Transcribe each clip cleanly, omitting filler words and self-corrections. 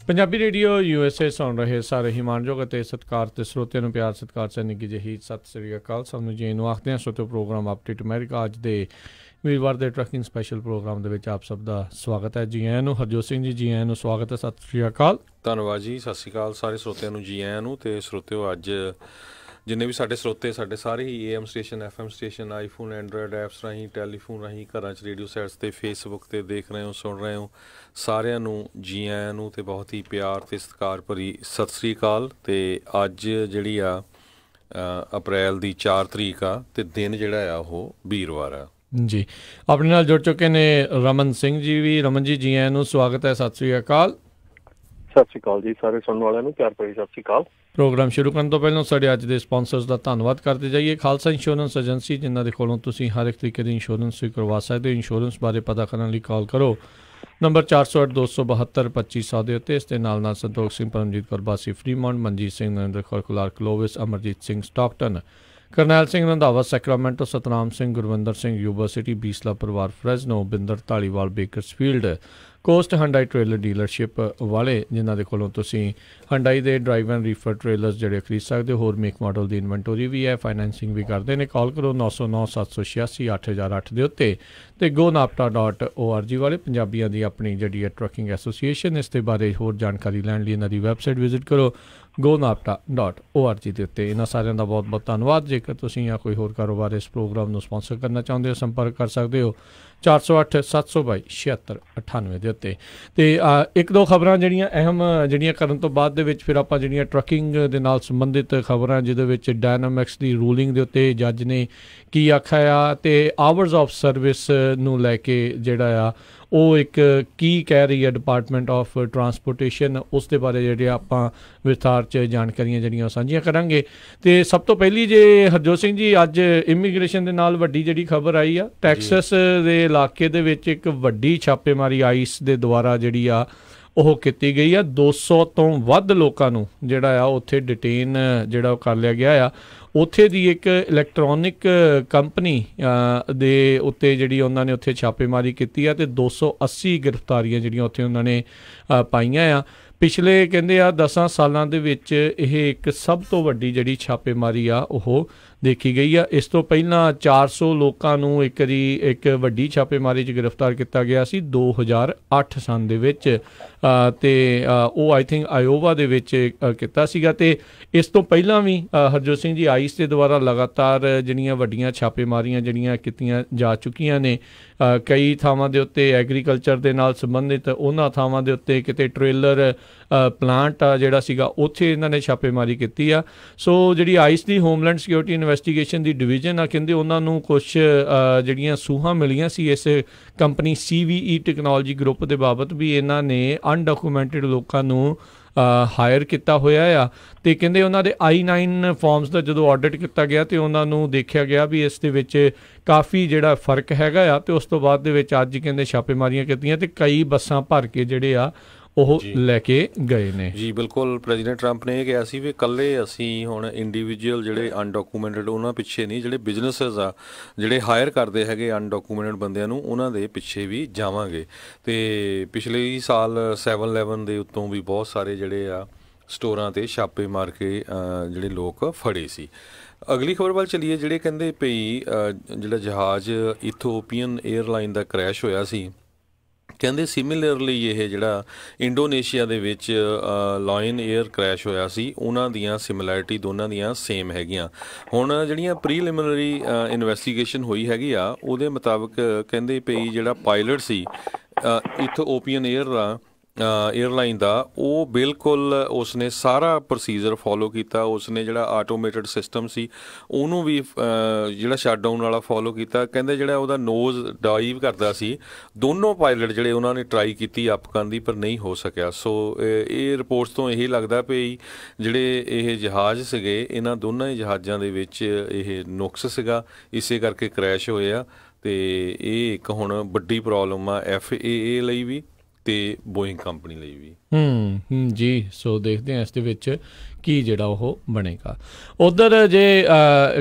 Punjabi radio USA ਸੁਣ ਰਹੇ ਸਾਰੇ ਹੀ ਮਾਣਯੋਗ ਅਤੇ ਸਤਿਕਾਰ ਤੇ ਸਰੋਤਿਆਂ ਨੂੰ ਪਿਆਰ ਸਤਿਕਾਰ ਚ ਨਿੱਘੀ ਜਿਹੀ ਸਤਿ ਸ੍ਰੀ ਅਕਾਲ। ਸਾਨੂੰ ਜੀ ਨੂੰ ਆਖਦੇ ਹਾਂ ਸਰੋਤਿਓ ਪ੍ਰੋਗਰਾਮ ਅਪਡੇਟ ਅਮਰੀਕਾ ਅੱਜ ਦੇ ਵੀਰਵਾਰ ਦੇ ਟਰੱਕਿੰਗ ਸਪੈਸ਼ਲ ਪ੍ਰੋਗਰਾਮ ਦੇ ਵਿੱਚ ਆਪ ਸਭ ਦਾ ਸਵਾਗਤ ਹੈ। ਜੀ ਆਇਆਂ ਨੂੰ। ਹਰਜੋਤ ਸਿੰਘ ਜੀ ਆਇਆਂ ਨੂੰ ਸਵਾਗਤ ਹੈ। ਸਤਿ ਸ੍ਰੀ ਅਕਾਲ। ਧੰਨਵਾਦ ਜੀ। ਸਤਿ ਸ਼੍ਰੀ ਅਕਾਲ ਸਾਰੇ ਸਰੋਤਿਆਂ ਨੂੰ ਜੀ ਆਇਆਂ ਨੂੰ। ਅਤੇ ਸਰੋਤਿਓ ਅੱਜ ਜਿੰਨੇ ਵੀ ਸਾਡੇ ਸਰੋਤੇ ਸਾਡੇ ਸਾਰੇ ਹੀ AM station FM station iPhone Android apps ਰਾਹੀਂ ਟੈਲੀਫੋਨ ਰਾਹੀਂ ਘਰਾਂ 'ਚ ਰੇਡੀਓ ਸੈਟਸ 'ਤੇ ਫੇਸਬੁੱਕ 'ਤੇ ਦੇਖ ਰਹੇ ਹੋ ਸੁਣ ਰਹੇ ਹੋ ਸਾਰਿਆਂ ਨੂੰ ਜੀ ਆਇਆਂ ਨੂੰ ਅਤੇ ਬਹੁਤ ਹੀ ਪਿਆਰ ਅਤੇ ਸਤਿਕਾਰ ਭਰੀ ਸਤਿ ਸ਼੍ਰੀ ਅਕਾਲ। ਅਤੇ ਅੱਜ ਜਿਹੜੀ ਆ ਅਪ੍ਰੈਲ ਦੀ 4 ਤਰੀਕ ਆ ਅਤੇ ਦਿਨ ਜਿਹੜਾ ਆ ਉਹ ਵੀਰਵਾਰ ਆ ਜੀ। ਆਪਣੇ ਨਾਲ ਜੁੜ ਚੁੱਕੇ ਨੇ ਰਮਨ ਸਿੰਘ ਜੀ ਵੀ। ਰਮਨ ਜੀ ਆਇਆਂ ਨੂੰ ਸਵਾਗਤ ਹੈ। ਸਤਿ ਸ਼੍ਰੀ ਅਕਾਲ। ਸਤਿ ਸ਼੍ਰੀ ਅਕਾਲ ਜੀ ਸਾਰੇ ਸੁਣਨ ਵਾਲਿਆਂ ਨੂੰ ਪਿਆਰ ਭਰੀ ਸਤਿ ਸ਼੍ਰੀ ਅਕਾਲ। ਪ੍ਰੋਗਰਾਮ ਸ਼ੁਰੂ ਕਰਨ ਤੋਂ ਪਹਿਲਾਂ ਸਾਡੇ ਅੱਜ ਦੇ ਸਪਾਂਸਰਸ ਦਾ ਧੰਨਵਾਦ ਕਰਦੇ ਜਾਈਏ। ਖਾਲਸਾ ਇੰਸ਼ੋਰੈਂਸ ਏਜੰਸੀ, ਜਿਨ੍ਹਾਂ ਦੇ ਕੋਲੋਂ ਤੁਸੀਂ ਹਰ ਇੱਕ ਤਰੀਕੇ ਦੀ ਇੰਸ਼ੋਰੈਂਸ ਵੀ ਕਰਵਾ ਸਕਦੇ ਹੋ। ਇੰਸ਼ੋਰੈਂਸ ਬਾਰੇ ਪਤਾ ਕਰਨ ਲਈ ਕਾਲ ਕਰੋ ਨੰਬਰ 408-272-2500 ਦੇ ਉੱਤੇ। ਇਸ ਦੇ ਨਾਲ Santokh Singh, Paramjit Kaur Basi Fremont, Manjit Singh, Narinder Kaur Kular Clovis, Amarjit Singh Stockton, Karnail Singh Randhawa Sacramento, Satnam Singh, Gurwinder Singh Yuba City, Bisla ਪਰਿਵਾਰ Fresno, Binder Dhaliwal Bakersfield, Coast Hyundai trailer dealership ਵਾਲੇ, ਜਿਨ੍ਹਾਂ ਦੇ ਕੋਲੋਂ ਤੁਸੀਂ ਹੰਡਾਈ ਦੇ ਡਰਾਈਵ ਐਂਡ ਰੀਫਰ ਟ੍ਰੇਲਰਸ ਜਿਹੜੇ ਖਰੀਦ ਸਕਦੇ ਹੋ। ਹੋਰ ਮੇਕ ਮਾਡਲ ਦੀ ਇਨਵੈਂਟੋਰੀ ਵੀ ਹੈ, ਫਾਈਨੈਂਸਿੰਗ ਵੀ ਕਰਦੇ ਨੇ। ਕਾਲ ਕਰੋ 909-786-8008 ਦੇ ਉੱਤੇ। ਅਤੇ gonapta.org ਵਾਲੇ ਪੰਜਾਬੀਆਂ ਦੀ ਆਪਣੀ ਜਿਹੜੀ ਹੈ ਟਰੱਕਿੰਗ ਐਸੋਸੀਏਸ਼ਨ, ਇਸ ਦੇ ਬਾਰੇ ਹੋਰ ਜਾਣਕਾਰੀ ਲੈਣ ਲਈ ਇਹਨਾਂ ਦੀ ਵੈਬਸਾਈਟ ਵਿਜ਼ਿਟ ਕਰੋ gonapta.org ਦੇ ਉੱਤੇ। ਇਹਨਾਂ ਸਾਰਿਆਂ ਦਾ ਬਹੁਤ ਬਹੁਤ ਧੰਨਵਾਦ। ਜੇਕਰ ਤੁਸੀਂ ਜਾਂ ਕੋਈ ਹੋਰ ਕਾਰੋਬਾਰ ਇਸ ਪ੍ਰੋਗਰਾਮ ਨੂੰ ਸਪਾਂਸਰ ਕਰਨਾ ਚਾਹੁੰਦੇ ਹੋ, ਸੰਪਰਕ ਕਰ ਸਕਦੇ ਹੋ 408-722-7698 ਦੇ ਉੱਤੇ। ਅਤੇ ਇੱਕ ਦੋ ਖਬਰਾਂ ਜਿਹੜੀਆਂ ਅਹਿਮ ਜਿਹੜੀਆਂ ਕਰਨ ਤੋਂ ਬਾਅਦ ਦੇ ਵਿੱਚ ਫਿਰ ਆਪਾਂ ਜਿਹੜੀਆਂ ਟਰੱਕਿੰਗ ਦੇ ਨਾਲ ਸੰਬੰਧਿਤ ਖਬਰਾਂ, ਜਿਹਦੇ ਵਿੱਚ ਡਾਇਨਾਮਿਕਸ ਦੀ ਰੂਲਿੰਗ ਦੇ ਉੱਤੇ ਜੱਜ ਨੇ ਕੀ ਆਖਿਆ ਆ, ਅਤੇ ਆਵਰਸ ਆਫ ਸਰਵਿਸ ਨੂੰ ਲੈ ਕੇ ਜਿਹੜਾ ਆ ਉਹ ਇੱਕ ਕੀ ਕਹਿ ਰਹੀ ਹੈ ਡਿਪਾਰਟਮੈਂਟ ਆਫ ਟਰਾਂਸਪੋਰਟੇਸ਼ਨ, ਉਸ ਦੇ ਬਾਰੇ ਜਿਹੜੇ ਆਪਾਂ ਵਿਸਥਾਰ 'ਚ ਜਾਣਕਾਰੀਆਂ ਜਿਹੜੀਆਂ ਸਾਂਝੀਆਂ ਕਰਾਂਗੇ। ਅਤੇ ਸਭ ਤੋਂ ਪਹਿਲੀ ਜੇ ਹਰਜੋਤ ਸਿੰਘ ਜੀ, ਅੱਜ ਇਮੀਗ੍ਰੇਸ਼ਨ ਦੇ ਨਾਲ ਵੱਡੀ ਜਿਹੜੀ ਖਬਰ ਆਈ ਆ, ਟੈਕਸਸ ਦੇ ਇਲਾਕੇ ਦੇ ਵਿੱਚ ਇੱਕ ਵੱਡੀ ਛਾਪੇਮਾਰੀ ਆਈਸ ਦੇ ਦੁਆਰਾ ਜਿਹੜੀ ਆ ਉਹ ਕੀਤੀ ਗਈ ਆ। 200 ਤੋਂ ਵੱਧ ਲੋਕਾਂ ਨੂੰ ਜਿਹੜਾ ਆ ਉੱਥੇ ਡਿਟੇਨ ਜਿਹੜਾ ਉਹ ਕਰ ਲਿਆ ਗਿਆ ਆ। ਉੱਥੇ ਦੀ ਇੱਕ ਇਲੈਕਟ੍ਰੋਨਿਕ ਕੰਪਨੀ ਦੇ ਉੱਤੇ ਜਿਹੜੀ ਉਹਨਾਂ ਨੇ ਉੱਥੇ ਛਾਪੇਮਾਰੀ ਕੀਤੀ ਆ, ਅਤੇ 280 ਗ੍ਰਿਫਤਾਰੀਆਂ ਜਿਹੜੀਆਂ ਉੱਥੇ ਉਹਨਾਂ ਨੇ ਪਾਈਆਂ ਆ। ਪਿਛਲੇ ਕਹਿੰਦੇ ਆ 10 ਸਾਲਾਂ ਦੇ ਵਿੱਚ ਇਹ ਇੱਕ ਸਭ ਤੋਂ ਵੱਡੀ ਜਿਹੜੀ ਛਾਪੇਮਾਰੀ ਆ ਉਹ ਦੇਖੀ ਗਈ ਆ। ਇਸ ਤੋਂ ਪਹਿਲਾਂ 400 ਲੋਕਾਂ ਨੂੰ ਇੱਕ ਵੱਡੀ ਛਾਪੇਮਾਰੀ 'ਚ ਗ੍ਰਿਫਤਾਰ ਕੀਤਾ ਗਿਆ ਸੀ 2008 ਸੰਨ ਦੇ ਵਿੱਚ, ਅਤੇ ਉਹ ਆਈ ਥਿੰਕ ਆਇਓਵਾ ਦੇ ਵਿੱਚ ਕੀਤਾ ਸੀਗਾ। ਅਤੇ ਇਸ ਤੋਂ ਪਹਿਲਾਂ ਵੀ ਹਰਜੋਤ ਸਿੰਘ ਜੀ ਆਈਸ ਦੇ ਦੁਆਰਾ ਲਗਾਤਾਰ ਜਿਹੜੀਆਂ ਵੱਡੀਆਂ ਛਾਪੇਮਾਰੀਆਂ ਜਿਹੜੀਆਂ ਕੀਤੀਆਂ ਜਾ ਚੁੱਕੀਆਂ ਨੇ। ਕਈ ਥਾਵਾਂ ਦੇ ਉੱਤੇ ਐਗਰੀਕਲਚਰ ਦੇ ਨਾਲ ਸੰਬੰਧਿਤ, ਉਹਨਾਂ ਥਾਵਾਂ ਦੇ ਉੱਤੇ ਕਿਤੇ ਟ੍ਰੇਲਰ ਪਲਾਂਟ ਆ ਜਿਹੜਾ ਸੀਗਾ, ਉੱਥੇ ਇਹਨਾਂ ਨੇ ਛਾਪੇਮਾਰੀ ਕੀਤੀ ਆ। ਸੋ ਜਿਹੜੀ ਆਈਸ ਦੀ ਹੋਮਲੈਂਡ ਸਿਕਿਉਰਿਟੀ ਇਨਵੈਸਟੀਗੇਸ਼ਨ ਦੀ ਡਿਵੀਜ਼ਨ ਆ, ਕਹਿੰਦੇ ਉਹਨਾਂ ਨੂੰ ਕੁਛ ਜਿਹੜੀਆਂ ਸੂਹਾਂ ਮਿਲੀਆਂ ਸੀ ਇਸ ਕੰਪਨੀ CVE ਟੈਕਨੋਲੋਜੀ ਗਰੁੱਪ ਦੇ ਬਾਬਤ ਵੀ ਇਹਨਾਂ ਨੇ ਅਨਡਾਕੂਮੈਂਟਡ ਲੋਕਾਂ ਨੂੰ ਹਾਇਰ ਕੀਤਾ ਹੋਇਆ ਆ। ਅਤੇ ਕਹਿੰਦੇ ਉਹਨਾਂ ਦੇ I-9 ਫਾਰਮਸ ਦਾ ਜਦੋਂ ਆਡਿਟ ਕੀਤਾ ਗਿਆ ਅਤੇ ਉਹਨਾਂ ਨੂੰ ਦੇਖਿਆ ਗਿਆ ਵੀ ਇਸ ਦੇ ਵਿੱਚ ਕਾਫੀ ਜਿਹੜਾ ਫਰਕ ਹੈਗਾ ਆ। ਅਤੇ ਉਸ ਤੋਂ ਬਾਅਦ ਦੇ ਵਿੱਚ ਅੱਜ ਕਹਿੰਦੇ ਛਾਪੇਮਾਰੀਆਂ ਕੀਤੀਆਂ ਅਤੇ ਕਈ ਬੱਸਾਂ ਭਰ ਕੇ ਜਿਹੜੇ ਆ ਉਹ ਲੈ ਕੇ ਗਏ ਨੇ। ਜੀ ਬਿਲਕੁਲ। ਪ੍ਰੈਜ਼ੀਡੈਂਟ ਟਰੰਪ ਨੇ ਇਹ ਕਿਹਾ ਸੀ ਵੀ ਇਕੱਲੇ ਅਸੀਂ ਹੁਣ ਇੰਡੀਵਿਜੂਅਲ ਜਿਹੜੇ ਅਨਡਾਕੂਮੈਂਟਡ ਉਹਨਾਂ ਪਿੱਛੇ ਨਹੀਂ, ਜਿਹੜੇ ਬਿਜ਼ਨਸਿਸ ਆ ਜਿਹੜੇ ਹਾਇਰ ਕਰਦੇ ਹੈਗੇ ਅਨਡਾਕੂਮੈਂਟਡ ਬੰਦਿਆਂ ਨੂੰ, ਉਹਨਾਂ ਦੇ ਪਿੱਛੇ ਵੀ ਜਾਵਾਂਗੇ। ਅਤੇ ਪਿਛਲੇ ਸਾਲ 7-11 ਦੇ ਉੱਤੋਂ ਵੀ ਬਹੁਤ ਸਾਰੇ ਜਿਹੜੇ ਆ ਸਟੋਰਾਂ 'ਤੇ ਛਾਪੇ ਮਾਰ ਕੇ ਜਿਹੜੇ ਲੋਕ ਫੜੇ ਸੀ। ਅਗਲੀ ਖਬਰ ਵੱਲ ਚੱਲੀਏ। ਜਿਹੜੇ ਕਹਿੰਦੇ ਪਈ ਜਿਹੜਾ ਜਹਾਜ਼ ਇਥੋਪੀਅਨ ਏਅਰਲਾਈਨ ਦਾ ਕਰੈਸ਼ ਹੋਇਆ ਸੀ, ਕਹਿੰਦੇ ਸਿਮਿਲਰਲੀ ਇਹ ਜਿਹੜਾ ਇੰਡੋਨੇਸ਼ੀਆ ਦੇ ਵਿੱਚ ਲਾਇਨ ਏਅਰ ਕਰੈਸ਼ ਹੋਇਆ ਸੀ, ਉਹਨਾਂ ਦੀਆਂ ਸਿਮਿਲੈਰਿਟੀ ਦੋਨਾਂ ਦੀਆਂ ਸੇਮ ਹੈਗੀਆਂ। ਹੁਣ ਜਿਹੜੀਆਂ ਪ੍ਰੀਲਿਮਿਨਰੀ ਇਨਵੈਸਟੀਗੇਸ਼ਨ ਹੋਈ ਹੈਗੀ ਆ, ਉਹਦੇ ਮੁਤਾਬਕ ਕਹਿੰਦੇ ਪਈ ਜਿਹੜਾ ਪਾਇਲਟ ਸੀ ਇਥੋਪੀਅਨ ਏਅਰਲਾਈਨ ਦਾ, ਉਹ ਬਿਲਕੁਲ ਉਸਨੇ ਸਾਰਾ ਪ੍ਰੋਸੀਜਰ ਫੋਲੋ ਕੀਤਾ। ਉਸਨੇ ਜਿਹੜਾ ਆਟੋਮੇਟਡ ਸਿਸਟਮ ਸੀ ਉਹਨੂੰ ਵੀ ਜਿਹੜਾ ਸ਼ਟਡਾਊਨ ਵਾਲਾ ਫੋਲੋ ਕੀਤਾ। ਕਹਿੰਦੇ ਜਿਹੜਾ ਉਹਦਾ ਨੋਜ਼ ਡਾਈਵ ਕਰਦਾ ਸੀ, ਦੋਨੋਂ ਪਾਇਲਟ ਜਿਹੜੇ ਉਹਨਾਂ ਨੇ ਟਰਾਈ ਕੀਤੀ ਅਪ ਕਰਨ ਦੀ, ਪਰ ਨਹੀਂ ਹੋ ਸਕਿਆ। ਸੋ ਇਹ ਰਿਪੋਰਟਸ ਤੋਂ ਇਹੀ ਲੱਗਦਾ ਪਈ ਜਿਹੜੇ ਇਹ ਜਹਾਜ਼ ਸੀਗੇ, ਇਹਨਾਂ ਦੋਨਾਂ ਹੀ ਜਹਾਜ਼ਾਂ ਦੇ ਵਿੱਚ ਇਹ ਨੁਕਸ ਸੀਗਾ, ਇਸੇ ਕਰਕੇ ਕਰੈਸ਼ ਹੋਏ ਆ। ਅਤੇ ਇਹ ਇੱਕ ਹੁਣ ਵੱਡੀ ਪ੍ਰੋਬਲਮ ਆ FAA ਲਈ ਵੀ ਅਤੇ ਬੋਇੰਗ ਕੰਪਨੀ ਲਈ ਵੀ। ਜੀ ਸੋ ਦੇਖਦੇ ਹਾਂ ਇਸ ਦੇ ਵਿੱਚ ਕੀ ਜਿਹੜਾ ਉਹ ਬਣੇਗਾ। ਉਧਰ ਜੇ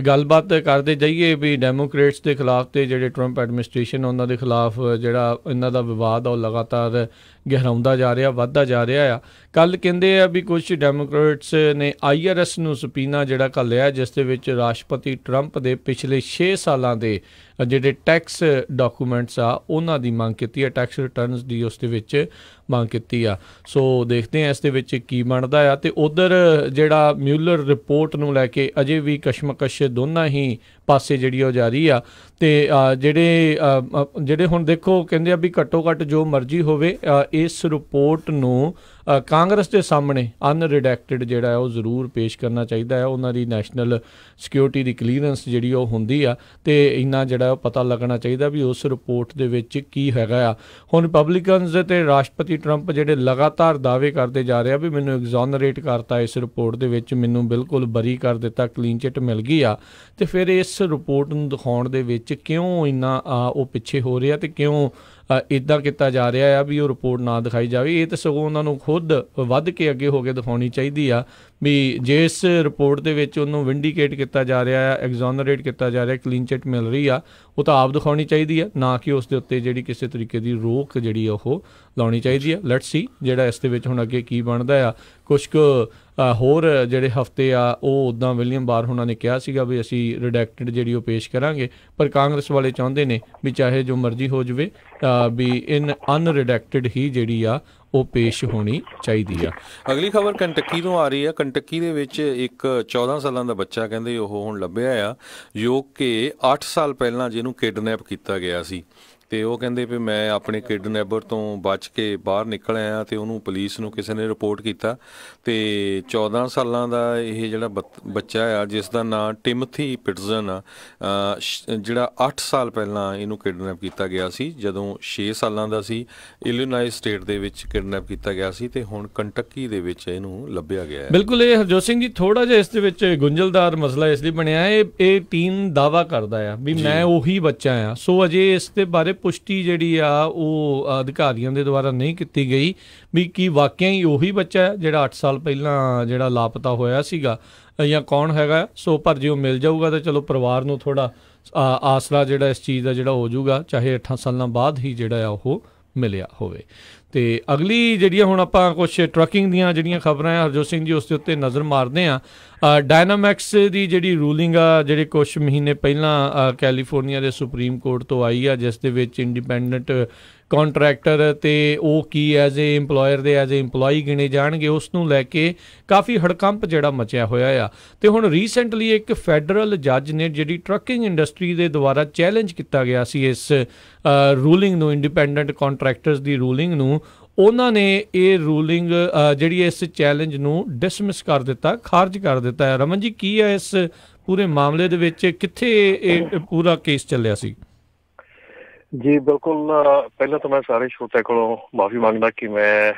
ਗੱਲਬਾਤ ਕਰਦੇ ਜਾਈਏ ਵੀ ਡੈਮੋਕ੍ਰੇਟਸ ਦੇ ਖਿਲਾਫ ਤੇ ਜਿਹੜੇ ਟਰੰਪ ਐਡਮਿਨਿਸਟ੍ਰੇਸ਼ਨ ਉਹਨਾਂ ਦੇ ਖਿਲਾਫ ਜਿਹੜਾ ਇਹਨਾਂ ਦਾ ਵਿਵਾਦ ਆ ਉਹ ਲਗਾਤਾਰ ਗਹਿਰਾਉਂਦਾ ਜਾ ਰਿਹਾ, ਵੱਧਦਾ ਜਾ ਰਿਹਾ ਆ। ਕੱਲ੍ਹ ਕਹਿੰਦੇ ਆ ਵੀ ਕੁਛ ਡੈਮੋਕ੍ਰੇਟਸ ਨੇ IRS ਨੂੰ subpoena ਜਿਹੜਾ ਘੱਲਿਆ, ਜਿਸ ਦੇ ਵਿੱਚ ਰਾਸ਼ਟਰਪਤੀ ਟਰੰਪ ਦੇ ਪਿਛਲੇ 6 ਸਾਲਾਂ ਦੇ ਜਿਹੜੇ ਟੈਕਸ ਡਾਕੂਮੈਂਟਸ ਆ ਉਹਨਾਂ ਦੀ ਮੰਗ ਕੀਤੀ ਹੈ, ਟੈਕਸ ਰਿਟਰਨਸ ਦੀ ਉਸ ਦੇ ਵਿੱਚ ਮੰਗ ਕੀਤੀ ਆ। ਸੋ ਦੇਖਦੇ ਹਾਂ ਇਸ ਦੇ ਵਿੱਚ ਕੀ ਬਣਦਾ ਆ। ਅਤੇ ਉੱਧਰ ਜਿਹੜਾ ਮਿਊਲਰ ਰਿਪੋਰਟ ਨੂੰ ਲੈ ਕੇ ਅਜੇ ਵੀ ਕਸ਼ਮਕਸ਼ ਦੋਨਾਂ ਹੀ ਪਾਸੇ ਜਿਹੜੀ ਉਹ ਜਾਰੀ ਆ। ਅਤੇ ਜਿਹੜੇ ਹੁਣ ਦੇਖੋ ਕਹਿੰਦੇ ਆ ਵੀ ਘੱਟੋ ਘੱਟ ਜੋ ਮਰਜ਼ੀ ਹੋਵੇ ਇਸ ਰਿਪੋਰਟ ਨੂੰ ਕਾਂਗਰਸ ਦੇ ਸਾਹਮਣੇ ਅਨਰਿਡੈਕਟਡ ਜਿਹੜਾ ਉਹ ਜ਼ਰੂਰ ਪੇਸ਼ ਕਰਨਾ ਚਾਹੀਦਾ ਹੈ। ਉਹਨਾਂ ਦੀ ਨੈਸ਼ਨਲ ਸਿਕਿਉਰਿਟੀ ਦੀ ਕਲੀਅਰੈਂਸ ਜਿਹੜੀ ਉਹ ਹੁੰਦੀ ਆ ਅਤੇ ਇੰਨਾ ਜਿਹੜਾ ਉਹ ਪਤਾ ਲੱਗਣਾ ਚਾਹੀਦਾ ਵੀ ਉਸ ਰਿਪੋਰਟ ਦੇ ਵਿੱਚ ਕੀ ਹੈਗਾ ਆ। ਹੁਣ ਰਿਪਬਲਿਕਨਸ ਅਤੇ ਰਾਸ਼ਟਰਪਤੀ ਟਰੰਪ ਜਿਹੜੇ ਲਗਾਤਾਰ ਦਾਅਵੇ ਕਰਦੇ ਜਾ ਰਹੇ ਆ ਵੀ ਮੈਨੂੰ ਐਗਜ਼ੋਨਰੇਟ ਕਰਤਾ ਇਸ ਰਿਪੋਰਟ ਦੇ ਵਿੱਚ, ਮੈਨੂੰ ਬਿਲਕੁਲ ਬਰੀ ਕਰ ਦਿੱਤਾ, ਕਲੀਨ ਚਿੱਟ ਮਿਲ ਗਈ ਆ। ਅਤੇ ਫਿਰ ਇਸ ਰਿਪੋਰਟ ਨੂੰ ਦਿਖਾਉਣ ਦੇ ਵਿੱਚ ਕਿਉਂ ਇੰਨਾ ਉਹ ਪਿੱਛੇ ਹੋ ਰਿਹਾ ਅਤੇ ਕਿਉਂ ਇੱਦਾਂ ਕੀਤਾ ਜਾ ਰਿਹਾ ਆ ਵੀ ਉਹ ਰਿਪੋਰਟ ਨਾ ਦਿਖਾਈ ਜਾਵੇ। ਇਹ ਤਾਂ ਸਗੋਂ ਉਹਨਾਂ ਨੂੰ ਖੁਦ ਵੱਧ ਕੇ ਅੱਗੇ ਹੋ ਕੇ ਦਿਖਾਉਣੀ ਚਾਹੀਦੀ ਆ ਵੀ ਜੇ ਇਸ ਰਿਪੋਰਟ ਦੇ ਵਿੱਚ ਉਹਨੂੰ ਵਿੰਡੀਕੇਟ ਕੀਤਾ ਜਾ ਰਿਹਾ ਆ, ਐਗਜ਼ੋਨਰੇਟ ਕੀਤਾ ਜਾ ਰਿਹਾ, ਕਲੀਨ ਚਿੱਟ ਮਿਲ ਰਹੀ ਆ, ਉਹ ਤਾਂ ਆਪ ਦਿਖਾਉਣੀ ਚਾਹੀਦੀ ਆ, ਨਾ ਕਿ ਉਸ ਦੇ ਉੱਤੇ ਜਿਹੜੀ ਕਿਸੇ ਤਰੀਕੇ ਦੀ ਰੋਕ ਜਿਹੜੀ ਉਹ ਲਾਉਣੀ ਚਾਹੀਦੀ ਆ। ਲੈਟਸ ਸੀ ਜਿਹੜਾ ਇਸ ਦੇ ਵਿੱਚ ਹੁਣ ਅੱਗੇ ਕੀ ਬਣਦਾ ਆ। ਕੁਛ ਕੁ ਹੋਰ ਜਿਹੜੇ ਹਫ਼ਤੇ ਆ ਉਹ ਉੱਦਾਂ ਵਿਲੀਅਮ ਬਾਰ ਉਹਨਾਂ ਨੇ ਕਿਹਾ ਸੀਗਾ ਵੀ ਅਸੀਂ ਰਿਡੈਕਟਡ ਜਿਹੜੀ ਉਹ ਪੇਸ਼ ਕਰਾਂਗੇ, ਪਰ ਕਾਂਗਰਸ ਵਾਲੇ ਚਾਹੁੰਦੇ ਨੇ ਵੀ ਚਾਹੇ ਜੋ ਮਰਜ਼ੀ ਹੋ ਜਾਵੇ ਵੀ ਅਨਰਿਡੈਕਟਡ ਹੀ ਜਿਹੜੀ ਆ ਉਹ ਪੇਸ਼ ਹੋਣੀ ਚਾਹੀਦੀ ਆ। ਅਗਲੀ ਖਬਰ ਕੰਟੱਕੀ ਤੋਂ ਆ ਰਹੀ ਆ। ਕੰਟੱਕੀ ਦੇ ਵਿੱਚ ਇੱਕ 14 ਸਾਲਾਂ ਦਾ ਬੱਚਾ ਕਹਿੰਦੇ ਉਹ ਹੁਣ ਲੱਭਿਆ ਆ, ਜੋ ਕਿ 8 ਸਾਲ ਪਹਿਲਾਂ ਜਿਹਨੂੰ ਕਿਡਨੈਪ ਕੀਤਾ ਗਿਆ ਸੀ। ਅਤੇ ਉਹ ਕਹਿੰਦੇ ਵੀ ਮੈਂ ਆਪਣੇ ਕਿਡਨੈਪਰ ਤੋਂ ਬਚ ਕੇ ਬਾਹਰ ਨਿਕਲ ਆਇਆ ਅਤੇ ਉਹਨੂੰ ਪੁਲਿਸ ਨੂੰ ਕਿਸੇ ਨੇ ਰਿਪੋਰਟ ਕੀਤਾ। ਅਤੇ 14 ਸਾਲਾਂ ਦਾ ਇਹ ਜਿਹੜਾ ਬੱਚਾ ਆ ਜਿਸ ਦਾ ਨਾਂ ਟਿਮਥੀ ਪਿਟਜ਼ਨ ਆ, ਜਿਹੜਾ 8 ਸਾਲ ਪਹਿਲਾਂ ਇਹਨੂੰ ਕਿਡਨੈਪ ਕੀਤਾ ਗਿਆ ਸੀ, ਜਦੋਂ 6 ਸਾਲਾਂ ਦਾ ਸੀ। ਇਲੀਨਾਇ ਸਟੇਟ ਦੇ ਵਿੱਚ ਕਿਡਨੈਪ ਕੀਤਾ ਗਿਆ ਸੀ ਅਤੇ ਹੁਣ ਕੰਟੱਕੀ ਦੇ ਵਿੱਚ ਇਹਨੂੰ ਲੱਭਿਆ ਗਿਆ ਹੈ। ਬਿਲਕੁਲ, ਇਹ ਹਰਜੋਤ ਸਿੰਘ ਜੀ ਥੋੜ੍ਹਾ ਜਿਹਾ ਇਸ ਦੇ ਵਿੱਚ ਗੁੰਝਲਦਾਰ ਮਸਲਾ ਇਸ ਲਈ ਬਣਿਆ, ਇਹ ਟੀਨ ਦਾਅਵਾ ਕਰਦਾ ਆ ਵੀ ਮੈਂ ਉਹੀ ਬੱਚਾ ਆ। ਸੋ ਅਜੇ ਇਸ ਦੇ ਬਾਰੇ ਪੁਸ਼ਟੀ ਜਿਹੜੀ ਆ ਉਹ ਅਧਿਕਾਰੀਆਂ ਦੇ ਦੁਆਰਾ ਨਹੀਂ ਕੀਤੀ ਗਈ ਵੀ ਕੀ ਵਾਕਿਆ ਹੀ ਉਹੀ ਬੱਚਾ ਹੈ ਜਿਹੜਾ 8 ਸਾਲ ਪਹਿਲਾਂ ਜਿਹੜਾ ਲਾਪਤਾ ਹੋਇਆ ਸੀਗਾ ਜਾਂ ਕੌਣ ਹੈਗਾ। ਸੋ ਪਰ ਜੇ ਉਹ ਮਿਲ ਜਾਊਗਾ ਤਾਂ ਚਲੋ ਪਰਿਵਾਰ ਨੂੰ ਥੋੜ੍ਹਾ ਆਸਰਾ ਜਿਹੜਾ ਇਸ ਚੀਜ਼ ਦਾ ਜਿਹੜਾ ਹੋ ਜਾਊਗਾ, ਚਾਹੇ 8 ਸਾਲਾਂ ਬਾਅਦ ਹੀ ਜਿਹੜਾ ਆ ਉਹ ਮਿਲਿਆ ਹੋਵੇ। ਅਤੇ ਅਗਲੀ ਜਿਹੜੀਆਂ ਹੁਣ ਆਪਾਂ ਕੁਛ ਟਰੱਕਿੰਗ ਦੀਆਂ ਜਿਹੜੀਆਂ ਖਬਰਾਂ ਆ ਹਰਜੋਤ ਸਿੰਘ ਜੀ ਉਸ ਦੇ ਉੱਤੇ ਨਜ਼ਰ ਮਾਰਦੇ ਹਾਂ। ਡਾਇਨਾਮੈਕਸ ਦੀ ਜਿਹੜੀ ਰੂਲਿੰਗ ਆ ਜਿਹੜੇ ਕੁਛ ਮਹੀਨੇ ਪਹਿਲਾਂ ਕੈਲੀਫੋਰਨੀਆ ਦੇ ਸੁਪਰੀਮ ਕੋਰਟ ਤੋਂ ਆਈ ਆ, ਜਿਸ ਦੇ ਵਿੱਚ ਇੰਡੀਪੈਂਡੈਂਟ ਕੰਟਰੈਕਟਰ ਅਤੇ ਉਹ ਕੀ ਐਜ਼ ਏ ਇੰਪਲੋਇਰ ਦੇ ਐਜ਼ ਏ ਇੰਪਲੋਈ ਗਿਣੇ ਜਾਣਗੇ, ਉਸ ਨੂੰ ਲੈ ਕੇ ਕਾਫੀ ਹੜਕੰਪ ਜਿਹੜਾ ਮਚਿਆ ਹੋਇਆ ਆ। ਅਤੇ ਹੁਣ ਰੀਸੈਂਟਲੀ ਇੱਕ ਫੈਡਰਲ ਜੱਜ ਨੇ ਜਿਹੜੀ ਟਰੱਕਿੰਗ ਇੰਡਸਟਰੀ ਦੇ ਦੁਆਰਾ ਚੈਲੰਜ ਕੀਤਾ ਗਿਆ ਸੀ ਇਸ ਰੂਲਿੰਗ ਨੂੰ, ਇੰਡੀਪੈਂਡੈਂਟ ਕੰਟਰੈਕਟਰਸ ਦੀ ਰੂਲਿੰਗ ਨੂੰ, ਉਹਨਾਂ ਨੇ ਇਹ ਰੂਲਿੰਗ ਜਿਹੜੀ ਇਸ ਚੈਲੰਜ ਨੂੰ ਡਿਸਮਿਸ ਕਰ ਦਿੱਤਾ, ਖਾਰਜ ਕਰ ਦਿੱਤਾ ਹੈ। ਰਮਨ ਜੀ ਕੀ ਹੈ ਇਸ ਪੂਰੇ ਮਾਮਲੇ ਦੇ ਵਿੱਚ, ਕਿੱਥੇ ਇਹ ਪੂਰਾ ਕੇਸ ਚੱਲਿਆ ਸੀ? ਜੀ ਬਿਲਕੁਲ, ਪਹਿਲਾਂ ਤਾਂ ਮੈਂ ਸਾਰੇ ਸਰੋਤਿਆਂ ਕੋਲੋਂ ਮਾਫੀ ਮੰਗਦਾ ਕਿ ਮੈਂ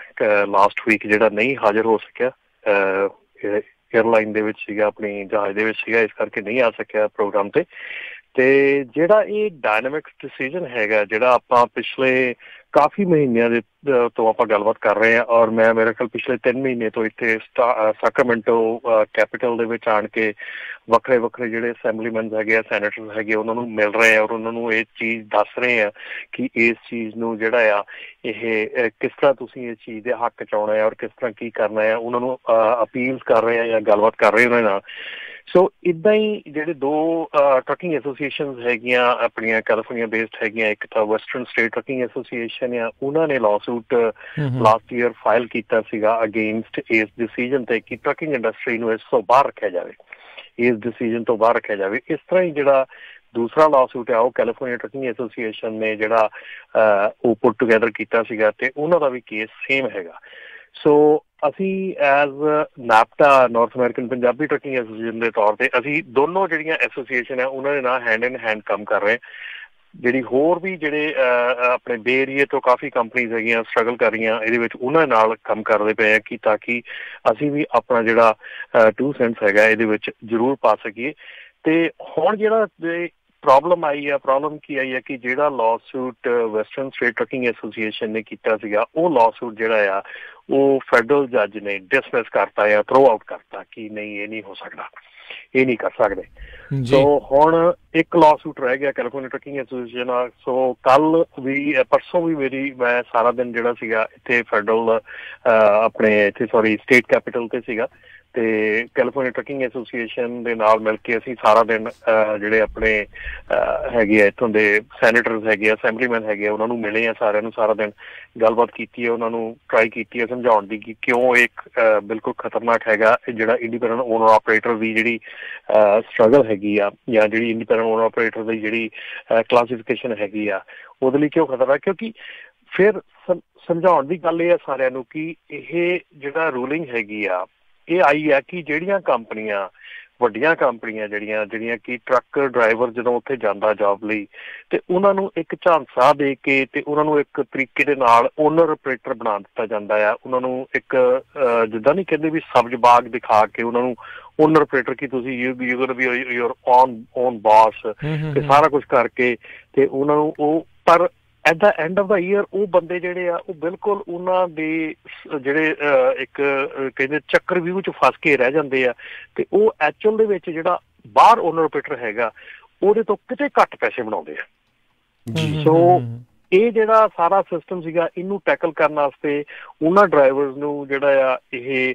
ਲਾਸਟ ਵੀਕ ਜਿਹੜਾ ਨਹੀਂ ਹਾਜ਼ਰ ਹੋ ਸਕਿਆ, ਏਅਰਲਾਈਨ ਦੇ ਵਿੱਚ ਸੀਗਾ, ਆਪਣੀ ਜਹਾਜ਼ ਦੇ ਵਿੱਚ ਸੀਗਾ, ਇਸ ਕਰਕੇ ਨਹੀਂ ਆ ਸਕਿਆ ਪ੍ਰੋਗਰਾਮ ਤੇ। ਤੇ ਜਿਹੜਾ ਇਹ ਡਾਇਨਾਮਿਕਸ ਡਿਸੀਜਨ ਹੈਗਾ, ਜਿਹੜਾ ਆਪਾਂ ਪਿਛਲੇ ਕਾਫੀ ਮਹੀਨਿਆਂ ਦੇ ਤੋਂ ਆਪਾਂ ਗੱਲਬਾਤ ਕਰ ਰਹੇ ਹਾਂ, ਔਰ ਮੈਂ ਮੇਰੇ ਖਿਆਲ ਪਿਛਲੇ 3 ਮਹੀਨੇ ਤੋਂ ਇੱਥੇ ਸੈਕਰਾਮੈਂਟੋ ਕੈਪੀਟਲ ਦੇ ਵਿੱਚ ਆਣ ਕੇ ਵੱਖਰੇ ਵੱਖਰੇ ਜਿਹੜੇ ਅਸੈਂਬਲੀਮੈਨ ਹੈਗੇ ਆ, ਸੈਨੇਟਰ ਹੈਗੇ, ਉਹਨਾਂ ਨੂੰ ਮਿਲ ਰਹੇ ਆ ਔਰ ਉਹਨਾਂ ਨੂੰ ਇਹ ਚੀਜ਼ ਦੱਸ ਰਹੇ ਆ ਕਿ ਇਸ ਚੀਜ਼ ਨੂੰ ਜਿਹੜਾ ਆ ਇਹ ਕਿਸ ਤਰ੍ਹਾਂ ਤੁਸੀਂ ਇਸ ਚੀਜ਼ ਦੇ ਹੱਕ 'ਚ ਆਉਣਾ ਹੈ ਔਰ ਕਿਸ ਤਰ੍ਹਾਂ ਕੀ ਕਰਨਾ ਹੈ, ਉਹਨਾਂ ਨੂੰ ਅਪੀਲ ਕਰ ਰਹੇ ਆ ਜਾਂ ਗੱਲਬਾਤ ਕਰ ਰਹੇ ਉਹਨਾਂ ਨਾਲ। ਸੋ ਇੱਦਾਂ ਹੀ ਜਿਹੜੇ 2 ਟਰੱਕਿੰਗ ਐਸੋਸੀਏਸ਼ਨਸ ਹੈਗੀਆਂ ਆਪਣੀਆਂ ਕੈਲੀਫੋਰਨੀਆ ਬੇਸਡ ਹੈਗੀਆਂ, ਇੱਕ ਤਾਂ ਵੈਸਟਰਨ ਸਟੇਟ ਟਰੱਕਿੰਗ ਐਸੋਸੀਏਸ਼ਨ ਆ, ਉਹਨਾਂ ਨੇ ਲਾਸੂਟ ਲਾਸਟ ਈਅਰ ਫਾਈਲ ਕੀਤਾ ਸੀਗਾ ਅਗੇਂਸਟ ਇਸ ਡਿਸੀਜਨ ਤੇ ਕਿ ਟਰੱਕਿੰਗ ਇੰਡਸਟਰੀ ਨੂੰ ਇਸ ਤੋਂ ਬਾਹਰ ਰੱਖਿਆ ਜਾਵੇ, ਇਸ ਡਿਸੀਜਨ ਤੋਂ ਬਾਹਰ ਰੱਖਿਆ ਜਾਵੇ। ਇਸ ਤਰ੍ਹਾਂ ਹੀ ਜਿਹੜਾ ਦੂਸਰਾ ਲਾਸੂਟ ਆ ਉਹ ਕੈਲੀਫੋਰਨੀਆ ਟਰੱਕਿੰਗ ਐਸੋਸੀਏਸ਼ਨ ਨੇ ਜਿਹੜਾ ਉਹ ਪੁੱਟ ਟੂਗੈਦਰ ਕੀਤਾ ਸੀਗਾ, ਤੇ ਉਹਨਾਂ ਦਾ ਵੀ ਕੇਸ ਸੇਮ ਹੈਗਾ। ਸੋ ਅਸੀਂ as NAPTA North American Punjabi trucking association ਦੇ ਤੌਰ ਤੇ ਅਸੀਂ ਦੋਨੋਂ ਜਿਹੜੀਆਂ ਐਸੋਸੀਏਸ਼ਨ ਆ ਉਹਨਾਂ ਦੇ ਨਾਲ ਹੈਂਡ ਇਨ ਹੈਂਡ ਕੰਮ ਕਰ ਰਹੇ। ਜਿਹੜੀ ਹੋਰ ਵੀ ਜਿਹੜੇ ਆਪਣੇ ਬੇ ਏਰੀਏ ਤੋਂ ਕਾਫੀ ਕੰਪਨੀਜ਼ ਹੈਗੀਆਂ ਸਟਰਗਲ ਕਰ ਰਹੀਆਂ ਇਹਦੇ ਵਿੱਚ, ਉਹਨਾਂ ਨਾਲ ਕੰਮ ਕਰਦੇ ਪਏ ਆ ਕਿ ਤਾਂ ਕਿ ਅਸੀਂ ਵੀ ਆਪਣਾ ਜਿਹੜਾ 2 ਸੈਂਟਸ ਹੈਗਾ ਇਹਦੇ ਵਿੱਚ ਜ਼ਰੂਰ ਪਾ ਸਕੀਏ। ਤੇ ਹੁਣ ਜਿਹੜਾ ਪ੍ਰੋਬਲਮ ਆਈ ਆ, ਪ੍ਰੋਬਲਮ ਕੀ ਆਈ ਆ ਕਿ ਜਿਹੜਾ ਲਾਅਸੂਟ ਵੈਸਟਰਨ ਸਟੇਟ ਟਰੱਕਿੰਗ ਐਸੋਸੀਏਸ਼ਨ ਨੇ ਕੀਤਾ ਸੀਗਾ, ਉਹ ਲਾਅਸੂਟ ਜਿਹੜਾ ਆ ਉਹ ਫੈਡਰਲ ਜੱਜ ਨੇ ਡਿਸਮਿਸ ਕਰਤਾ ਜਾਂ ਥਰੋ ਆਊਟ ਕਰਤਾ ਕਿ ਨਹੀਂ, ਇਹ ਨਹੀਂ ਹੋ ਸਕਦਾ, ਇਹ ਨਹੀਂ ਕਰ ਸਕਦੇ। ਸੋ ਹੁਣ ਇੱਕ ਲਾਅਸੂਟ ਰਹਿ ਗਿਆ ਕੈਲੀਫੋਰਨੀਆ ਟਰੱਕਿੰਗ ਐਸੋਸੀਏਸ਼ਨ ਨਾਲ। ਸੋ ਕੱਲ ਵੀ ਪਰਸੋਂ ਵੀ ਮੈਂ ਸਾਰਾ ਦਿਨ ਜਿਹੜਾ ਸੀਗਾ ਇੱਥੇ ਫੈਡਰਲ ਆਪਣੇ ਇੱਥੇ ਸਟੇਟ ਕੈਪੀਟਲ ਤੇ ਸੀਗਾ, ਤੇ ਕੈਲੀਫੋਰਨੀਆ ਟਰੱਕਿੰਗ ਐਸੋਸੀਏਸ਼ਨ ਦੇ ਨਾਲ ਮਿਲ ਕੇ ਅਸੀਂ ਸਾਰਾ ਦਿਨ ਜਿਹੜੇ ਆਪਣੇ ਹੈਗੇ ਆ ਇੱਥੋਂ ਦੇ ਸੈਨੇਟਰਸ ਹੈਗੇ ਆ, ਅਸੈਂਬਲੀਮੈਨ ਹੈਗੇ ਆ, ਉਹਨਾਂ ਨੂੰ ਮਿਲੇ ਆ, ਸਾਰਿਆਂ ਨੂੰ ਸਾਰਾ ਦਿਨ ਗੱਲਬਾਤ ਕੀਤੀ ਹੈ, ਉਹਨਾਂ ਨੂੰ ਟਰਾਈ ਕੀਤੀ ਹੈ ਸਮਝਾਉਣ ਦੀ ਕਿ ਕਿਉਂ ਇੱਕ ਬਿਲਕੁਲ ਖਤਰਨਾਕ ਹੈਗਾ ਜਿਹੜਾ ਇੰਡੀਪੈਂਡੈਂਟ ਓਨਰ ਆਪਰੇਟਰ ਦੀ ਜਿਹੜੀ ਸਟਰਗਲ ਹੈਗੀ ਆ, ਜਾਂ ਜਿਹੜੀ ਇੰਡੀਪੈਂਡੈਂਟ ਓਨਰ ਆਪਰੇਟਰ ਦੀ ਜਿਹੜੀ ਕਲਾਸੀਫਿਕੇਸ਼ਨ ਹੈਗੀ ਆ, ਉਹਦੇ ਲਈ ਕਿਉਂ ਖਤਰਾ। ਕਿਉਂਕਿ ਫਿਰ ਸਮਝਾਉਣ ਦੀ ਗੱਲ ਇਹ ਆ ਸਾਰਿਆਂ ਨੂੰ ਕਿ ਇਹ ਜਿਹੜਾ ਰੂਲਿੰਗ ਹੈਗੀ ਆ ਇਹ ਆਈ ਆ ਕਿ ਜਿਹੜੀਆਂ ਕੰਪਨੀਆਂ, ਵੱਡੀਆਂ ਕੰਪਨੀਆਂ ਜਿਹੜੀਆਂ ਕਿ ਟਰੱਕ ਡਰਾਈਵਰ ਜਦੋਂ ਉੱਥੇ ਜਾਂਦਾ ਜੋਬ ਲਈ, ਤੇ ਉਹਨਾਂ ਨੂੰ ਇੱਕ ਝਾਂਸਾ ਦੇ ਕੇ ਤੇ ਉਹਨਾਂ ਨੂੰ ਇੱਕ ਤਰੀਕੇ ਦੇ ਨਾਲ ਓਨਰ ਆਪਰੇਟਰ ਬਣਾ ਦਿੱਤਾ ਜਾਂਦਾ ਆ। ਉਹਨਾਂ ਨੂੰ ਇੱਕ ਜਿੱਦਾਂ ਨਹੀਂ ਕਹਿੰਦੇ ਵੀ ਸਬਜ਼ ਬਾਗ ਦਿਖਾ ਕੇ ਉਹਨਾਂ ਨੂੰ ਓਨਰ ਆਪਰੇਟਰ ਕਿ ਤੁਸੀਂ ਯੂਰ ਓਨ ਬਾਸ ਤੇ ਸਾਰਾ ਕੁਛ ਕਰਕੇ ਤੇ ਉਹਨਾਂ ਨੂੰ ਉਹ, ਪਰ at the end of the year ਉਹ ਬੰਦੇ ਜਿਹੜੇ ਆ ਉਹ ਬਿਲਕੁਲ ਉਹਨਾਂ ਦੇ ਜਿਹੜੇ ਇੱਕ ਕਹਿੰਦੇ ਚੱਕਰ ਵਿਊ ਚ ਫਸ ਕੇ ਰਹਿ ਜਾਂਦੇ ਆ, ਤੇ ਉਹ ਐਕਚੁਅਲ ਦੇ ਵਿੱਚ ਜਿਹੜਾ ਬਾਹਰ ਓਨਰ ਆਪਰੇਟਰ ਹੈਗਾ ਉਹਦੇ ਤੋਂ ਕਿਤੇ ਘੱਟ ਪੈਸੇ ਬਣਾਉਂਦੇ ਆ। ਸੋ ਇਹ ਜਿਹੜਾ ਸਾਰਾ ਸਿਸਟਮ ਸੀਗਾ, ਇਹਨੂੰ ਟੈਕਲ ਕਰਨ ਵਾਸਤੇ ਉਹਨਾਂ ਡਰਾਈਵਰਸ ਨੂੰ ਜਿਹੜਾ ਆ ਇਹ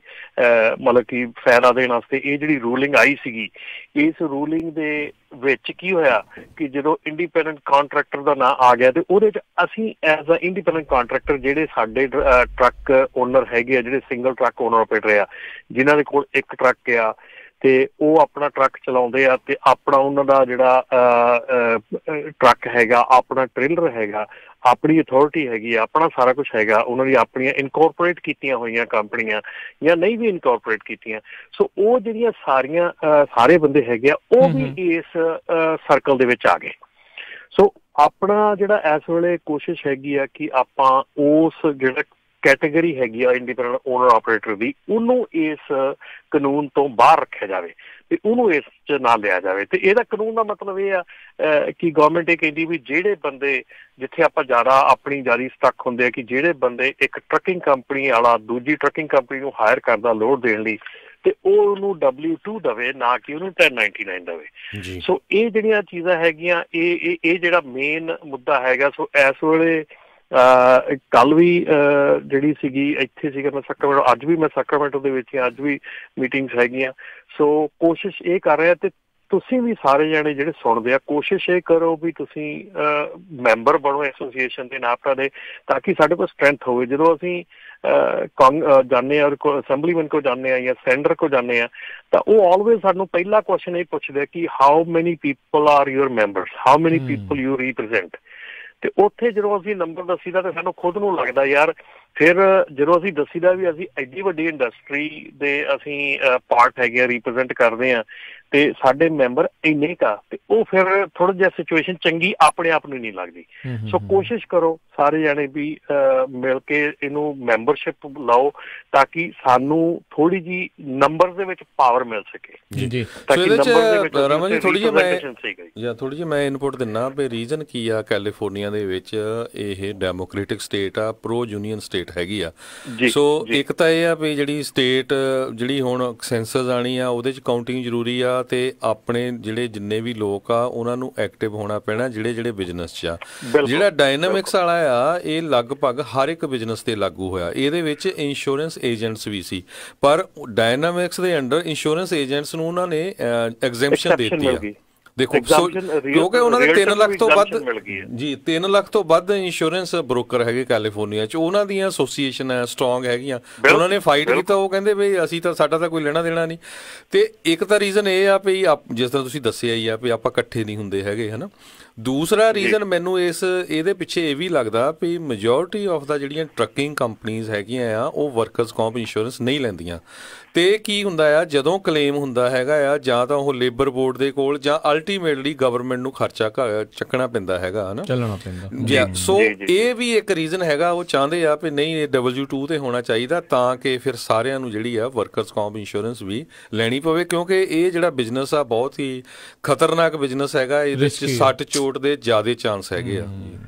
ਮਤਲਬ ਕਿ ਫਾਇਦਾ ਦੇਣ ਵਾਸਤੇ ਇਹ ਜਿਹੜੀ ਰੂਲਿੰਗ ਆਈ ਸੀਗੀ, ਇਸ ਰੂਲਿੰਗ ਦੇ ਵਿੱਚ ਕੀ ਹੋਇਆ ਕਿ ਜਦੋਂ ਇੰਡੀਪੈਂਡੈਂਟ ਕਾਂਟਰੈਕਟਰ ਦਾ ਨਾਂ ਆ ਗਿਆ ਤੇ ਉਹਦੇ 'ਚ ਅਸੀਂ ਐਜ਼ ਅ ਇੰਡੀਪੈਂਡੈਂਟ ਕਾਂਟਰੈਕਟਰ ਜਿਹੜੇ ਸਾਡੇ ਟਰੱਕ ਓਨਰ ਹੈਗੇ ਆ, ਜਿਹੜੇ ਸਿੰਗਲ ਟਰੱਕ ਓਨਰ ਆਪਰੇਟਰ ਆ, ਜਿਨ੍ਹਾਂ ਦੇ ਕੋਲ ਇੱਕ ਟਰੱਕ ਆ ਤੇ ਉਹ ਆਪਣਾ ਟਰੱਕ ਚਲਾਉਂਦੇ ਆ ਤੇ ਆਪਣਾ ਉਹਨਾਂ ਦਾ ਜਿਹੜਾ ਟਰੱਕ ਹੈਗਾ, ਆਪਣਾ ਟ੍ਰੇਲਰ ਹੈਗਾ, ਆਪਣੀ ਅਥਾਰਟੀ ਹੈਗੀ ਆ, ਆਪਣਾ ਸਾਰਾ ਕੁਛ ਹੈਗਾ, ਉਹਨਾਂ ਦੀ ਆਪਣੀਆਂ ਇਨਕੋਰਪੋਰੇਟ ਕੀਤੀਆਂ ਹੋਈਆਂ ਕੰਪਨੀਆਂ ਜਾਂ ਨਹੀਂ ਵੀ ਇਨਕੋਰਪੋਰੇਟ ਕੀਤੀਆਂ। ਸੋ ਉਹ ਜਿਹੜੀਆਂ ਸਾਰੀਆਂ ਸਾਰੇ ਬੰਦੇ ਹੈਗੇ ਆ ਉਹ ਵੀ ਇਸ ਸਰਕਲ ਦੇ ਵਿੱਚ ਆ ਗਏ। ਸੋ ਆਪਣਾ ਜਿਹੜਾ ਇਸ ਵੇਲੇ ਕੋਸ਼ਿਸ਼ ਹੈਗੀ ਆ ਕਿ ਆਪਾਂ ਉਸ ਜਿਹੜਾ ਕੈਟੇਗਰੀ ਹੈਗੀ ਆ ਇੰਡੀਪੈਂਡੈਂਟ ਓਨਰ ਆਪਰੇਟਰ ਦੀ, ਉਹਨੂੰ ਇਸ ਕਾਨੂੰਨ ਤੋਂ ਬਾਹਰ ਰੱਖਿਆ ਜਾਵੇ ਤੇ ਉਹਨੂੰ ਇਸ 'ਚ ਨਾ ਲਿਆ ਜਾਵੇ। ਤੇ ਇਹਦਾ ਕਾਨੂੰਨ ਦਾ ਮਤਲਬ ਇਹ ਆ ਕਿ ਗਵਰਨਮੈਂਟ ਇਹ ਕਹਿੰਦੀ ਵੀ ਜਿਹੜੇ ਬੰਦੇ ਜਿੱਥੇ ਆਪਾਂ ਜ਼ਿਆਦਾ ਆਪਣੀ ਜ਼ਿਆਦਾ ਸਟੱਕ ਹੁੰਦੇ ਆ ਕਿ ਜਿਹੜੇ ਬੰਦੇ ਇੱਕ ਟਰੱਕਿੰਗ ਕੰਪਨੀ ਵਾਲਾ ਦੂਜੀ ਟਰੱਕਿੰਗ ਕੰਪਨੀ ਨੂੰ ਹਾਇਰ ਕਰਦਾ ਲੋਡ ਦੇਣ ਲਈ, ਤੇ ਉਹ ਉਹਨੂੰ W2 ਦੇਵੇ, ਨਾ ਕਿ ਉਹਨੂੰ 1099 ਦੇਵੇ। ਸੋ ਇਹ ਜਿਹੜੀਆਂ ਚੀਜ਼ਾਂ ਹੈਗੀਆਂ, ਇਹ ਜਿਹੜਾ ਮੇਨ ਮੁੱਦਾ ਹੈਗਾ। ਸੋ ਇਸ ਵੇਲੇ ਕੱਲ ਵੀ ਜਿਹੜੀ ਸੀਗੀ ਇੱਥੇ ਸੀਗਾ ਮੈਂ ਸੈਕਰਾਮੈਂਟੋ, ਅੱਜ ਵੀ ਮੈਂ ਸੈਕਰਾਮੈਂਟੋ ਦੇ ਵਿੱਚ ਅੱਜ ਵੀ ਮੀਟਿੰਗਸ ਹੈਗੀਆਂ। ਸੋ ਕੋਸ਼ਿਸ਼ ਇਹ ਕਰ ਰਹੇ ਤੇ ਤੁਸੀਂ ਵੀ ਸਾਰੇ ਜਾਣੇ ਜਿਹੜੇ ਸੁਣਦੇ ਆ, ਕੋਸ਼ਿਸ਼ ਇਹ ਕਰੋ ਵੀ ਤੁਸੀਂ ਮੈਂਬਰ ਬਣੋ ਐਸੋਸੀਏਸ਼ਨ ਦੇ ਨਾਪਰਾ ਦੇ, ਤਾਂ ਕਿ ਸਾਡੇ ਕੋਲ ਸਟਰੈਂਥ ਹੋਵੇ। ਜਦੋਂ ਅਸੀਂ ਜਾਂਦੇ ਹਾਂ ਅਸੈਂਬਲੀਮੈਨ ਕੋਲ ਜਾਂਦੇ ਹਾਂ ਜਾਂ ਸੈਂਡਰ ਕੋਲ ਜਾਂਦੇ ਹਾਂ, ਤਾਂ ਉਹ ਆਲਵੇਜ਼ ਸਾਨੂੰ ਪਹਿਲਾ ਕੁਐਸਚਨ ਇਹ ਪੁੱਛਦੇ ਕਿ how many people are your members, how many people you represent. ਤੇ ਉੱਥੇ ਜਦੋਂ ਅਸੀਂ ਨੰਬਰ ਦੱਸੀਦਾ ਤੇ ਸਾਨੂੰ ਖੁਦ ਨੂੰ ਲੱਗਦਾ ਯਾਰ, ਫਿਰ ਜਦੋਂ ਅਸੀਂ ਦੱਸੀਦਾ ਵੀ ਅਸੀਂ ਐਡੀ ਵੱਡੀ ਇੰਡਸਟਰੀ ਦੇ ਅਸੀਂ ਪਾਰਟ ਹੈਗੇ ਆ, ਰੀਪ੍ਰਜੈਂਟ ਕਰਦੇ ਹਾਂ, ਤੇ ਸਾਡੇ ਮੈਂਬਰ ਇੰਨੇ ਕਾ, ਤੇ ਉਹ ਫਿਰ ਥੋੜਾ ਜਿਹਾ ਸਿਚੁਏਸ਼ਨ ਚੰਗੀ ਆਪਣੇ ਆਪ ਨੂੰ ਨਹੀਂ ਲੱਗਦੀ। ਸੋ ਕੋਸ਼ਿਸ਼ ਕਰੋ ਸਾਰੇ ਜਾਣੇ ਵੀ ਮਿਲ ਕੇ ਇਹਨੂੰ ਮੈਂਬਰਸ਼ਿਪ ਲਾਓ, ਤਾਂ ਕਿ ਸਾਨੂੰ ਥੋੜੀ ਜੀ ਨੰਬਰ ਦੇ ਵਿੱਚ ਪਾਵਰ ਮਿਲ ਸਕੇ। ਥੋੜੀ ਜਿਹੀ ਮੈਂ ਇਨਪੁਟ ਦਿੰਦਾ ਵੀ ਰੀਜ਼ਨ ਕੀ ਆ ਕੈਲੀਫੋਰਨੀਆ ਦੇ ਵਿੱਚ ਇਹ ਡੈਮੋਕ੍ਰੇਟਿਕ ਸਟੇਟ ਆ, ਪ੍ਰੋ ਯੂਨੀਅਨ ਸਟੇਟ ਹੈਗੀ ਆ। ਸੋ ਇੱਕ ਤਾਂ ਇਹ ਆ ਵੀ ਜਿਹੜੀ ਸਟੇਟ ਜਿਹੜੀ ਹੁਣ ਸੈਂਸਸ ਆਣੀ ਆ ਉਹਦੇ 'ਚ ਕਾਊਂਟਿੰਗ ਜ਼ਰੂਰੀ ਆ, ਤੇ ਆਪਣੇ ਜਿਹੜੇ ਜਿੰਨੇ ਵੀ ਲੋਕ ਆ ਉਹਨਾਂ ਨੂੰ ਐਕਟਿਵ ਹੋਣਾ ਪੈਣਾ, ਜਿਹੜੇ ਬਿਜ਼ਨਸ 'ਚ ਆ। ਜਿਹੜਾ ਡਾਇਨਾਮਿਕਸ ਵਾਲਾ ਆ ਇਹ ਲਗਭਗ ਹਰ ਇੱਕ ਬਿਜ਼ਨਸ ਤੇ ਲਾਗੂ ਹੋਇਆ। ਇਹਦੇ ਵਿੱਚ ਇੰਸ਼ੋਰੈਂਸ ਏਜੰਟਸ ਵੀ ਸੀ, ਪਰ ਡਾਇਨਾਮਿਕਸ ਦੇ ਅੰਡਰ ਇੰਸ਼ੋਰੈਂਸ ਏਜੰਟਸ ਨੂੰ ਉਹਨਾਂ ਨੇ ਐਗਜ਼ੈਂਪਸ਼ਨ ਦੇ ਦਿੱਤੀ ਆ। ਦੇਖੋ ਕਿਉਂਕਿ ਉਹਨਾਂ ਦੇ 3 ਲੱਖ ਤੋਂ ਵੱਧ 3 ਲੱਖ ਤੋਂ ਵੱਧ ਇੰਸ਼ੋਰੈਂਸ ਬ੍ਰੋਕਰ ਹੈਗੇ ਕੈਲੀਫੋਰਨੀਆ 'ਚ, ਉਹਨਾਂ ਦੀਆਂ ਐਸੋਸੀਏਸ਼ਨ ਹੈ ਸਟਰੋਂਗ ਹੈਗੀਆਂ। ਉਹਨਾਂ ਨੇ ਫਾਈਟ ਕੀਤਾ, ਉਹ ਕਹਿੰਦੇ ਵੀ ਅਸੀਂ ਤਾਂ ਸਾਡਾ ਤਾਂ ਕੋਈ ਲੈਣਾ ਦੇਣਾ ਨਹੀਂ। ਤੇ ਇੱਕ ਤਾਂ ਰੀਜ਼ਨ ਇਹ ਆ ਵੀ ਜਿਸ ਤਰ੍ਹਾਂ ਤੁਸੀਂ ਦੱਸਿਆ ਹੀ ਆ ਵੀ ਆਪਾਂ ਇਕੱਠੇ ਨਹੀਂ ਹੁੰਦੇ ਹੈਗੇ, ਹੈ ਨਾ। ਦੂਸਰਾ ਰੀਜ਼ਨ ਮੈਨੂੰ ਇਹਦੇ ਪਿੱਛੇ ਇਹ ਵੀ ਲੱਗਦਾ ਵੀ ਮੈਜੋਰਿਟੀ ਆਫ ਦਾ ਜਿਹੜੀਆਂ ਟਰੱਕਿੰਗ ਕੰਪਨੀਜ਼ ਹੈਗੀਆਂ ਆ ਉਹ ਵਰਕਰਸ ਕੰਪ ਇੰਸ਼ੋਰੈਂਸ ਨਹੀਂ ਲੈਂਦੀਆਂ। ਅਤੇ ਕੀ ਹੁੰਦਾ ਆ, ਜਦੋਂ ਕਲੇਮ ਹੁੰਦਾ ਹੈਗਾ ਆ ਜਾਂ ਤਾਂ ਉਹ ਲੇਬਰ ਬੋਰਡ ਦੇ ਕੋਲ ਜਾਂ ਅਲਟੀਮੇਟਲੀ ਗਵਰਨਮੈਂਟ ਨੂੰ ਖਰਚਾ ਚੱਕਣਾ ਪੈਂਦਾ ਹੈਗਾ ਹੈ ਨਾ, ਚੱਲਣਾ ਪੈਂਦਾ। ਸੋ ਇਹ ਵੀ ਇੱਕ ਰੀਜ਼ਨ ਹੈਗਾ, ਉਹ ਚਾਹੁੰਦੇ ਆ ਵੀ ਨਹੀਂ ਇਹ W2 ਤੇ ਹੋਣਾ ਚਾਹੀਦਾ ਤਾਂ ਕਿ ਫਿਰ ਸਾਰਿਆਂ ਨੂੰ ਜਿਹੜੀ ਆ ਵਰਕਰਸ ਕੰਪ ਇੰਸ਼ੋਰੈਂਸ ਵੀ ਲੈਣੀ ਪਵੇ, ਕਿਉਂਕਿ ਇਹ ਜਿਹੜਾ ਬਿਜ਼ਨਸ ਆ ਬਹੁਤ ਹੀ ਖਤਰਨਾਕ ਬਿਜ਼ਨਸ ਹੈਗਾ, ਇਹਦੇ ਵਿੱਚ ਸੱਟ ਚੋਟ ਦੇ ਜ਼ਿਆਦਾ ਚਾਂਸ ਹੈਗੇ ਆ।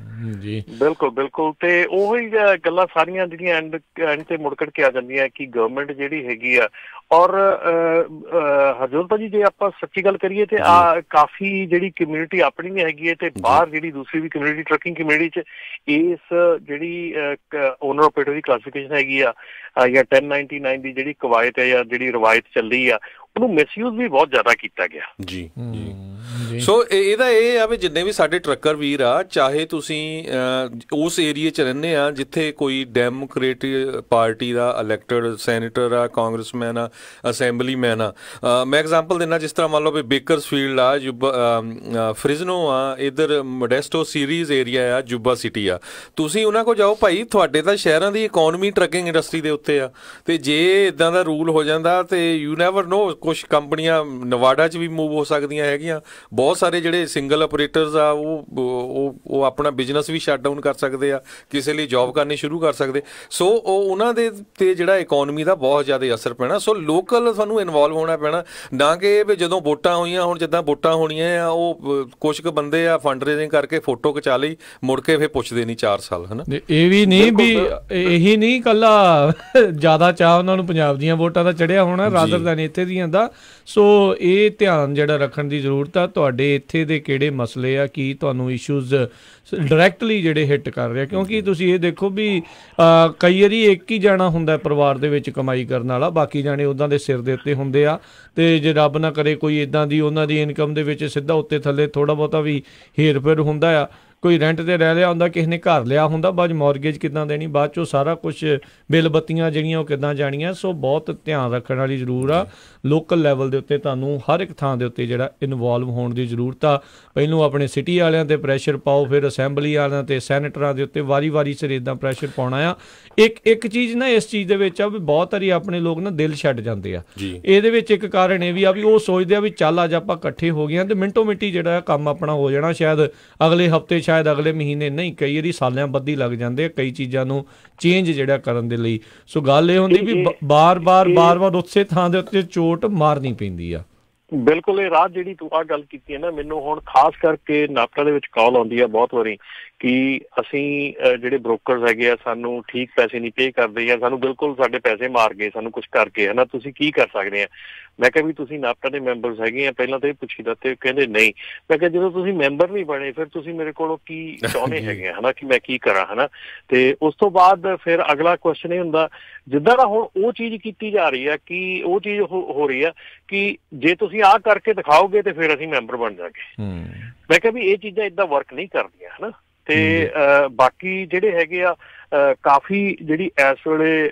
ਜੀ ਬਿਲਕੁਲ। ਤੇ ਉਹੀ ਗੱਲਾਂ ਸਾਰੀਆਂ ਜਿਹੜੀਆਂ ਐਂਡ ਤੇ ਮੁੜ ਕੇ ਆ ਜਾਂਦੀਆਂ ਕਿ ਗਵਰਨਮੈਂਟ ਜਿਹੜੀ ਹੈਗੀ ਆ, ਔਰ ਹਰਜੋਤ ਭਾਜੀ ਜੇ ਆਪਾਂ ਸੱਚੀ ਗੱਲ ਕਰੀਏ ਤੇ ਕਾਫੀ ਜਿਹੜੀ ਕਮਿਊਨਿਟੀ ਆਪਣੀ ਵੀ ਹੈਗੀ ਹੈ ਤੇ ਬਾਹਰ ਜਿਹੜੀ ਦੂਸਰੀ ਵੀ ਕਮਿਊਨਿਟੀ ਟਰੱਕਿੰਗ ਕਮਿਊਨਿਟੀ 'ਚ ਇਸ ਜਿਹੜੀ ਓਨਰ ਆਪਰੇਟਰ ਦੀ ਕਲਾਸੀਫਿਕੇਸ਼ਨ ਹੈਗੀ ਆ ਜਾਂ 1099 ਦੀ ਜਿਹੜੀ ਕਵਾਇਤ ਹੈ ਜਾਂ ਜਿਹੜੀ ਰਵਾਇਤ ਚੱਲੀ ਆ, ਉਹਨੂੰ ਮਿਸਯੂਜ਼ ਵੀ ਬਹੁਤ ਜ਼ਿਆਦਾ ਕੀਤਾ ਗਿਆ। ਜੀ। ਸੋ ਇਹਦਾ ਇਹ ਆ ਵੀ ਜਿੰਨੇ ਵੀ ਸਾਡੇ ਟਰੱਕਰ ਵੀਰ ਆ, ਚਾਹੇ ਤੁਸੀਂ ਉਸ ਏਰੀਏ 'ਚ ਰਹਿੰਦੇ ਆ ਜਿੱਥੇ ਕੋਈ ਡੈਮੋਕ੍ਰੇਟਿਕ ਪਾਰਟੀ ਦਾ ਇਲੈਕਟਡ ਸੈਨੇਟਰ ਆ, ਕਾਂਗਰਸਮੈਨ ਆ, ਅਸੈਂਬਲੀਮੈਨ ਆ। ਮੈਂ ਐਗਜ਼ਾਮਪਲ ਦਿੰਦਾ, ਜਿਸ ਤਰ੍ਹਾਂ ਮੰਨ ਲਓ ਵੀ ਬੇਕਰਸਫੀਲਡ ਆ, ਫ੍ਰਿਜ਼ਨੋ ਆ, ਇੱਧਰ ਮੋਡੈਸਟੋ ਸੀਰੀਜ਼ ਏਰੀਆ ਆ, ਜੁਬਾ ਸਿਟੀ ਆ, ਤੁਸੀਂ ਉਹਨਾਂ ਕੋਲ ਜਾਓ ਭਾਈ, ਤੁਹਾਡੇ ਤਾਂ ਸ਼ਹਿਰਾਂ ਦੀ ਇਕੋਨਮੀ ਟਰੱਕਿੰਗ ਇੰਡਸਟਰੀ ਦੇ ਉੱਤੇ ਆ, ਅਤੇ ਜੇ ਇੱਦਾਂ ਦਾ ਰੂਲ ਹੋ ਜਾਂਦਾ ਤੇ ਯੂ ਨੈਵਰ ਨੋ, ਕੁਛ ਕੰਪਨੀਆਂ ਨਵਾਡਾ 'ਚ ਵੀ ਮੂਵ ਹੋ ਸਕਦੀਆਂ ਹੈਗੀਆਂ। ਬਹੁਤ ਸਾਰੇ ਜਿਹੜੇ ਸਿੰਗਲ ਆਪਰੇਟਰਸ ਆ ਉਹ ਆਪਣਾ ਬਿਜ਼ਨਸ ਵੀ ਸ਼ਟ ਡਾਊਨ ਕਰ ਸਕਦੇ ਆ, ਕਿਸੇ ਲਈ ਜੋਬ ਕਰਨੀ ਸ਼ੁਰੂ ਕਰ ਸਕਦੇ। ਸੋ ਉਹਨਾਂ ਦੇ 'ਤੇ ਜਿਹੜਾ ਇਕੋਨਮੀ ਦਾ ਬਹੁਤ ਜ਼ਿਆਦਾ ਅਸਰ ਪੈਣਾ। ਸੋ ਲੋਕਲ ਸਾਨੂੰ ਇਨਵੋਲਵ ਹੋਣਾ ਪੈਣਾ, ਨਾ ਕਿ ਵੀ ਜਦੋਂ ਵੋਟਾਂ ਹੋਈਆਂ, ਹੁਣ ਜਿੱਦਾਂ ਵੋਟਾਂ ਹੋਣੀਆਂ ਆ, ਉਹ ਕੁਛ ਕੁ ਬੰਦੇ ਆ ਫੰਡ ਰੇਜ਼ਿੰਗ ਕਰਕੇ ਫੋਟੋ ਖਿਚਾ ਲਈ, ਮੁੜ ਕੇ ਫਿਰ ਪੁੱਛਦੇ ਨਹੀਂ 4 ਸਾਲ, ਹੈ ਨਾ। ਇਹ ਵੀ ਨਹੀਂ ਵੀ ਇਹੀ ਨਹੀਂ ਇਕੱਲਾ ਜ਼ਿਆਦਾ ਚਾਹ ਉਹਨਾਂ ਨੂੰ ਪੰਜਾਬ ਦੀਆਂ ਵੋਟਾਂ ਦਾ ਚੜਿਆ ਹੋਣਾ ਰਾਦਰ ਦੈਨ ਇੱਥੇ ਦੀਆਂ ਦਾ। ਸੋ ਇਹ ਧਿਆਨ ਜਿਹੜਾ ਰੱਖਣ ਦੀ ਜ਼ਰੂਰਤ ਆ, ਤੁਹਾਡੇ ਇੱਥੇ ਦੇ ਕਿਹੜੇ ਮਸਲੇ ਆ, ਕੀ ਤੁਹਾਨੂੰ ਇਸ਼ੂਜ਼ ਡਾਇਰੈਕਟਲੀ ਜਿਹੜੇ ਹਿੱਟ ਕਰ ਰਿਹਾ, ਕਿਉਂਕਿ ਤੁਸੀਂ ਇਹ ਦੇਖੋ ਵੀ ਕਈ ਵਾਰੀ ਇੱਕ ਹੀ ਜਾਣਾ ਹੁੰਦਾ ਪਰਿਵਾਰ ਦੇ ਵਿੱਚ ਕਮਾਈ ਕਰਨ ਵਾਲਾ, ਬਾਕੀ ਜਾਣੇ ਉੱਦਾਂ ਦੇ ਸਿਰ ਦੇ ਉੱਤੇ ਹੁੰਦੇ ਆ, ਅਤੇ ਜੇ ਰੱਬ ਨਾ ਕਰੇ ਕੋਈ ਇੱਦਾਂ ਦੀ ਉਹਨਾਂ ਦੀ ਇਨਕਮ ਦੇ ਵਿੱਚ ਸਿੱਧਾ ਉੱਤੇ ਥੱਲੇ ਥੋੜ੍ਹਾ ਬਹੁਤਾ ਵੀ ਹੇਰ ਫੇਰ ਹੁੰਦਾ ਆ, ਕੋਈ ਰੈਂਟ 'ਤੇ ਰਹਿ ਲਿਆ ਹੁੰਦਾ, ਕਿਸੇ ਨੇ ਘਰ ਲਿਆ ਹੁੰਦਾ, ਬਾਅਦ ਮੌਰਗੇਜ ਕਿੱਦਾਂ ਦੇਣੀ, ਬਾਅਦ 'ਚੋਂ ਸਾਰਾ ਕੁਛ ਬਿੱਲ ਬੱਤੀਆਂ ਜਿਹੜੀਆਂ ਉਹ ਕਿੱਦਾਂ ਜਾਣੀਆਂ। ਸੋ ਬਹੁਤ ਧਿਆਨ ਰੱਖਣ ਵਾਲੀ ਜ਼ਰੂਰ ਆ। ਲੋਕਲ ਲੈਵਲ ਦੇ ਉੱਤੇ ਤੁਹਾਨੂੰ ਹਰ ਇੱਕ ਥਾਂ ਦੇ ਉੱਤੇ ਜਿਹੜਾ ਇਨਵੋਲਵ ਹੋਣ ਦੀ ਜ਼ਰੂਰਤ ਆ। ਪਹਿਲੋਂ ਆਪਣੇ ਸਿਟੀ ਵਾਲਿਆਂ 'ਤੇ ਪ੍ਰੈਸ਼ਰ ਪਾਓ, ਫਿਰ ਅਸੈਂਬਲੀ ਵਾਲਿਆਂ 'ਤੇ, ਸੈਨੇਟਰਾਂ ਦੇ ਉੱਤੇ ਵਾਰੀ ਸਿਰ ਇੱਦਾਂ ਪ੍ਰੈਸ਼ਰ ਪਾਉਣਾ ਆ। ਇੱਕ ਚੀਜ਼ ਨਾ ਇਸ ਚੀਜ਼ ਦੇ ਵਿੱਚ ਆ ਵੀ ਬਹੁਤ ਵਾਰੀ ਆਪਣੇ ਲੋਕ ਨਾ ਦਿਲ ਛੱਡ ਜਾਂਦੇ ਆ। ਇਹਦੇ ਵਿੱਚ ਇੱਕ ਕਾਰਨ ਇਹ ਵੀ ਆ ਵੀ ਉਹ ਸੋਚਦੇ ਆ ਵੀ ਚੱਲ ਅੱਜ ਆਪਾਂ ਇਕੱਠੇ ਹੋ ਗਏ ਹਾਂ ਅਤੇ ਮਿੰਟੋ ਮਿੰਟੀ ਜਿਹੜਾ ਕੰਮ ਆਪਣਾ ਹੋ ਜਾਣਾ, ਸ਼ਾਇਦ ਅਗਲੇ ਹਫ਼ਤੇ, ਸ਼ਾਇਦ ਅਗਲੇ ਮਹੀਨੇ, ਨਹੀਂ ਕਈ ਵਾਰੀ ਸਾਲਿਆਂ ਬੱਧੀ ਲੱਗ ਜਾਂਦੇ ਆ ਕਈ ਚੀਜ਼ਾਂ ਨੂੰ ਚੇਂਜ ਜਿਹੜਾ ਕਰਨ ਦੇ ਲਈ। ਸੋ ਗੱਲ ਇਹ ਹੁੰਦੀ ਵੀ ਬਾਰ-ਬਾਰ ਉਸੇ ਥਾਂ ਦੇ ਉੱਤੇ ਚੋਟ ਮਾਰਨੀ ਪੈਂਦੀ ਆ। ਬਿਲਕੁਲ। ਇਹ ਰਾਤ ਜਿਹੜੀ ਤੂੰ ਆਹ ਗੱਲ ਕੀਤੀ ਹੈ ਨਾ, ਮੈਨੂੰ ਹੁਣ ਖਾਸ ਕਰਕੇ ਨਾਪਟਾ ਦੇ ਵਿੱਚ ਕਾਲ ਆਉਂਦੀ ਆ ਬਹੁਤ ਵਾਰੀ ਕਿ ਅਸੀਂ ਜਿਹੜੇ ਬ੍ਰੋਕਰਸ ਹੈਗੇ ਆ ਸਾਨੂੰ ਠੀਕ ਪੈਸੇ ਨਹੀਂ ਪੇ ਕਰਦੇ ਜਾਂ ਸਾਨੂੰ ਬਿਲਕੁਲ ਸਾਡੇ ਪੈਸੇ ਮਾਰ ਗਏ, ਸਾਨੂੰ ਕੁਛ ਕਰਕੇ, ਹੈ ਨਾ, ਤੁਸੀਂ ਕੀ ਕਰ ਸਕਦੇ ਆ। ਮੈਂ ਕਿਹਾ ਵੀ ਤੁਸੀਂ ਨਾਪਟਾ ਦੇ ਮੈਂਬਰਸ ਹੈਗੇ ਆ, ਪਹਿਲਾਂ ਤਾਂ ਇਹ ਪੁੱਛੀਦਾ, ਤੇ ਕਹਿੰਦੇ ਨਹੀਂ। ਮੈਂ ਕਿਹਾ ਜਦੋਂ ਤੁਸੀਂ ਮੈਂਬਰ ਨਹੀਂ ਬਣੇ ਫਿਰ ਤੁਸੀਂ ਮੇਰੇ ਕੋਲੋਂ ਕੀ ਚਾਹੁੰਦੇ ਹੈਗੇ ਆ, ਹੈ ਨਾ, ਕਿ ਮੈਂ ਕੀ ਕਰਾਂ, ਹੈ ਨਾ। ਤੇ ਉਸ ਤੋਂ ਬਾਅਦ ਫਿਰ ਅਗਲਾ ਕੁਐਸਚਨ ਇਹ ਹੁੰਦਾ, ਜਿੱਦਾਂ ਦਾ ਹੁਣ ਉਹ ਚੀਜ਼ ਕੀਤੀ ਜਾ ਰਹੀ ਆ ਕਿ ਉਹ ਚੀਜ਼ ਹੋ ਰਹੀ ਆ ਕਿ ਜੇ ਤੁਸੀਂ ਆਹ ਕਰਕੇ ਦਿਖਾਓਗੇ ਤੇ ਫਿਰ ਅਸੀਂ ਮੈਂਬਰ ਬਣ ਜਾਵਾਂਗੇ। ਮੈਂ ਕਿਹਾ ਵੀ ਇਹ ਚੀਜ਼ਾਂ ਏਦਾਂ ਵਰਕ ਨਹੀਂ ਕਰਦੀਆਂ, ਹੈ ਨਾ। ਤੇ ਬਾਕੀ ਜਿਹੜੇ ਹੈਗੇ ਆ ਕਾਫੀ ਜਿਹੜੀ ਇਸ ਵੇਲੇ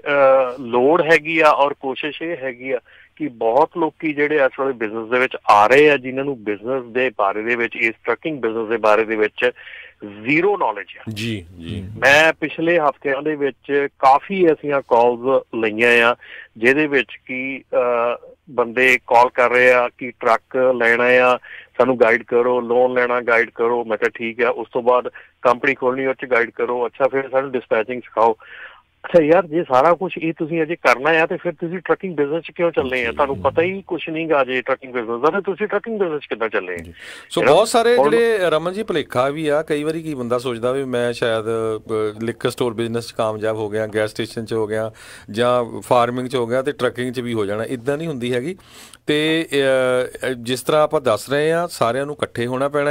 ਲੋੜ ਹੈਗੀ ਆ ਔਰ ਕੋਸ਼ਿਸ਼ ਇਹ ਹੈਗੀ ਆ ਕਿ ਬਹੁਤ ਲੋਕੀ ਜਿਹੜੇ ਇਸ ਵੇਲੇ ਬਿਜ਼ਨਸ ਦੇ ਵਿੱਚ ਆ ਰਹੇ ਆ, ਜਿਨ੍ਹਾਂ ਨੂੰ ਬਿਜ਼ਨਸ ਦੇ ਬਾਰੇ ਦੇ ਵਿੱਚ, ਇਸ ਟਰੱਕਿੰਗ ਬਿਜ਼ਨਸ ਦੇ ਬਾਰੇ ਦੇ ਵਿੱਚ ਜ਼ੀਰੋ ਨੌਲੇਜ ਆ। ਜੀ। ਮੈਂ ਪਿਛਲੇ ਹਫ਼ਤਿਆਂ ਦੇ ਵਿੱਚ ਕਾਫੀ ਐਸੀਆਂ ਕਾਲਸ ਲਈਆਂ ਆ ਜਿਹਦੇ ਵਿੱਚ ਕਿ ਬੰਦੇ ਕਾਲ ਕਰ ਰਹੇ ਆ ਕਿ ਟਰੱਕ ਲੈਣਾ ਆ, ਸਾਨੂੰ ਗਾਈਡ ਕਰੋ, ਲੋਨ ਲੈਣਾ ਗਾਈਡ ਕਰੋ। ਮੈਂ ਕਿਹਾ ਠੀਕ ਆ। ਉਸ ਤੋਂ ਬਾਅਦ ਕੰਪਨੀ ਖੋਲਣੀ, ਉਹ 'ਚ ਗਾਈਡ ਕਰੋ। ਅੱਛਾ, ਫਿਰ ਸਾਨੂੰ ਡਿਸਪੈਚਿੰਗ ਸਿਖਾਓ। ਅੱਛਾ ਯਾਰ, ਜੇ ਸਾਰਾ ਕੁਛ ਇਹ ਤੁਸੀਂ ਅਜੇ ਕਰਨਾ ਆ ਤੇ ਫਿਰ ਤੁਸੀਂ ਟਰੱਕਿੰਗ ਬਿਜ਼ਨਸ 'ਚ ਕਿਉਂ ਚੱਲੇ ਆ? ਤੁਹਾਨੂੰ ਪਤਾ ਹੀ ਕੁਛ ਨਹੀਂ ਗਾ ਅਜੇ ਟਰੱਕਿੰਗ ਬਿਜ਼ਨਸ ਦਾ, ਤੇ ਤੁਸੀਂ ਟਰੱਕਿੰਗ ਬਿਜ਼ਨਸ 'ਚ ਕਿੱਦਾਂ ਚੱਲੇ ਆ? ਸੋ ਬਹੁਤ ਸਾਰੇ ਜਿਹੜੇ ਰਮਨ ਜੀ ਭੁਲੇਖਾ ਵੀ ਆ। ਕਈ ਵਾਰੀ ਕੀ ਬੰਦਾ ਸੋਚਦਾ ਵੀ ਮੈਂ ਸ਼ਾਇਦ ਲਿਕਰ ਸਟੋਰ ਬਿਜ਼ਨਸ 'ਚ ਕਾਮਯਾਬ ਹੋ ਗਿਆ, ਗੈਸ ਸਟੇਸ਼ਨ 'ਚ ਹੋ ਗਿਆ, ਜਾਂ ਫਾਰਮਿੰਗ 'ਚ ਹੋ ਗਿਆ ਤੇ ਟਰੱਕਿੰਗ 'ਚ ਵੀ ਹੋ ਜਾਣਾ। ਇੱਦਾਂ ਨਹੀਂ ਹੁੰਦੀ ਹੈਗੀ। ਅਤੇ ਜਿਸ ਤਰ੍ਹਾਂ ਆਪਾਂ ਦੱਸ ਰਹੇ ਹਾਂ, ਸਾਰਿਆਂ ਨੂੰ ਇਕੱਠੇ ਹੋਣਾ ਪੈਣਾ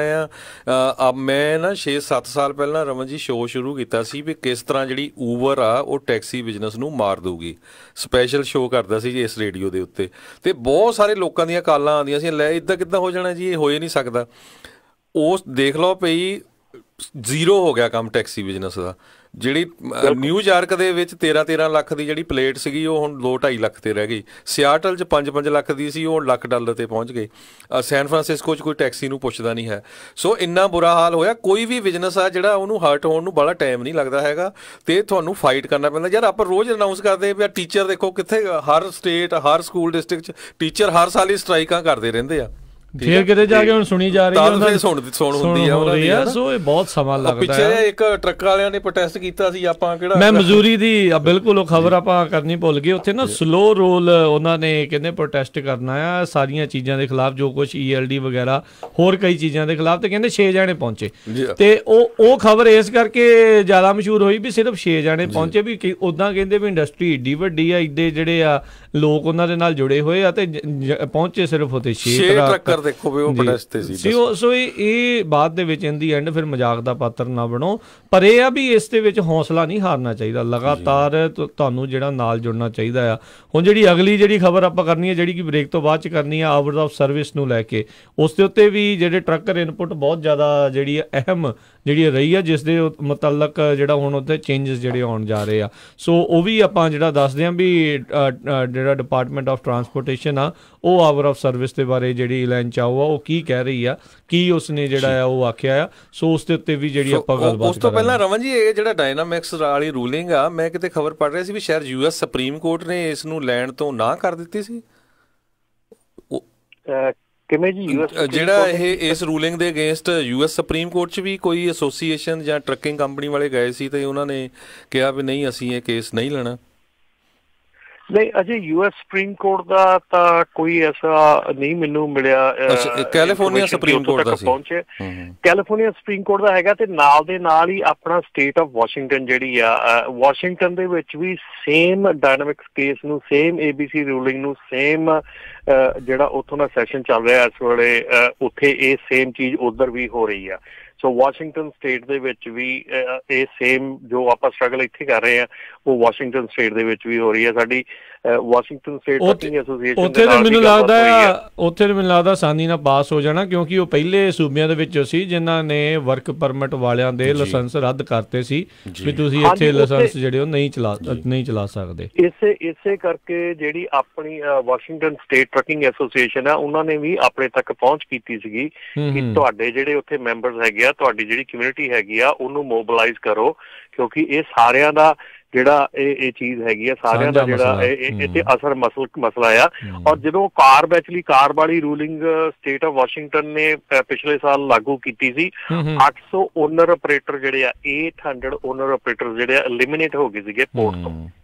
ਆ। ਮੈਂ ਨਾ 6-7 ਸਾਲ ਪਹਿਲਾਂ ਰਮਨ ਜੀ ਸ਼ੋਅ ਸ਼ੁਰੂ ਕੀਤਾ ਸੀ ਵੀ ਕਿਸ ਤਰ੍ਹਾਂ ਜਿਹੜੀ ਊਬਰ ਆ ਉਹ ਟੈਕਸੀ ਬਿਜ਼ਨਸ ਨੂੰ ਮਾਰ ਦਊਗੀ। ਸਪੈਸ਼ਲ ਸ਼ੋਅ ਕਰਦਾ ਸੀ ਜੀ ਇਸ ਰੇਡੀਓ ਦੇ ਉੱਤੇ, ਅਤੇ ਬਹੁਤ ਸਾਰੇ ਲੋਕਾਂ ਦੀਆਂ ਕਾਲਾਂ ਆਉਂਦੀਆਂ ਸੀ, ਲੈ ਇੱਦਾਂ ਕਿੱਦਾਂ ਹੋ ਜਾਣਾ ਜੀ, ਇਹ ਹੋ ਹੀ ਨਹੀਂ ਸਕਦਾ। ਉਸ ਦੇਖ ਲਓ ਪਈ ਜ਼ੀਰੋ ਹੋ ਗਿਆ ਕੰਮ ਟੈਕਸੀ ਬਿਜ਼ਨਸ ਦਾ। ਜਿਹੜੀ ਨਿਊਯਾਰਕ ਦੇ ਵਿੱਚ 13 ਲੱਖ ਦੀ ਜਿਹੜੀ ਪਲੇਟ ਸੀਗੀ ਉਹ ਹੁਣ 2-2.5 ਲੱਖ ਤੇ ਰਹਿ ਗਈ। ਸਿਆਟਲ ਚ 5 ਲੱਖ ਦੀ ਸੀ, ਉਹ $1,00,000 ਤੇ ਪਹੁੰਚ ਗਈ। ਸੈਨ ਫਰਾਂਸਿਸਕੋ 'ਚ ਕੋਈ ਟੈਕਸੀ ਨੂੰ ਪੁੱਛਦਾ ਨਹੀਂ ਹੈ। ਸੋ ਇੰਨਾ ਬੁਰਾ ਹਾਲ ਹੋਇਆ। ਕੋਈ ਵੀ ਬਿਜ਼ਨਸ ਆ ਜਿਹੜਾ ਉਹਨੂੰ ਹਰਟ ਹੋਣ ਨੂੰ ਬੜਾ ਟਾਈਮ ਨਹੀਂ ਲੱਗਦਾ ਹੈਗਾ, ਤੇ ਤੁਹਾਨੂੰ ਫਾਈਟ ਕਰਨਾ ਪੈਂਦਾ। ਯਾਰ ਆਪਾਂ ਰੋਜ਼ ਅਨਾਊਂਸ ਕਰਦੇ ਵੀ ਟੀਚਰ ਦੇਖੋ ਕਿੱਥੇ, ਹਰ ਸਟੇਟ ਹਰ ਸਕੂਲ ਡਿਸਟ੍ਰਿਕਟ 'ਚ ਟੀਚਰ ਹਰ ਸਾਲ ਹੀ ਸਟ੍ਰਾਈਕਾਂ ਕਰਦੇ ਰਹਿੰਦੇ ਆ। ਫਿਰ ਕਿਤੇ ਜਾ ਕੇ ਹੁਣ ਸੁਣੀ ਜਾ ਰਹੀ ਹੈ, ਸੁਣ ਹੁੰਦੀ ਆ। ਸੋ ਇਹ ਬਹੁਤ ਸਮਾਂ ਲੱਗਦਾ। ਪਿੱਛੇ ਇੱਕ ਟਰੱਕ ਵਾਲਿਆਂ ਨੇ ਪ੍ਰੋਟੈਸਟ ਕੀਤਾ ਸੀ, ਆਪਾਂ ਕਿਹੜਾ ਮੈਂ ਮਜ਼ੂਰੀ ਦੀ ਬਿਲਕੁਲ ਉਹ ਖਬਰ ਆਪਾਂ ਕਰਨੀ ਭੁੱਲ ਗਏ। ਉੱਥੇ ਨਾ ਸਲੋ ਰੋਲ ਉਹਨਾਂ ਨੇ ਕਹਿੰਦੇ ਪ੍ਰੋਟੈਸਟ ਕਰਨਾ ਆ ਸਾਰੀਆਂ ਚੀਜ਼ਾਂ ਦੇ ਖਿਲਾਫ, ਜੋ ਕੁਛ ELD ਵਗੈਰਾ ਹੋਰ ਕਈ ਚੀਜ਼ਾਂ ਦੇ ਖਿਲਾਫ, ਤੇ ਕਹਿੰਦੇ 6 ਜਣੇ ਪਹੁੰਚੇ। ਤੇ ਉਹ ਖਬਰ ਇਸ ਕਰਕੇ ਜ਼ਿਆਦਾ ਮਸ਼ਹੂਰ ਹੋਈ ਵੀ ਸਿਰਫ 6 ਜਣੇ ਪਹੁੰਚੇ। ਵੀ ਉੱਦਾਂ ਕਹਿੰਦੇ ਵੀ ਇੰਡਸਟਰੀ ਏਡੀ ਵੱਡੀ ਆ, ਏਡੇ ਜਿਹੜੇ ਆ ਲੋਕ ਉਹਨਾਂ ਦੇ ਨਾਲ ਜੁੜੇ ਹੋਏ ਆ, ਤੇ ਪਹੁੰਚੇ ਸਿਰਫ ਉੱਥੇ 6 ਟਰੱਕ। ਦੇਖੋ ਵੀ ਉਹ ਪ੍ਰੋਟੈਸਟ ਸੀ। ਸੋ ਇਹ ਬਾਅਦ ਦੇ ਵਿੱਚ ਇਨ ਦੀ ਐਂਡ ਫਿਰ ਮਜ਼ਾਕ ਦਾ ਪਾਤਰ ਨਾ ਬਣੋ, ਪਰ ਇਹ ਆ ਵੀ ਇਸ ਦੇ ਵਿੱਚ ਹੌਸਲਾ ਨਹੀਂ ਹਾਰਨਾ ਚਾਹੀਦਾ। ਲਗਾਤਾਰ ਤੁਹਾਨੂੰ ਜਿਹੜਾ ਨਾਲ ਜੁੜਨਾ ਚਾਹੀਦਾ ਆ। ਹੁਣ ਜਿਹੜੀ ਅਗਲੀ ਜਿਹੜੀ ਖਬਰ ਆਪਾਂ ਕਰਨੀ ਹੈ, ਜਿਹੜੀ ਕਿ ਬ੍ਰੇਕ ਤੋਂ ਬਾਅਦ ਚ ਕਰਨੀ ਆ, ਆਵਰਸ ਆਫ ਸਰਵਿਸ ਨੂੰ ਲੈ ਕੇ, ਉਸ ਦੇ ਉੱਤੇ ਵੀ ਜਿਹੜੇ ਟਰੱਕਰ ਇਨਪੁਟ ਬਹੁਤ ਜ਼ਿਆਦਾ ਜਿਹੜੀ ਅਹਿਮ ਜਿਹੜੀ ਰਹੀ ਆ, ਜਿਸ ਦੇ ਮੁਤਲਕ ਜਿਹੜਾ ਹੁਣ ਉੱਥੇ ਚੇਂਜਸ ਜਿਹੜੇ ਆਉਣ ਜਾ ਰਹੇ ਆ। ਸੋ ਉਹ ਵੀ ਆਪਾਂ ਜਿਹੜਾ ਦੱਸਦੇ ਹਾਂ ਵੀ ਜਿਹੜਾ ਡਿਪਾਰਟਮੈਂਟ ਆਫ ਟਰਾਂਸਪੋਰਟੇਸ਼ਨ ਆ, ਉਹ ਆਵਰ ਆਫ ਸਰਵਿਸ ਦੇ ਬਾਰੇ ਜਿਹੜੀ ਐਲਨ ਚਾਓ ਆ ਉਹ ਕੀ ਕਹਿ ਰਹੀ ਆ, ਕੀ ਉਸਨੇ ਜਿਹੜਾ ਆ ਉਹ ਆਖਿਆ ਆ। ਸੋ ਉਸ ਦੇ ਉੱਤੇ ਵੀ ਜਿਹੜੀ ਆਪਾਂ ਗੱਲਬਾਤ ਉਸ ਤੋਂ ਪਹਿਲਾਂ ਰਮਨ ਜੀ, ਇਹ ਜਿਹੜਾ ਡਾਇਨਾਮਿਕਸ ਵਾਲੀ ਰੂਲਿੰਗ ਆ, ਮੈਂ ਕਿਤੇ ਖਬਰ ਪੜ੍ਹ ਰਿਹਾ ਸੀ ਵੀ ਸ਼ਾਇਦ US ਸੁਪਰੀਮ ਕੋਰਟ ਨੇ ਇਸ ਨੂੰ ਲੈਣ ਤੋਂ ਨਾ ਕਰ ਦਿੱਤੀ ਸੀ। ਕਿਵੇਂ ਜੀ? ਜਿਹੜਾ ਇਹ ਇਸ ਰੂਲਿੰਗ ਦੇ ਅਗੇਂਸਟ US ਸੁਪਰੀਮ ਕੋਰਟ 'ਚ ਵੀ ਕੋਈ ਐਸੋਸੀਏਸ਼ਨ ਜਾਂ ਟਰੱਕਿੰਗ ਕੰਪਨੀ ਵਾਲੇ ਗਏ ਸੀ, ਤੇ ਉਹਨਾਂ ਨੇ ਕਿਹਾ ਵੀ ਨਹੀਂ ਅਸੀਂ ਇਹ ਕੇਸ ਨਹੀਂ ਲੈਣਾ। ਨਹੀਂ, ਅਜੇ US ਸੁਪਰੀਮ ਕੋਰਟ ਦਾ ਤਾਂ ਕੋਈ ਐਸਾ ਨਹੀਂ ਮੈਨੂੰ ਮਿਲਿਆ। ਕੈਲੀਫੋਰਨੀਆ ਸੁਪਰੀਮ ਕੋਰਟ ਦਾ ਸੀ, ਪਹੁੰਚੇ ਕੈਲੀਫੋਰਨੀਆ ਸੁਪਰੀਮ ਕੋਰਟ ਦਾ ਹੈਗਾ, ਤੇ ਨਾਲ ਦੇ ਨਾਲ ਹੀ ਆਪਣਾ ਸਟੇਟ ਆਫ ਵਾਸ਼ਿੰਗਟਨ ਜਿਹੜੀ ਆ, ਵਾਸ਼ਿੰਗਟਨ ਦੇ ਵਿੱਚ ਵੀ ਸੇਮ ਡਾਇਨਾਮਿਕਸ ਕੇਸ ਨੂੰ, ਸੇਮ ABC ਰੂਲਿੰਗ ਨੂੰ, ਸੇਮ ਜਿਹੜਾ ਉੱਥੋਂ ਦਾ ਸੈਸ਼ਨ ਚੱਲ ਰਿਹਾ ਇਸ ਵੇਲੇ, ਉੱਥੇ ਇਹ ਸੇਮ ਚੀਜ਼ ਉੱਧਰ ਵੀ ਹੋ ਰਹੀ ਆ। ਸੋ ਵਾਸ਼ਿੰਗਟਨ ਸਟੇਟ ਦੇ ਵਿੱਚ ਵੀ ਇਹ ਸੇਮ ਜੋ ਆਪਾਂ ਸਟਰਗਲ ਇੱਥੇ ਕਰ ਰਹੇ ਆ, ਉਹ ਵਾਸ਼ਿੰਗਟਨ ਸਟੇਟ ਦੇ ਵਿੱਚ ਵੀ ਹੋ ਰਹੀ ਹੈ। ਸਾਡੀ ਵਾਸ਼ਿੰਗਟਨ ਸਟੇਟ ਟਰੱਕਿੰਗ ਐਸੋਸੀਏਸ਼ਨ ਉੱਥੇ ਤੇ ਮੈਨੂੰ ਲੱਗਦਾ ਆਸਾਨੀ ਨਾਲ ਪਾਸ ਹੋ ਜਾਣਾ, ਕਿਉਂਕਿ ਉਹ ਪਹਿਲੇ ਸੂਬਿਆਂ ਦੇ ਵਿੱਚੋਂ ਸੀ ਜਿਨ੍ਹਾਂ ਨੇ ਵਰਕ ਪਰਮਿਟ ਵਾਲਿਆਂ ਦੇ ਲਾਇਸੈਂਸ ਰੱਦ ਕਰਤੇ ਸੀ ਵੀ ਤੁਸੀਂ ਇੱਥੇ ਲਾਇਸੈਂਸ ਜਿਹੜੇ ਉਹ ਨਹੀਂ ਚਲਾ ਸਕਦੇ। ਇਸੇ ਕਰਕੇ ਜਿਹੜੀ ਆਪਣੀ ਵਾਸ਼ਿੰਗਟਨ ਸਟੇਟ ਟਰੱਕਿੰਗ ਐਸੋਸੀਏਸ਼ਨ ਆ, ਉਹਨਾਂ ਨੇ ਵੀ ਆਪਣੇ ਤੱਕ ਪਹੁੰਚ ਕੀਤੀ ਸੀਗੀ ਕਿ ਤੁਹਾਡੇ ਜਿਹੜੇ ਉੱਥੇ ਮੈਂਬਰਸ ਹੈਗੇ ਆ, ਤੁਹਾਡੀ ਜਿਹੜੀ ਕਮਿਊਨਿਟੀ ਹੈਗੀ ਆ, ਉਹਨੂੰ ਮੋਬਿਲਾਈਜ਼ ਕਰੋ, ਕਿਉਂਕਿ ਇਹ ਸਾਰਿਆਂ ਦਾ ਜਿਹੜਾ ਇਹ ਚੀਜ਼ ਹੈਗੀ ਆ, ਸਾਰਿਆਂ ਦਾ ਜਿਹੜਾ ਇਹ ਤੇ ਅਸਰ ਮਸਲਾ ਆ। ਔਰ ਜਦੋਂ ਕਾਰ ਵਾਲੀ ਰੂਲਿੰਗ ਸਟੇਟ ਆਫ ਵਾਸ਼ਿੰਗਟਨ ਨੇ ਪਿਛਲੇ ਸਾਲ ਲਾਗੂ ਕੀਤੀ ਸੀ, 800 ਓਨਰ ਆਪਰੇਟਰ ਜਿਹੜੇ ਆ, 800 ਓਨਰ ਆਪਰੇਟਰ ਜਿਹੜੇ ਆ ਐਲੀਮੀਨੇਟ ਹੋ ਗਏ ਸੀਗੇ ਪੋਰਟ ਤੋਂ।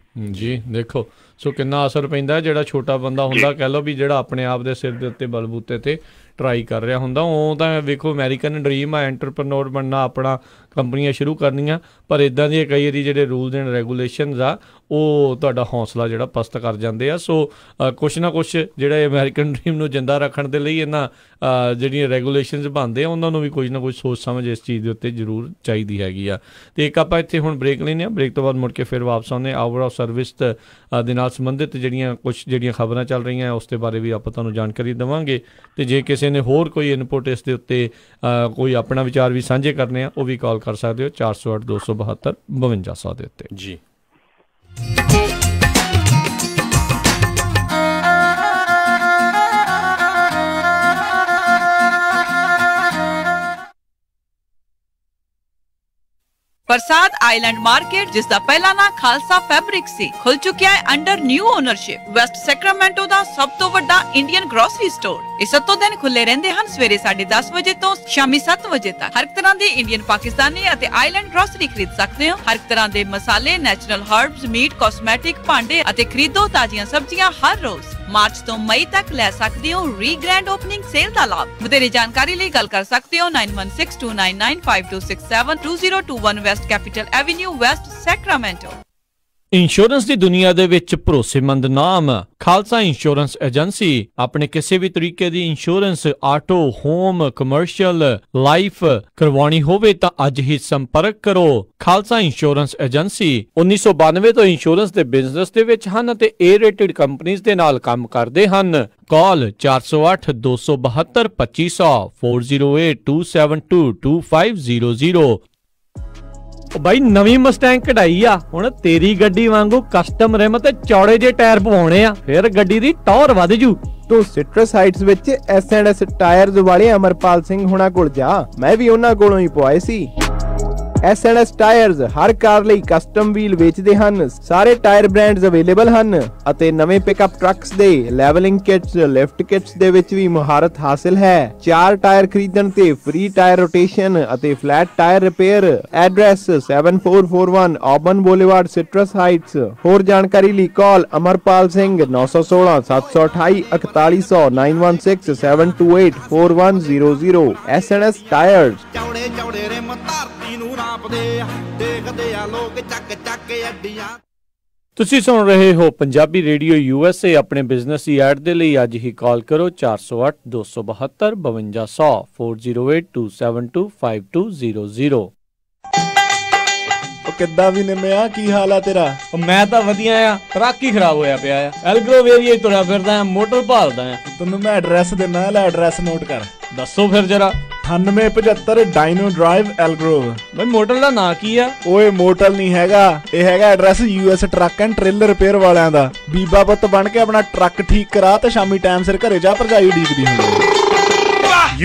ਜੀ ਦੇਖੋ, ਸੋ ਕਿੰਨਾ ਅਸਰ ਪੈਂਦਾ। ਜਿਹੜਾ ਛੋਟਾ ਬੰਦਾ ਹੁੰਦਾ, ਕਹਿ ਲਓ ਵੀ ਜਿਹੜਾ ਆਪਣੇ ਆਪ ਦੇ ਸਿਰ ਦੇ ਉੱਤੇ ਬਲਬੂਤੇ ਤੇ ਟਰਾਈ ਕਰ ਰਿਹਾ ਹੁੰਦਾ, ਉਹ ਤਾਂ ਵੇਖੋ ਅਮੈਰੀਕਨ ਡਰੀਮ ਆ, ਐਂਟਰਪ੍ਰੈਨਿਓਰ ਬਣਨਾ, ਆਪਣਾ ਕੰਪਨੀਆਂ ਸ਼ੁਰੂ ਕਰਨੀਆਂ, ਪਰ ਇੱਦਾਂ ਦੀਆਂ ਕਈ ਵਾਰੀ ਜਿਹੜੇ ਰੂਲਸ ਐਂਡ ਰੈਗੂਲੇਸ਼ਨਸ ਆ ਉਹ ਤੁਹਾਡਾ ਹੌਸਲਾ ਜਿਹੜਾ ਪਸਤ ਕਰ ਜਾਂਦੇ ਆ। ਸੋ ਕੁਛ ਨਾ ਕੁਛ ਜਿਹੜਾ ਅਮੈਰੀਕਨ ਡਰੀਮ ਨੂੰ ਜਿੰਦਾ ਰੱਖਣ ਦੇ ਲਈ ਇਹਨਾਂ ਜਿਹੜੀਆਂ ਰੈਗੂਲੇਸ਼ਨਸ ਬਣਦੇ ਆ, ਉਹਨਾਂ ਨੂੰ ਵੀ ਕੁਝ ਨਾ ਕੁਝ ਸੋਚ ਸਮਝ ਇਸ ਚੀਜ਼ ਦੇ ਉੱਤੇ ਜ਼ਰੂਰ ਚਾਹੀਦੀ ਹੈਗੀ ਆ। ਅਤੇ ਇੱਕ ਆਪਾਂ ਇੱਥੇ ਹੁਣ ਬ੍ਰੇਕ ਲੈਂਦੇ ਹਾਂ, ਬ੍ਰੇਕ ਤੋਂ ਬਾਅਦ ਮੁੜ ਕੇ ਫਿਰ ਵਾਪਸ ਆਉਂਦੇ। ਆਵਰ ਆਫ ਸਰਵਿਸ ਦੇ ਨਾਲ ਸੰਬੰਧਿਤ ਜਿਹੜੀਆਂ ਖਬਰਾਂ ਚੱਲ ਰਹੀਆਂ ਉਸ ਦੇ ਬਾਰੇ ਵੀ ਆਪਾਂ ਤੁਹਾਨੂੰ ਜਾਣਕਾਰੀ ਦੇਵਾਂਗੇ, ਅਤੇ ਜੇ ਕਿਸੇ ਨੇ ਹੋਰ ਕੋਈ ਇਨਪੁਟ ਇਸ ਦੇ ਉੱਤੇ ਕੋਈ ਆਪਣਾ ਵਿਚਾਰ ਵੀ ਸਾਂਝੇ ਕਰਨੇ ਆ, ਉਹ ਵੀ ਕਾਲ ਕਰ ਸਕਦੇ ਹੋ 408-272-5200 ਦੇ ਉੱਤੇ ਜੀ। बरसात आइलैंड मार्केट, जिसका पहला नाम खालसा फैब्रिक सी, खुल चुका है under new ownership. West Sacramento दा सब तो बड़ा इंडियन ग्रोसरी स्टोर। इस 7 दिन खुले रहंदे हन, सवेरे 10:30 बजे तो शामी 7 बजे तक। हर तरह दी इंडियन, पाकिस्तानी अते आइलैंड ग्रोसरी खरीद सकते हो। हर तरह दे मसाले, नेचुरल हर्ब्स, मीट, कॉस्मेटिक, भांडे अते खरीदो ताजियां सब्जियां हर रोज। मार्च तो मई तक ले सकते हो री ग्रैंड ओपनिंग सेल का लाभ। ਵਧੇਰੇ ਜਾਣਕਾਰੀ ਲਈ ਗੱਲ ਕਰ ਸਕਦੇ ਹੋ 9162995267 2021 West Capital Avenue, West Sacramento. Insurance ਦੀ ਦੁਨੀਆ ਦੇ ਵਿੱਚ ਭਰੋਸੇਮੰਦ ਨਾਮ ਖਾਲਸਾ ਇੰਸ਼ੋਰੈਂਸ ਏਜੰਸੀ। ਆਪਣੇ ਕਿਸੇ ਵੀ ਤਰੀਕੇ ਦੀ insurance auto, home, commercial, life ਕਰਵਾਉਣੀ ਹੋਵੇ ਤਾਂ ਅੱਜ ਹੀ ਸੰਪਰਕ ਕਰੋ ਖਾਲਸਾ ਇੰਸ਼ੋਰੈਂਸ ਏਜੰਸੀ। 1992 ਤੋਂ ਇੰਸ਼ੋਰੈਂਸ ਦੇ ਬਿਜ਼ਨਸ ਦੇ ਵਿੱਚ ਹਨ ਅਤੇ A ਰੇਟਡ ਕੰਪਨੀਆਂ ਦੇ ਨਾਲ ਕੰਮ ਕਰਦੇ ਹਨ। ਕਾਲ 408 272 2500 408 272 2500। ਬਾਈ ਨਵੀਂ ਮਸਟੈਂਗ ਕਢਾਈ ਆ, ਹੁਣ ਤੇਰੀ ਗੱਡੀ ਵਾਂਗੂ ਕਸਟਮ ਰਿਮ ਤੇ ਚੌੜੇ ਜੇ ਟਾਇਰ ਪਵਾਉਣੇ ਆ, ਫਿਰ ਗੱਡੀ ਦੀ ਟੌਰ ਵੱਧ ਜੂ। ਤੂੰ ਸਿਟਰਸ ਹਾਈਟਸ ਵਿੱਚ S&S ਟਾਇਰਸ ਵਾਲੇ ਅਮਰਪਾਲ ਸਿੰਘ ਹੁਣਾਂ ਕੋਲ ਜਾ, ਮੈਂ ਵੀ ਉਹਨਾਂ ਕੋਲੋਂ ਹੀ ਪਵਾਏ ਸੀ। S&S ਟਾਇਰਸ ਹਰ ਕਾਰ ਲਈ ਕਸਟਮ ਵੀਲ ਵੇਚਦੇ ਹਨ। ਸਾਰੇ ਟਾਇਰ ਬ੍ਰਾਂਡਸ ਅਵੇਲੇਬਲ ਹਨ ਅਤੇ ਨਵੇਂ ਪਿਕਅਪ ਟਰੱਕਸ ਦੇ ਲੈਵਲਿੰਗ ਕਿਟਸ, ਲਿਫਟ ਕਿਟਸ ਦੇ ਵਿੱਚ ਵੀ ਮਹਾਰਤ ਹਾਸਲ ਹੈ। 4 ਟਾਇਰ ਖਰੀਦਣ ਤੇ ਫ੍ਰੀ ਟਾਇਰ ਰੋਟੇਸ਼ਨ ਅਤੇ flat tyre repair. Address 7441 Auburn Boulevard, Citrus Heights. ਹੋਰ ਜਾਣਕਾਰੀ ਲਈ ਕਾਲ ਅਮਰਪਾਲ ਸਿੰਘ 916 728 4100 916 728 4100। S&S tyres. ਚੌੜੇ ਚੌੜੇ ਰਿਮ ਧਰਤੀ ਨੂੰ ਰਾਪਦੇ ਆ, ਦੇਖਦੇ ਆ ਲੋਕ ਚੱਕ ਚੱਕ ਅੱਡੀਆਂ। ਤੁਸੀਂ ਸੁਣ ਰਹੇ ਹੋ ਪੰਜਾਬੀ ਰੇਡੀਓ USA। ਆਪਣੇ ਬਿਜ਼ਨਸ ਦੀ ਐਡ ਦੇ ਲਈ ਅੱਜ ਹੀ ਕਾਲ ਕਰੋ 408 272 5200 408 272 5200। ਕਿੱਦਾਂ ਵੀ ਨਿੰਮਿਆ, ਕੀ ਹਾਲ ਆ ਤੇਰਾ? ਮੈਂ ਤਾਂ ਵਧੀਆ ਆ, ਟਰੱਕ ਹੀ ਖਰਾਬ ਹੋਇਆ ਪਿਆ ਆ। ਐਲਗਰੋ ਏਰੀਆ ਹੀ ਤੁਰਿਆ ਫਿਰਦਾ ਆ, ਮੋਟਰ ਭਾਲਦਾ ਆ। ਤੈਨੂੰ ਮੈਂ ਐਡਰੈਸ ਦਿੰਦਾ, ਲੈ ਐਡਰੈਸ ਨੋਟ ਕਰ। ਦੱਸੋ ਫਿਰ ਜਰਾ। 9875 ਡਾਇਨੋ ਡਰਾਈਵ ਐਲਗਰੋਵ। ਬਈ ਮੋਟਰ ਦਾ ਨਾਂ ਕੀ ਆ? ਓਏ ਮੋਟਲ ਨਹੀਂ ਹੈਗਾ, ਇਹ ਹੈਗਾ address US truck and trailer repair ਵਾਲਿਆਂ ਦਾ। ਬੀਬਾ ਪੁੱਤ ਬਣ ਕੇ ਆਪਣਾ ਟਰੱਕ ਠੀਕ ਕਰਾ ਤੇ ਸ਼ਾਮੀ ਟਾਈਮ ਸਿਰ ਘਰੇ ਜਾ, ਭਰਜਾਈ ਉਡੀਕਦੀ ਹੁੰਦੀ।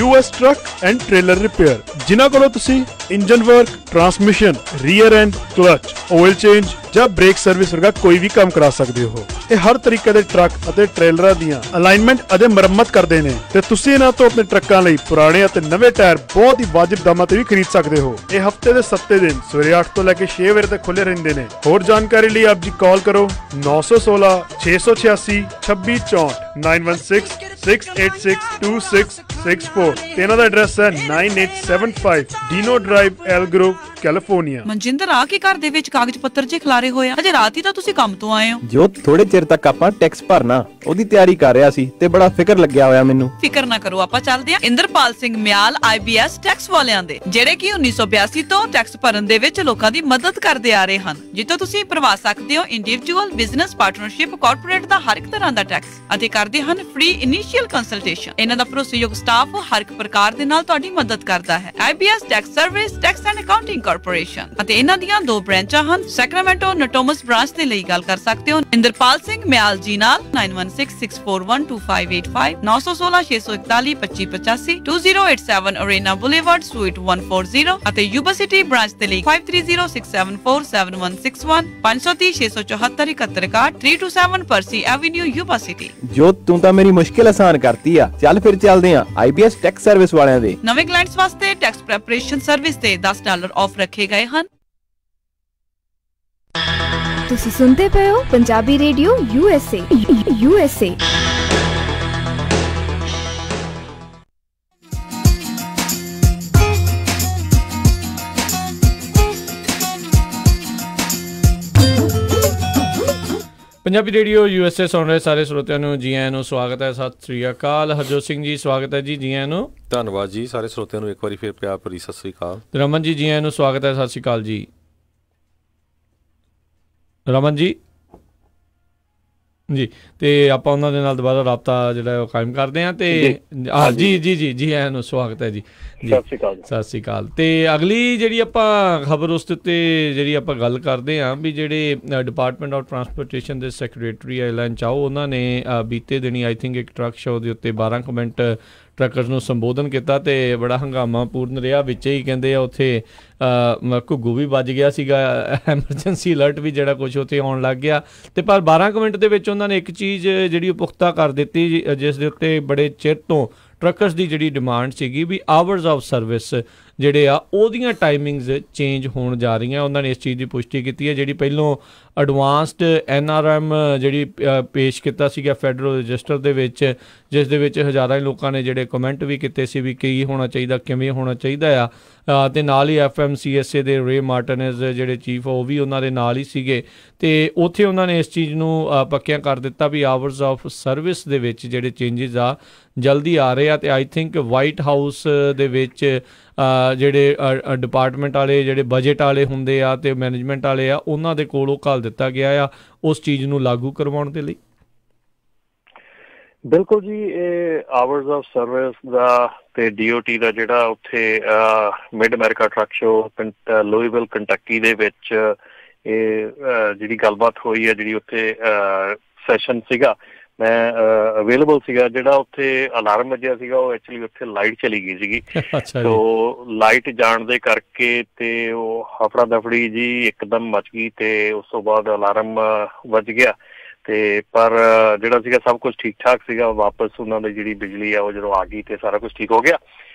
US truck and trailer repair, ਜਿਨ੍ਹਾਂ ਕੋਲੋਂ ਤੁਸੀਂ engine work, transmission, rear and, clutch, oil change ਜਾਂ ਬ੍ਰੇਕ ਸਰਵਿਸ ਵਰਗਾ ਕੋਈ ਵੀ ਕੰਮ ਕਰਾ ਸਕਦੇ ਹੋ। ਇਹ ਹਰ ਤਰੀਕੇ ਦੇ ਟਰੱਕ ਅਤੇ ਟ੍ਰੇਲਰਾਂ ਦੀਆਂ ਅਲਾਈਨਮੈਂਟ ਅਤੇ ਮੁਰੰਮਤ ਕਰਦੇ ਨੇ ਤੇ ਤੁਸੀਂ ਇਹਨਾਂ ਤੋਂ ਆਪਣੇ ਟਰੱਕਾਂ ਲਈ ਪੁਰਾਣੇ ਅਤੇ ਨਵੇਂ ਟਾਇਰ ਬਹੁਤ ਹੀ ਵਾਜਿਬ ਦਾਮਾਂ ਤੇ ਵੀ ਖਰੀਦ ਸਕਦੇ ਹੋ। ਇਹ ਹਫਤੇ ਦੇ 7 ਦਿਨ ਸਵੇਰੇ 8 ਤੋਂ ਲੈ ਕੇ 6 ਵਜੇ ਤੱਕ ਖੁੱਲੇ ਰਹਿੰਦੇ ਨੇ। ਹੋਰ ਜਾਣਕਾਰੀ ਲਈ ਆਪ ਜੀ ਕਾਲ ਕਰੋ 916 686 2664 916 686 2664 ਤੇ ਇਹਨਾਂ ਦਾ ਐਡਰੈਸ ਹੈ 9875 ਡੀਨੋ ਡਰਾਈਵ ਐਲਗਰੋਵ, ਕੈਲੀਫੋਰਨੀਆ। ਮਨਜਿੰਦਰ ਆ ਕੀ ਘਰ ਦੇ ਵਿੱਚ ਕਾਗਜ਼ ਪੱਤਰ ਜੇ ਖਿਲਾਰੇ ਹੋਏ ਆ? ਅਜੇ ਰਾਤ ਹੀ ਤਾਂ ਤੁਸੀਂ ਕੰਮ ਤੋਂ ਆਏ ਹੋ। ਜੋ ਥੋੜੇ ਚਿਰ ਤੱਕ ਆਪਾਂ ਟੈਕਸ ਭਰਨਾ, ਉਹਦੀ ਤਿਆਰੀ ਕਰ ਰਿਹਾ ਸੀ ਤੇ ਬੜਾ ਫਿਕਰ ਲੱਗਿਆ ਹੋਇਆ ਮੈਨੂੰ। ਫਿਕਰ ਨਾ ਕਰੋ, ਆਪਾਂ ਚੱਲਦੇ ਆ ਇੰਦਰਪਾਲ ਸਿੰਘ ਮਿਆਲ IBS ਟੈਕਸ ਵਾਲਿਆਂ ਦੇ, ਜਿਹੜੇ ਕਿ 1982 ਤੋਂ ਟੈਕਸ ਭਰਨ ਦੇ ਵਿੱਚ ਲੋਕਾਂ ਦੀ ਮਦਦ ਕਰਦੇ ਆ ਰਹੇ ਹਨ, ਜਿੱਥੋਂ ਤੁਸੀਂ ਭਰਵਾ ਸਕਦੇ ਹੋ ਇੰਡੀਵਿਜੂਅਲ, ਬਿਜ਼ਨਸ, ਪਾਰਟਨਰਸ਼ਿਪ, ਕਾਰਪੋਰੇਟ ਦਾ ਹਰ ਇੱਕ ਤਰ੍ਹਾਂ ਦਾ ਟੈਕਸ ਅਤੇ ਕਰਦੇ ਹਨ ਫ੍ਰੀ ਇਨੀਸ਼ੀਅਲ ਕੰਸਲਟੇਸ਼ਨ। ਇਹਨਾਂ ਦਾ ਭਰੋਸੇਯੋਗ ਸਟਾਫ ਹਰ ਇੱਕ ਪ੍ਰਕਾਰ ਦੇ ਨਾਲ ਤੁਹਾਡੀ ਮਦਦ ਕਰਦਾ ਹੈ। IBS tax service, tax and accounting corporation ਅਤੇ ਇਹਨਾਂ ਦੀਆਂ 2 ਬ੍ਰਾਂਚਾਂ ਹਨ। ਸੈਕਰਾਮੈਂਟੋ, ਨਟੋਮਸ ਬ੍ਰਾਂਚ ਦੇ ਲਈ ਗੱਲ ਕਰ ਸਕਦੇ ਹੋ ਇੰਦਰਪਾਲ ਸਿੰਘ ਮਿਆਲ ਜੀ ਨਾਲ 9166412585 916 641 2585 2087 ਅਰੇਨਾ ਬੁਲੇਵਾਰਡ, ਸੂਈਟ 140 ਅਤੇ ਯੂਬਾ ਸਿਟੀ ਬ੍ਰਾਂਚ ਦੇ ਲਈ 5306747161 530 674 7161 327 ਪਰਸੀ ਐਵੇਨਿਊ, ਯੂਬਾ ਸਿਟੀ। ਜੋ ਤੂੰ ਤਾਂ ਮੇਰੀ ਮੁਸ਼ਕਿਲ ਆਸਾਨ ਕਰਤੀ ਆ। ਚੱਲ ਫਿਰ ਚੱਲਦੇ ਆ IBS ਟੈਕਸ ਸਰਵਿਸ ਵਾਲਿਆਂ ਦੇ। ਨਵੇਂ ਕਲਾਇੰਟਸ ਵਾਸਤੇ ਟੈਕਸ ਪ੍ਰੈਪਰੇਸ਼ਨ ਸਰਵਿਸ ਤੇ $10 ਆਫ ਰੱਖੇ ਗਏ ਹਨ। ਤੁਸੀਂ ਸੁਣਦੇ ਪਏ ਹੋ Punjabi radio USA। Punjabi radio USA ਸੁਣ ਰਹੇ ਸਾਰੇ ਸਰੋਤਿਆਂ ਨੂੰ ਜੀ ਆਇਆਂ ਨੂੰ ਸਵਾਗਤ ਹੈ, ਸਤਿ ਸ੍ਰੀ ਅਕਾਲ। ਹਰਜੋਤ ਸਿੰਘ ਜੀ ਸਵਾਗਤ ਹੈ ਜੀ, ਜੀ ਆਇਆਂ ਨੂੰ। ਧੰਨਵਾਦ ਜੀ, ਸਾਰੇ ਸਰੋਤਿਆਂ ਨੂੰ ਇੱਕ ਵਾਰੀ ਫਿਰ ਪਿਆਰ ਭਰੀ ਸਤਿ ਸ੍ਰੀ ਅਕਾਲ। ਰਮਨ ਜੀ, ਜੀ ਆਇਆਂ ਨੂੰ ਸਵਾਗਤ ਹੈ, ਸਤਿ ਸ੍ਰੀ ਅਕਾਲ ਜੀ। ਰਮਨ ਜੀ ਜੀ, ਤੇ ਆਪਾਂ ਉਹਨਾਂ ਦੇ ਨਾਲ ਦੁਬਾਰਾ ਰਾਬਤਾ ਜਿਹੜਾ ਉਹ ਕਾਇਮ ਕਰਦੇ ਹਾਂ ਤੇ ਜੀ ਆਇਆਂ ਨੂੰ ਸਵਾਗਤ ਹੈ ਜੀ। ਸਤਿ ਸ਼੍ਰੀ ਅਕਾਲ। ਤੇ ਅਗਲੀ ਜਿਹੜੀ ਆਪਾਂ ਖਬਰ ਉਸ ਦੇ ਉੱਤੇ ਜਿਹੜੀ ਆਪਾਂ ਗੱਲ ਕਰਦੇ ਹਾਂ ਵੀ ਜਿਹੜੇ ਡਿਪਾਰਟਮੈਂਟ ਆਫ ਟਰਾਂਸਪੋਰਟੇਸ਼ਨ ਦੇ ਸੈਕਟਰੀ ਐਲਨ ਚਾਓ, ਉਹਨਾਂ ਨੇ ਬੀਤੇ ਦਿਨੀ ਆਈ ਥਿੰਕ ਇੱਕ ਟਰੱਕ ਸ਼ੋਅ ਦੇ ਉੱਤੇ 12 ਮਿੰਟ ਟਰੱਕਰਸ ਨੂੰ ਸੰਬੋਧਨ ਕੀਤਾ ਤੇ ਬੜਾ ਹੰਗਾਮਾ ਪੂਰਨ ਰਿਹਾ। ਵਿੱਚ ਹੀ ਕਹਿੰਦੇ ਆ ਉੱਥੇ ਘੁੱਗੂ ਵੀ ਵੱਜ ਗਿਆ ਸੀਗਾ, ਐਮਰਜੈਂਸੀ ਅਲਰਟ ਵੀ ਜਿਹੜਾ ਕੁਛ ਉੱਥੇ ਆਉਣ ਲੱਗ ਗਿਆ। ਤੇ ਪਰ 12 ਮਿੰਟ ਦੇ ਵਿੱਚ ਉਹਨਾਂ ਨੇ ਇੱਕ ਚੀਜ਼ ਜਿਹੜੀ ਉਹ ਪੁਖਤਾ ਕਰ ਦਿੱਤੀ, ਜਿਸ ਦੇ ਉੱਤੇ ਬੜੇ ਚਿਰ ਤੋਂ ਟਰੱਕਰਸ ਦੀ ਜਿਹੜੀ ਡਿਮਾਂਡ ਸੀਗੀ ਵੀ ਆਵਰਸ ਆਫ ਸਰਵਿਸ ਜਿਹੜੇ ਆ ਉਹਦੀਆਂ ਟਾਈਮਿੰਗਸ ਚੇਂਜ ਹੋਣ ਜਾ ਰਹੀਆਂ। ਉਹਨਾਂ ਨੇ ਇਸ ਚੀਜ਼ ਦੀ ਪੁਸ਼ਟੀ ਕੀਤੀ ਹੈ। ਜਿਹੜੀ ਪਹਿਲੋਂ ਐਡਵਾਂਸਡ NRM ਜਿਹੜੀ ਪੇਸ਼ ਕੀਤਾ ਸੀਗਾ ਫੈਡਰਲ ਰਜਿਸਟਰ ਦੇ ਵਿੱਚ, ਜਿਸ ਦੇ ਵਿੱਚ ਹਜ਼ਾਰਾਂ ਲੋਕਾਂ ਨੇ ਜਿਹੜੇ ਕਮੈਂਟ ਵੀ ਕੀਤੇ ਸੀ ਵੀ ਕੀ ਹੋਣਾ ਚਾਹੀਦਾ, ਕਿਵੇਂ ਹੋਣਾ ਚਾਹੀਦਾ ਆ। ਅਤੇ ਨਾਲ ਹੀ FMCSA ਦੇ ਰੇ ਮਾਰਟਨਜ਼ ਜਿਹੜੇ ਚੀਫ ਉਹ ਵੀ ਉਹਨਾਂ ਦੇ ਨਾਲ ਹੀ ਸੀਗੇ। ਅਤੇ ਉੱਥੇ ਉਹਨਾਂ ਨੇ ਇਸ ਚੀਜ਼ ਨੂੰ ਪੱਕਿਆਂ ਕਰ ਦਿੱਤਾ ਵੀ ਆਵਰਸ ਆਫ ਸਰਵਿਸ ਦੇ ਵਿੱਚ ਜਿਹੜੇ ਚੇਂਜਿਸ ਆ ਜਲਦੀ ਆ ਰਹੇ ਆ। ਅਤੇ ਆਈ ਥਿੰਕ ਵਾਈਟ ਹਾਊਸ ਦੇ ਵਿੱਚ ਜਿਹੜੇ ਡਿਪਾਰਟਮੈਂਟ ਵਾਲੇ ਜਿਹੜੇ ਬਜਟ ਵਾਲੇ ਹੁੰਦੇ ਆ ਅਤੇ ਮੈਨੇਜਮੈਂਟ ਵਾਲੇ ਆ ਉਹਨਾਂ ਦੇ ਕੋਲੋਂ ਘੱਲ ਦਿੱਤਾ ਗਿਆ ਆ ਉਸ ਚੀਜ਼ ਨੂੰ ਲਾਗੂ ਕਰਵਾਉਣ ਦੇ ਲਈ। ਬਿਲਕੁਲ ਜੀ, ਇਹ ਆਵਰਸ ਆਫ ਸਰਵਿਸ ਦਾ ਤੇ DOT ਦਾ ਜਿਹੜਾ ਉੱਥੇ ਮਿਡ ਅਮਰੀਕਾ ਟਰੱਕ ਸ਼ੋਅ ਲੂਈਵਿਲ ਕੰਟਕੀ ਦੇ ਵਿੱਚ ਇਹ ਜਿਹੜੀ ਗੱਲਬਾਤ ਹੋਈ ਹੈ, ਜਿਹੜੀ ਉੱਥੇ ਸੈਸ਼ਨ ਸੀਗਾ, ਮੈਂ ਅਵੇਲੇਬਲ ਸੀਗਾ। ਜਿਹੜਾ ਉੱਥੇ ਅਲਾਰਮ ਵੱਜਿਆ ਸੀਗਾ ਉਹ ਐਕਚੁਅਲੀ ਉੱਥੇ ਲਾਈਟ ਚਲੀ ਗਈ ਸੀਗੀ। ਸੋ ਲਾਈਟ ਜਾਣ ਦੇ ਕਰਕੇ ਤੇ ਉਹ ਹਫੜਾ ਦਫੜੀ ਜੀ ਇੱਕਦਮ ਮਚ ਗਈ ਤੇ ਉਸ ਤੋਂ ਬਾਅਦ ਅਲਾਰਮ ਵੱਜ ਗਿਆ। ਤੇ ਪਰ ਜਿਹੜਾ ਸੀਗਾ ਸਭ ਕੁਛ ਠੀਕ ਠਾਕ ਸੀਗਾ। ਵਾਪਸ ਉਹਨਾਂ ਦੀ ਜਿਹੜੀ ਬਿਜਲੀ ਆ ਉਹ ਜਦੋਂ ਆ ਗਈ ਤੇ ਸਾਰਾ ਕੁਛ ਠੀਕ ਹੋ ਗਿਆ।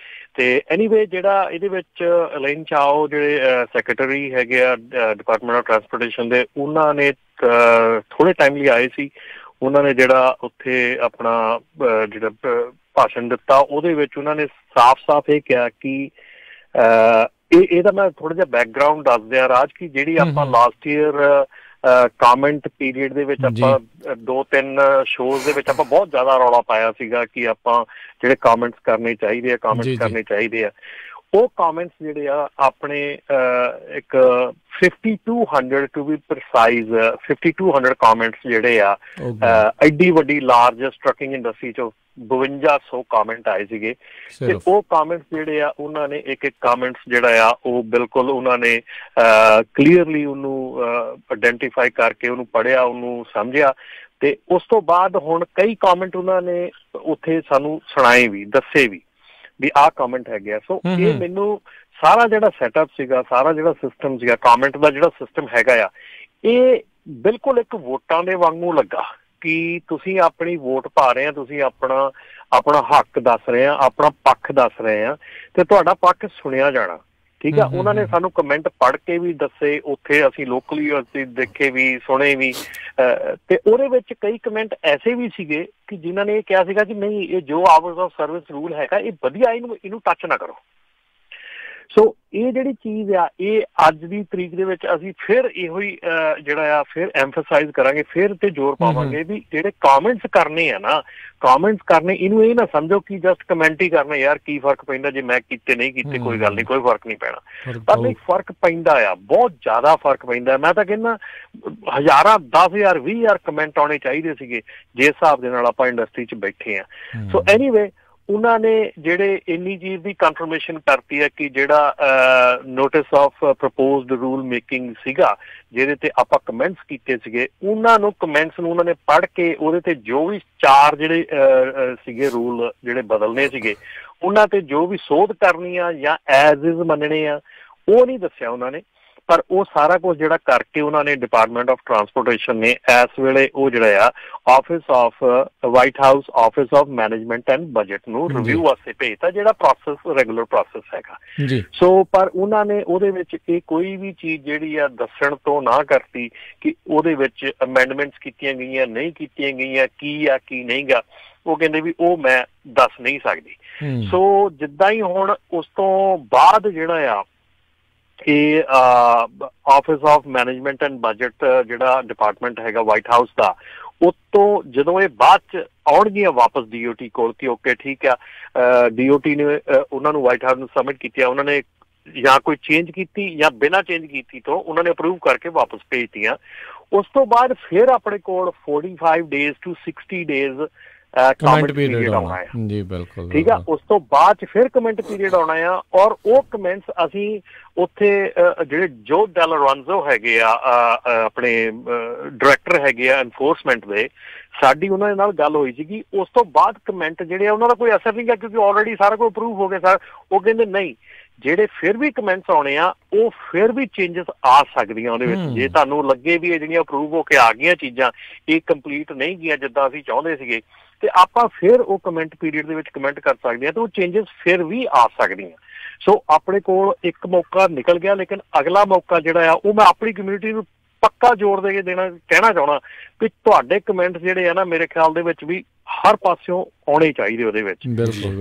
ਤੇ ਐਨੀਵੇ ਜਿਹੜਾ ਇਹਦੇ ਵਿੱਚ ਅਲੈਨ ਚਾਓ ਜਿਹੜੇ ਸੈਕਟਰੀ ਹੈਗੇ ਆ ਡਿਪਾਰਟਮੈਂਟ ਆਫ ਟਰਾਂਸਪੋਰਟੇਸ਼ਨ ਦੇ, ਉਹਨਾਂ ਨੇ ਥੋੜ੍ਹੇ ਟਾਈਮ ਲਈ ਆਏ ਸੀ। ਉਹਨਾਂ ਨੇ ਜਿਹੜਾ ਉੱਥੇ ਆਪਣਾ ਜਿਹੜਾ ਭਾਸ਼ਣ ਦਿੱਤਾ ਉਹਦੇ ਵਿੱਚ ਉਹਨਾਂ ਨੇ ਸਾਫ਼ ਇਹ ਕਿਹਾ ਕਿ ਇਹਦਾ ਮੈਂ ਥੋੜ੍ਹਾ ਜਿਹਾ ਬੈਕਗਰਾਊਂਡ ਦੱਸ ਦਿਆਂ ਰਾਜ, ਕਿ ਜਿਹੜੀ ਆਪਾਂ ਲਾਸਟ ਈਅਰ ਕਾਮੈਂਟ ਪੀਰੀਅਡ ਦੇ ਵਿੱਚ ਆਪਾਂ 2-3 ਸ਼ੋਜ਼ ਦੇ ਵਿੱਚ ਆਪਾਂ ਬਹੁਤ ਜ਼ਿਆਦਾ ਰੌਲਾ ਪਾਇਆ ਸੀਗਾ ਕਿ ਆਪਾਂ ਜਿਹੜੇ ਕਾਮੈਂਟਸ ਕਰਨੇ ਚਾਹੀਦੇ ਆ, ਉਹ ਕਾਮੈਂਟਸ ਜਿਹੜੇ ਆ ਆਪਣੇ ਇੱਕ 5200 ਟੂ ਬੀ ਪ੍ਰੀਸਾਈਜ਼ 5200 ਕਾਮੈਂਟਸ ਜਿਹੜੇ ਆ ਐਡੀ ਵੱਡੀ ਲਾਰਜੈਸਟ ਟਰੱਕਿੰਗ ਇੰਡਸਟਰੀ ਚੋਂ 5200 ਕਾਮੈਂਟ ਆਏ ਸੀਗੇ। ਤੇ ਉਹ ਕਾਮੈਂਟਸ ਜਿਹੜੇ ਆ ਉਹਨਾਂ ਨੇ ਇੱਕ ਕਾਮੈਂਟਸ ਜਿਹੜਾ ਆ ਉਹ ਬਿਲਕੁਲ ਉਹਨਾਂ ਨੇ ਕਲੀਅਰਲੀ ਉਹਨੂੰ ਆਇਡੈਂਟੀਫਾਈ ਕਰਕੇ ਉਹਨੂੰ ਪੜ੍ਹਿਆ, ਉਹਨੂੰ ਸਮਝਿਆ। ਤੇ ਉਸ ਤੋਂ ਬਾਅਦ ਹੁਣ ਕਈ ਕਾਮੈਂਟ ਉਹਨਾਂ ਨੇ ਉੱਥੇ ਸਾਨੂੰ ਸੁਣਾਏ ਵੀ, ਦੱਸੇ ਵੀ ਆਹ ਕਾਮੈਂਟ ਹੈਗੇ ਆ। ਸੋ ਇਹ ਮੈਨੂੰ ਸਾਰਾ ਜਿਹੜਾ ਸੈਟਅਪ ਸੀਗਾ, ਸਾਰਾ ਜਿਹੜਾ ਸਿਸਟਮ ਸੀਗਾ, ਕਾਮੈਂਟ ਦਾ ਜਿਹੜਾ ਸਿਸਟਮ ਹੈਗਾ ਆ, ਇਹ ਬਿਲਕੁਲ ਇੱਕ ਵੋਟਾਂ ਦੇ ਵਾਂਗੂ ਲੱਗਾ ਕਿ ਤੁਸੀਂ ਆਪਣੀ ਵੋਟ ਪਾ ਰਹੇ ਆ, ਤੁਸੀਂ ਆਪਣਾ ਹੱਕ ਦੱਸ ਰਹੇ ਆ, ਆਪਣਾ ਪੱਖ ਦੱਸ ਰਹੇ ਆ ਤੇ ਤੁਹਾਡਾ ਪੱਖ ਸੁਣਿਆ ਜਾਣਾ। ਠੀਕ ਆ, ਉਹਨਾਂ ਨੇ ਸਾਨੂੰ ਕਮੈਂਟ ਪੜ੍ਹ ਕੇ ਵੀ ਦੱਸੇ, ਉੱਥੇ ਅਸੀਂ ਲੋਕਲੀ ਅਸੀਂ ਦੇਖੇ ਵੀ, ਸੁਣੇ ਵੀ। ਤੇ ਉਹਦੇ ਵਿੱਚ ਕਈ ਕਮੈਂਟ ਐਸੇ ਵੀ ਸੀਗੇ ਕਿ ਜਿਨ੍ਹਾਂ ਨੇ ਇਹ ਕਿਹਾ ਸੀਗਾ ਕਿ ਨਹੀਂ, ਇਹ ਜੋ ਆਵਰਸ ਆਫ ਸਰਵਿਸ ਰੂਲ ਹੈਗਾ ਇਹ ਵਧੀਆ, ਇਹਨੂੰ ਟੱਚ ਨਾ ਕਰੋ। ਸੋ ਇਹ ਜਿਹੜੀ ਚੀਜ਼ ਆ ਇਹ ਅੱਜ ਦੀ ਤਰੀਕ ਦੇ ਵਿੱਚ ਅਸੀਂ ਫਿਰ ਇਹੋ ਹੀ ਜਿਹੜਾ ਆ ਫਿਰ ਐਮਫਸਾਈਜ਼ ਕਰਾਂਗੇ, ਫਿਰ ਤੇ ਜ਼ੋਰ ਪਾਵਾਂਗੇ ਵੀ ਜਿਹੜੇ ਕਾਮੈਂਟਸ ਕਰਨੇ ਆ ਨਾ, ਕਾਮੈਂਟਸ ਕਰਨੇ, ਇਹਨੂੰ ਇਹ ਨਾ ਸਮਝੋ ਕਿ ਜਸਟ ਕਮੈਂਟ ਹੀ ਕਰਨਾ, ਯਾਰ ਕੀ ਫਰਕ ਪੈਂਦਾ ਜੇ ਮੈਂ ਕੀਤੇ ਨਹੀਂ ਕੀਤੇ, ਕੋਈ ਗੱਲ ਨਹੀਂ, ਕੋਈ ਫਰਕ ਨਹੀਂ ਪੈਣਾ। ਪਰ ਨਹੀਂ, ਫਰਕ ਪੈਂਦਾ ਆ, ਬਹੁਤ ਜ਼ਿਆਦਾ ਫਰਕ ਪੈਂਦਾ। ਮੈਂ ਤਾਂ ਕਹਿੰਦਾ ਹਜ਼ਾਰਾਂ, 10,000, 20,000 ਕਮੈਂਟ ਆਉਣੇ ਚਾਹੀਦੇ ਸੀਗੇ ਜਿਸ ਹਿਸਾਬ ਦੇ ਨਾਲ ਆਪਾਂ ਇੰਡਸਟਰੀ 'ਚ ਬੈਠੇ ਆ। ਸੋ ਐਨੀਵੇ ਉਹਨਾਂ ਨੇ ਜਿਹੜੇ ਇੰਨੀ ਚੀਜ਼ ਦੀ ਕਨਫਰਮੇਸ਼ਨ ਕਰਤੀ ਹੈ ਕਿ ਜਿਹੜਾ notice of proposed rule making ਸੀਗਾ, ਜਿਹਦੇ ਤੇ ਆਪਾਂ ਕਮੈਂਟਸ ਕੀਤੇ ਸੀਗੇ, ਉਹਨਾਂ ਨੂੰ ਕਮੈਂਟਸ ਨੂੰ ਉਹਨਾਂ ਨੇ ਪੜ੍ਹ ਕੇ ਉਹਦੇ ਤੇ ਜੋ ਵੀ 4 ਜਿਹੜੇ ਸੀਗੇ ਰੂਲ ਜਿਹੜੇ ਬਦਲਨੇ ਸੀਗੇ, ਉਹਨਾਂ ਤੇ ਜੋ ਵੀ ਸੋਧ ਕਰਨੀ ਆ ਜਾਂ ਐਜ਼ ਇਜ਼ ਮੰਨਣੇ ਆ, ਉਹ ਨਹੀਂ ਦੱਸਿਆ ਉਹਨਾਂ ਨੇ। ਪਰ ਉਹ ਸਾਰਾ ਕੁਝ ਜਿਹੜਾ ਕਰਕੇ ਉਹਨਾਂ ਨੇ ਡਿਪਾਰਟਮੈਂਟ ਆਫ ਟਰਾਂਸਪੋਰਟੇਸ਼ਨ ਨੇ ਇਸ ਵੇਲੇ ਉਹ ਜਿਹੜਾ ਆ office off white house office of management and budget ਨੂੰ ਰਿਵਿਊ ਵਾਸਤੇ ਭੇਜਤਾ, ਜਿਹੜਾ ਪ੍ਰੋਸੈਸ ਰੈਗੂਲਰ ਪ੍ਰੋਸੈਸ ਹੈਗਾ। ਸੋ ਪਰ ਉਹਨਾਂ ਨੇ ਉਹਦੇ ਵਿੱਚ ਇਹ ਕੋਈ ਵੀ ਚੀਜ਼ ਜਿਹੜੀ ਆ ਦੱਸਣ ਤੋਂ ਨਾ ਕਰਤੀ ਕਿ ਉਹਦੇ ਵਿੱਚ ਅਮੈਂਡਮੈਂਟਸ ਕੀਤੀਆਂ ਗਈਆਂ, ਨਹੀਂ ਕੀਤੀਆਂ ਗਈਆਂ, ਕੀ ਆ ਕੀ ਨਹੀਂ ਗਾ। ਉਹ ਕਹਿੰਦੇ ਵੀ ਉਹ ਮੈਂ ਦੱਸ ਨਹੀਂ ਸਕਦੀ। ਸੋ ਜਿੱਦਾਂ ਹੀ ਹੁਣ ਉਸ ਤੋਂ ਬਾਅਦ ਜਿਹੜਾ ਆ ਇਹ office of management and budget ਜਿਹੜਾ ਡਿਪਾਰਟਮੈਂਟ ਹੈਗਾ ਵਾਈਟ ਹਾਊਸ ਦਾ, ਉਤੋਂ ਜਦੋਂ ਇਹ ਬਾਅਦ 'ਚ ਆਉਣਗੀਆਂ ਵਾਪਸ DOT ਕੋਲ ਕਿ ਓਕੇ ਠੀਕ ਆ, DOT ਨੇ ਉਹਨਾਂ ਨੂੰ ਵਾਈਟ ਹਾਊਸ ਨੂੰ ਸਬਮਿਟ ਕੀਤੀ, ਉਹਨਾਂ ਨੇ ਜਾਂ ਕੋਈ ਚੇਂਜ ਕੀਤੀ ਜਾਂ ਬਿਨਾਂ ਚੇਂਜ ਕੀਤੀ ਤੋਂ ਉਹਨਾਂ ਨੇ ਅਪਰੂਵ ਕਰਕੇ ਵਾਪਸ ਭੇਜਤੀਆਂ। ਉਸ ਤੋਂ ਬਾਅਦ ਫਿਰ ਆਪਣੇ ਕੋਲ 45 days to 60 days comment period ਆਉਣਾ ਹੈ ਜੀ। ਬਿਲਕੁਲ ਠੀਕ ਆ। ਉਸ ਤੋਂ ਬਾਅਦ 'ਚ ਫਿਰ ਕਮੈਂਟ ਪੀਰੀਅਡ ਆਉਣਾ ਆ, ਔਰ ਉਹ ਕਮੈਂਟਸ ਅਸੀਂ ਉੱਥੇ ਜਿਹੜੇ ਜੋ ਡੈਲਰੋਂਜ਼ੋ ਹੈਗੇ ਆ ਆਪਣੇ ਡਾਇਰੈਕਟਰ ਹੈਗੇ ਆ ਐਨਫੋਰਸਮੈਂਟ ਦੇ, ਸਾਡੀ ਉਹਨਾਂ ਦੇ ਨਾਲ ਗੱਲ ਹੋਈ ਸੀਗੀ। ਉਸ ਤੋਂ ਬਾਅਦ ਕਮੈਂਟ ਜਿਹੜੇ ਆ ਉਹਨਾਂ ਦਾ ਕੋਈ ਅਸਰ ਨਹੀਂ ਗਿਆ ਕਿਉਂਕਿ ਆਲਰੇਡੀ ਸਾਰਾ ਕੁਝ ਅਪਰੂਵ ਹੋ ਗਿਆ। ਉਹ ਕਹਿੰਦੇ ਨਹੀਂ, ਜਿਹੜੇ ਫਿਰ ਵੀ ਕਮੈਂਟਸ ਆਉਣੇ ਆ ਉਹ ਫਿਰ ਵੀ ਚੇਂਜਸ ਆ ਸਕਦੀਆਂ ਉਹਦੇ ਵਿੱਚ। ਜੇ ਤੁਹਾਨੂੰ ਲੱਗੇ ਵੀ ਇਹ ਜਿਹੜੀਆਂ ਅਪਰੂਵ ਹੋ ਕੇ ਆ ਗਈਆਂ ਚੀਜ਼ਾਂ ਇਹ ਕੰਪਲੀਟ ਨਹੀਂ ਗਈਆਂ ਜਿੱਦਾਂ ਅਸੀਂ ਚਾਹੁੰਦੇ ਸੀਗੇ, ਤੇ ਆਪਾਂ ਫਿਰ ਉਹ ਕਮੈਂਟ ਪੀਰੀਅਡ ਦੇ ਵਿੱਚ ਕਮੈਂਟ ਕਰ ਸਕਦੇ ਹਾਂ ਤੇ ਉਹ ਚੇਂਜਸ ਫਿਰ ਵੀ ਆ ਸਕਦੀਆਂ। ਸੋ ਆਪਣੇ ਕੋਲ ਇੱਕ ਮੌਕਾ ਨਿਕਲ ਗਿਆ, ਲੇਕਿਨ ਅਗਲਾ ਮੌਕਾ ਜਿਹੜਾ ਆ ਉਹ ਮੈਂ ਆਪਣੀ ਕਮਿਊਨਿਟੀ ਨੂੰ ਪੱਕਾ ਜ਼ੋਰ ਦੇ ਕੇ ਕਹਿਣਾ ਚਾਹੁੰਦਾ ਵੀ ਤੁਹਾਡੇ ਕਮੈਂਟ ਜਿਹੜੇ ਆ ਨਾ ਮੇਰੇ ਖਿਆਲ ਦੇ ਵਿੱਚ ਵੀ ਹਰ ਪਾਸਿਓਂ ਆਉਣੇ ਚਾਹੀਦੇ ਉਹਦੇ ਵਿੱਚ।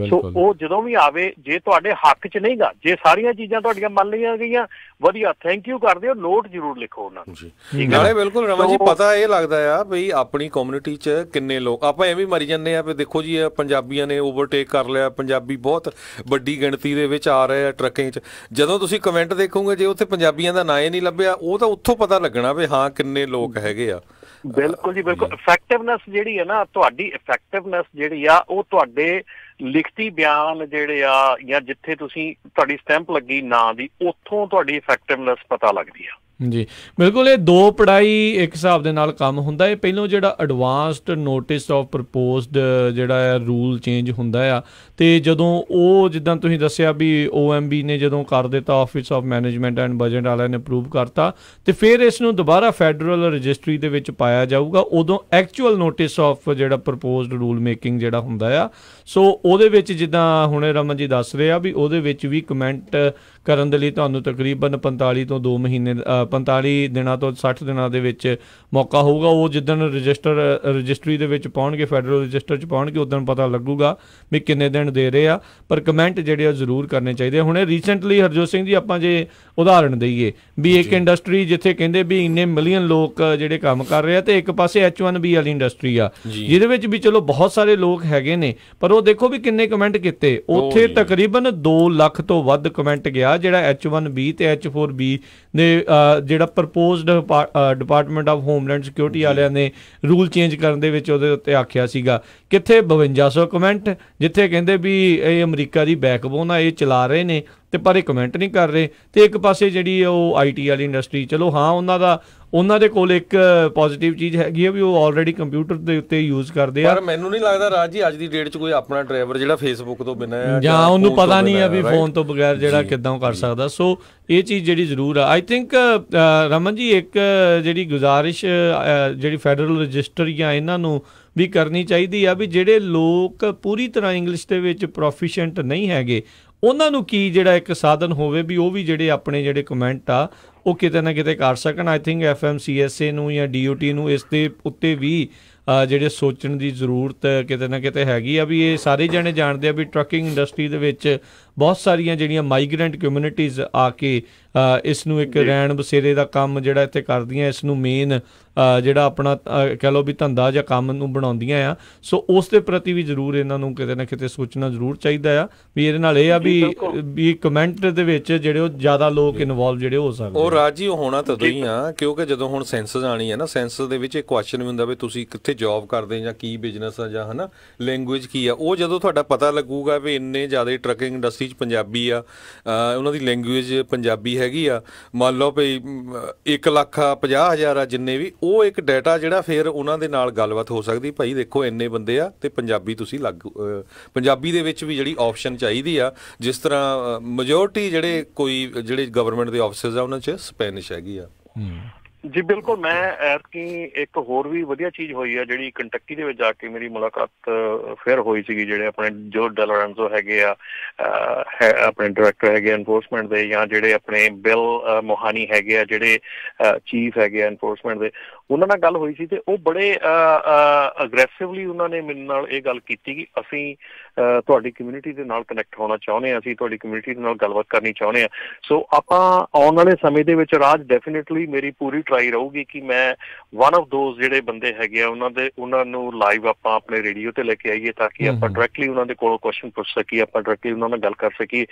ਸੋ ਉਹ ਜਦੋਂ ਵੀ ਆਵੇ, ਜੇ ਤੁਹਾਡੇ ਹੱਕ 'ਚ ਨਹੀਂਗਾ, ਜੇ ਸਾਰੀਆਂ ਚੀਜ਼ਾਂ ਤੁਹਾਡੀਆਂ ਮੰਨ ਲਈਆਂ ਗਈਆਂ, ਵਧੀਆ, ਥੈਂਕ ਯੂ ਕਰਦੇ ਹੋ, ਨੋਟ ਜ਼ਰੂਰ ਲਿਖੋ ਉਹਨਾਂ ਨੂੰ। ਨਾਲੇ ਬਿਲਕੁਲ ਰਮਨ ਜੀ, ਪਤਾ ਇਹ ਲੱਗਦਾ ਆ ਵੀ ਆਪਣੀ ਕਮਿਊਨਿਟੀ 'ਚ ਕਿੰਨੇ ਲੋਕ, ਆਪਾਂ ਐਵੇਂ ਮਰੀ ਜਾਂਦੇ ਆ ਵੀ ਦੇਖੋ ਜੀ ਪੰਜਾਬੀਆਂ ਨੇ ਓਵਰਟੇਕ ਕਰ ਲਿਆ, ਪੰਜਾਬੀ ਬਹੁਤ ਵੱਡੀ ਗਿਣਤੀ ਦੇ ਵਿੱਚ ਆ ਰਹੇ ਆ ਟਰੱਕਿੰਗ 'ਚ। ਜਦੋਂ ਤੁਸੀਂ ਕਮੈਂਟ ਦੇਖੋਗੇ, ਜੇ ਉੱਥੇ ਪੰਜਾਬੀਆਂ ਦਾ ਨਾਂ ਹੀ ਨਹੀਂ ਲੱਭਿਆ, ਉਹ ਤਾਂ ਉੱਥੋਂ ਪਤਾ ਲੱਗਣਾ ਵੀ ਹਾਂ ਕਿੰਨੇ ਲੋਕ ਹੈਗੇ ਆ। ਬਿਲਕੁਲ ਜੀ, ਬਿਲਕੁਲ। ਇਫੈਕਟਿਵਨੈਸ ਜਿਹੜੀ ਹੈ ਨਾ ਤੁਹਾਡੀ, ਇਫੈਕਟਿਵਨੈਸ ਜਿਹੜੀ ਆ ਉਹ ਤੁਹਾਡੇ ਲਿਖਤੀ ਬਿਆਨ ਜਿਹੜੇ ਆ ਜਾਂ ਜਿੱਥੇ ਤੁਸੀਂ ਤੁਹਾਡੀ ਸਟੈਂਪ ਲੱਗੀ ਨਾਂ ਦੀ, ਉੱਥੋਂ ਤੁਹਾਡੀ ਇਫੈਕਟਿਵਨੈਸ ਪਤਾ ਲੱਗਦੀ ਆ। ਜੀ ਬਿਲਕੁਲ, ਇਹ ਦੋ ਪੜਾਈ ਇੱਕ ਹਿਸਾਬ ਦੇ ਨਾਲ ਕੰਮ ਹੁੰਦਾ ਹੈ। ਪਹਿਲੋਂ ਜਿਹੜਾ ਐਡਵਾਂਸਡ ਨੋਟਿਸ ਆਫ ਪ੍ਰਪੋਜ਼ਡ ਜਿਹੜਾ ਆ ਰੂਲ ਚੇਂਜ ਹੁੰਦਾ ਆ, ਅਤੇ ਜਦੋਂ ਉਹ ਜਿੱਦਾਂ ਤੁਸੀਂ ਦੱਸਿਆ ਵੀ OMB ਨੇ ਜਦੋਂ ਕਰ ਦਿੱਤਾ, office of management and budget ਵਾਲਿਆਂ ਨੇ ਅਪਰੂਵ ਕਰਤਾ, ਅਤੇ ਫਿਰ ਇਸ ਨੂੰ ਦੁਬਾਰਾ ਫੈਡਰਲ ਰਜਿਸਟਰੀ ਦੇ ਵਿੱਚ ਪਾਇਆ ਜਾਊਗਾ। ਉਦੋਂ ਐਕਚੁਅਲ ਨੋਟਿਸ ਆਫ ਜਿਹੜਾ ਪ੍ਰਪੋਜ਼ਡ ਰੂਲ ਮੇਕਿੰਗ ਜਿਹੜਾ ਹੁੰਦਾ ਆ, ਸੋ ਉਹਦੇ ਵਿੱਚ ਜਿੱਦਾਂ ਹੁਣੇ ਰਮਨ ਜੀ ਦੱਸ ਰਹੇ ਆ ਵੀ ਉਹਦੇ ਵਿੱਚ ਵੀ ਕਮੈਂਟ ਕਰਨ ਦੇ ਲਈ ਤੁਹਾਨੂੰ ਤਕਰੀਬਨ 45 ਤੋਂ 2 ਮਹੀਨੇ 45 ਦਿਨਾਂ ਤੋਂ 60 ਦਿਨਾਂ ਦੇ ਵਿੱਚ ਮੌਕਾ ਹੋਊਗਾ। ਉਹ ਜਿੱਦਣ ਰਜਿਸਟਰੀ ਦੇ ਵਿੱਚ ਪਾਉਣਗੇ, ਫੈਡਰਲ ਰਜਿਸਟਰ 'ਚ ਪਾਉਣਗੇ, ਉਦੋਂ ਪਤਾ ਲੱਗੂਗਾ ਵੀ ਕਿੰਨੇ ਦਿਨ ਦੇ ਰਹੇ ਆ। ਪਰ ਕਮੈਂਟ ਜਿਹੜੇ ਆ ਜ਼ਰੂਰ ਕਰਨੇ ਚਾਹੀਦੇ ਆ। ਹੁਣੇ ਰੀਸੈਂਟਲੀ ਹਰਜੋਤ ਸਿੰਘ ਜੀ ਆਪਾਂ ਜੇ ਉਦਾਹਰਣ ਦਈਏ ਵੀ ਇੱਕ ਇੰਡਸਟਰੀ ਜਿੱਥੇ ਕਹਿੰਦੇ ਵੀ ਇੰਨੇ ਮਿਲੀਅਨ ਲੋਕ ਜਿਹੜੇ ਕੰਮ ਕਰ ਰਹੇ ਆ, ਅਤੇ ਇੱਕ ਪਾਸੇ H1B ਵਾਲੀ ਇੰਡਸਟਰੀ ਆ ਜਿਹਦੇ ਵਿੱਚ ਵੀ ਚਲੋ ਬਹੁਤ ਸਾਰੇ ਲੋਕ ਹੈਗੇ ਨੇ, ਪਰ ਉਹ ਦੇਖੋ ਵੀ ਕਿੰਨੇ ਕਮੈਂਟ ਕੀਤੇ। ਉੱਥੇ ਤਕਰੀਬਨ 2 ਲੱਖ ਤੋਂ ਵੱਧ ਕਮੈਂਟ ਗਿਆ ਜਿਹੜਾ H1B ਤੇ H4B ਨੇ ਜਿਹੜਾ proposed department of homeland security ਵਾਲਿਆਂ ਨੇ ਰੂਲ ਚੇਂਜ ਕਰਨ ਦੇ ਵਿੱਚ ਉਹਦੇ ਉੱਤੇ ਆਖਿਆ ਸੀਗਾ। ਕਿੱਥੇ 5200 ਕਮੈਂਟ, ਜਿੱਥੇ ਕਹਿੰਦੇ ਵੀ ਇਹ ਅਮਰੀਕਾ ਦੀ ਬੈਕਬੋਨ ਆ, ਇਹ ਚਲਾ ਰਹੇ ਨੇ, ਅਤੇ ਪਰ ਇਹ ਕਮੈਂਟ ਨਹੀਂ ਕਰ ਰਹੇ। ਅਤੇ ਇੱਕ ਪਾਸੇ ਜਿਹੜੀ ਉਹ IT ਵਾਲੀ ਇੰਡਸਟਰੀ, ਚਲੋ ਹਾਂ ਉਹਨਾਂ ਦੇ ਕੋਲ ਇੱਕ ਪੋਜ਼ੀਟਿਵ ਚੀਜ਼ ਹੈਗੀ ਆ ਵੀ ਉਹ ਆਲਰੇਡੀ ਕੰਪਿਊਟਰ ਦੇ ਉੱਤੇ ਯੂਜ਼ ਕਰਦੇ ਆ। ਪਰ ਮੈਨੂੰ ਨਹੀਂ ਲੱਗਦਾ ਰਾਜ ਜੀ ਅੱਜ ਦੀ ਡੇਟ 'ਚ ਕੋਈ ਆਪਣਾ ਡਰਾਈਵਰ ਜਿਹੜਾ ਫੇਸਬੁੱਕ ਤੋਂ ਬਿਨਾਂ ਜਾਂ ਉਹਨੂੰ ਪਤਾ ਨਹੀਂ ਆ ਵੀ ਫੋਨ ਤੋਂ ਬਗੈਰ ਜਿਹੜਾ ਕਿੱਦਾਂ ਕਰ ਸਕਦਾ। ਸੋ ਇਹ ਚੀਜ਼ ਜਿਹੜੀ ਜ਼ਰੂਰ ਆ। ਆਈ ਥਿੰਕ ਰਮਨ ਜੀ ਇੱਕ ਜਿਹੜੀ ਗੁਜ਼ਾਰਿਸ਼ ਜਿਹੜੀ ਫੈਡਰਲ ਰਜਿਸਟਰ ਜਾਂ ਇਹਨਾਂ ਨੂੰ ਵੀ ਕਰਨੀ ਚਾਹੀਦੀ ਆ ਵੀ ਜਿਹੜੇ ਲੋਕ ਪੂਰੀ ਤਰ੍ਹਾਂ ਇੰਗਲਿਸ਼ ਦੇ ਵਿੱਚ ਪ੍ਰੋਫੀਸ਼ੀਐਂਟ ਨਹੀਂ ਹੈਗੇ, ਉਹਨਾਂ ਨੂੰ ਕੀ ਜਿਹੜਾ ਇੱਕ ਸਾਧਨ ਹੋਵੇ ਵੀ ਉਹ ਵੀ ਜਿਹੜੇ ਆਪਣੇ ਜਿਹੜੇ ਕਮੈਂਟ ਆ ਉਹ ਕਿਤੇ ਨਾ ਕਿਤੇ ਕਰ ਸਕਣ। ਆਈ ਥਿੰਕ FMCSA ਨੂੰ ਜਾਂ DOT ਨੂੰ ਇਸ ਦੇ ਉੱਤੇ ਵੀ ਜਿਹੜੇ ਸੋਚਣ ਦੀ ਜ਼ਰੂਰਤ ਕਿਤੇ ਨਾ ਕਿਤੇ ਹੈਗੀ ਆ ਵੀ ਇਹ ਸਾਰੇ ਜਣੇ ਜਾਣਦੇ ਆ ਵੀ ਟਰੱਕਿੰਗ ਇੰਡਸਟਰੀ ਦੇ ਵਿੱਚ ਬਹੁਤ ਸਾਰੀਆਂ ਜਿਹੜੀਆਂ ਮਾਈਗਰੈਂਟ ਕਮਿਊਨਿਟੀਜ਼ ਆ ਕੇ ਇਸ ਨੂੰ ਇੱਕ ਰਹਿਣ ਬਸੇਰੇ ਦਾ ਕੰਮ ਜਿਹੜਾ ਇੱਥੇ ਕਰਦੀਆਂ, ਇਸ ਨੂੰ ਮੇਨ ਜਿਹੜਾ ਆਪਣਾ ਕਹਿ ਲਓ ਵੀ ਧੰਦਾ ਜਾਂ ਕੰਮ ਨੂੰ ਬਣਾਉਂਦੀਆਂ ਆ। ਸੋ ਉਸ ਦੇ ਪ੍ਰਤੀ ਵੀ ਜ਼ਰੂਰ ਇਹਨਾਂ ਨੂੰ ਕਿਤੇ ਨਾ ਕਿਤੇ ਸੋਚਣਾ ਜ਼ਰੂਰ ਚਾਹੀਦਾ ਆ ਵੀ ਇਹਦੇ ਨਾਲ ਇਹ ਆ ਵੀ ਕਮੈਂਟ ਦੇ ਵਿੱਚ ਜਿਹੜੇ ਉਹ ਜ਼ਿਆਦਾ ਲੋਕ ਇਨਵੋਲਵ ਜਿਹੜੇ ਹੋ ਸਕਦੇ। ਉਹ ਰਾਜ ਜੀ ਉਹ ਹੋਣਾ ਤਦੋਂ ਹੀ ਆ ਕਿਉਂਕਿ ਜਦੋਂ ਹੁਣ ਸੈਂਸਸ ਆਣੀ ਹੈ ਨਾ, ਸੈਂਸਸ ਦੇ ਵਿੱਚ ਇੱਕ ਕੁਐਸਚਨ ਵੀ ਹੁੰਦਾ ਵੀ ਤੁਸੀਂ ਕਿੱਥੇ ਜੌਬ ਕਰਦੇ ਜਾਂ ਕੀ ਬਿਜ਼ਨਸ ਆ ਜਾਂ ਹੈ ਨਾ ਲੈਂਗੁਏਜ ਕੀ ਆ। ਉਹ ਜਦੋਂ ਤੁਹਾਡਾ ਪਤਾ ਲੱਗੂਗਾ ਵੀ ਇੰਨੇ ਜ਼ਿਆਦਾ ਟਰੱਕਿੰਗ ਇੰਡਸਟਰੀ 'ਚ ਪੰਜਾਬੀ ਆ, ਉਹਨਾਂ ਦੀ ਲੈਂਗੁਏਜ ਪੰਜਾਬੀ ਹੈਗੀ ਆ, ਮੰਨ ਲਓ ਵੀ 1,50,000 ਆ ਜਿੰਨੇ ਵੀ, ਉਹ ਇੱਕ ਡਾਟਾ ਜਿਹੜਾ ਫਿਰ ਉਹਨਾਂ ਦੇ ਨਾਲ ਗੱਲਬਾਤ ਹੋ ਸਕਦੀ। ਭਾਈ ਦੇਖੋ ਇੰਨੇ ਬੰਦੇ ਆ ਅਤੇ ਪੰਜਾਬੀ ਤੁਸੀਂ ਪੰਜਾਬੀ ਦੇ ਵਿੱਚ ਵੀ ਜਿਹੜੀ ਆਪਸ਼ਨ ਚਾਹੀਦੀ ਆ, ਜਿਸ ਤਰ੍ਹਾਂ ਮੈਜੋਰਟੀ ਜਿਹੜੇ ਗਵਰਨਮੈਂਟ ਦੇ ਆਫਿਸਿਸ ਆ ਉਹਨਾਂ 'ਚ ਸਪੈਨਿਸ਼ ਹੈਗੀ ਆ। ਜੀ ਬਿਲਕੁਲ। ਮੈਂ ਐਤਕੀ ਇੱਕ ਹੋਰ ਵੀ ਵਧੀਆ ਚੀਜ਼ ਹੋਈ ਆ ਜਿਹੜੀ ਕੰਟੱਕੀ ਦੇ ਵਿੱਚ ਜਾ ਕੇ ਮੇਰੀ ਮੁਲਾਕਾਤ ਫਿਰ ਹੋਈ ਸੀਗੀ। ਜਿਹੜੇ ਆਪਣੇ ਜੋ ਡੈਲੋਰੈਂਜ਼ੋ ਹੈਗੇ ਆ, ਆਪਣੇ ਡਾਇਰੈਕਟਰ ਹੈਗੇ ਐਨਫੋਰਸਮੈਂਟ ਦੇ, ਜਾਂ ਜਿਹੜੇ ਆਪਣੇ ਬਿਲ ਮੋਹਾਨੀ ਹੈਗੇ ਆ ਜਿਹੜੇ ਚੀਫ ਹੈਗੇ ਆ ਐਨਫੋਰਸਮੈਂਟ ਦੇ, ਉਹਨਾਂ ਨਾਲ ਗੱਲ ਹੋਈ ਸੀ ਅਤੇ ਉਹ ਬੜੇ ਅਗਰੈਸਿਵਲੀ ਉਹਨਾਂ ਨੇ ਮੇਰੇ ਨਾਲ ਇਹ ਗੱਲ ਕੀਤੀ ਕਿ ਅਸੀਂ ਤੁਹਾਡੀ ਕਮਿਊਨਿਟੀ ਦੇ ਨਾਲ ਕਨੈਕਟ ਹੋਣਾ ਚਾਹੁੰਦੇ ਹਾਂ, ਅਸੀਂ ਤੁਹਾਡੀ ਕਮਿਊਨਿਟੀ ਦੇ ਨਾਲ ਗੱਲਬਾਤ ਕਰਨੀ ਚਾਹੁੰਦੇ ਹਾਂ। ਸੋ ਆਪਾਂ ਆਉਣ ਵਾਲੇ ਸਮੇਂ ਦੇ ਵਿੱਚ ਰਾਜ ਡੈਫੀਨੇਟਲੀ ਮੇਰੀ ਪੂਰੀ ਟਰਾਈ ਰਹੂਗੀ ਕਿ ਮੈਂ ਵਨ ਆਫ ਦੋਜ਼ ਜਿਹੜੇ ਬੰਦੇ ਹੈਗੇ ਆ ਉਹਨਾਂ ਨੂੰ ਲਾਈਵ ਆਪਾਂ ਆਪਣੇ ਰੇਡੀਓ ਤੇ ਲੈ ਕੇ ਆਈਏ ਤਾਂ ਕਿ ਆਪਾਂ ਡਾਇਰੈਕਟਲੀ ਉਹਨਾਂ ਦੇ ਕੋਲੋਂ ਕੁਐਸਚਨ ਪੁੱਛ ਸਕੀਏ, ਆਪਾਂ ਡਾਇਰੈਕਟਲੀ ਉਹਨਾਂ ਨਾਲ ਗੱਲ ਕਰ ਸਕੀਏ।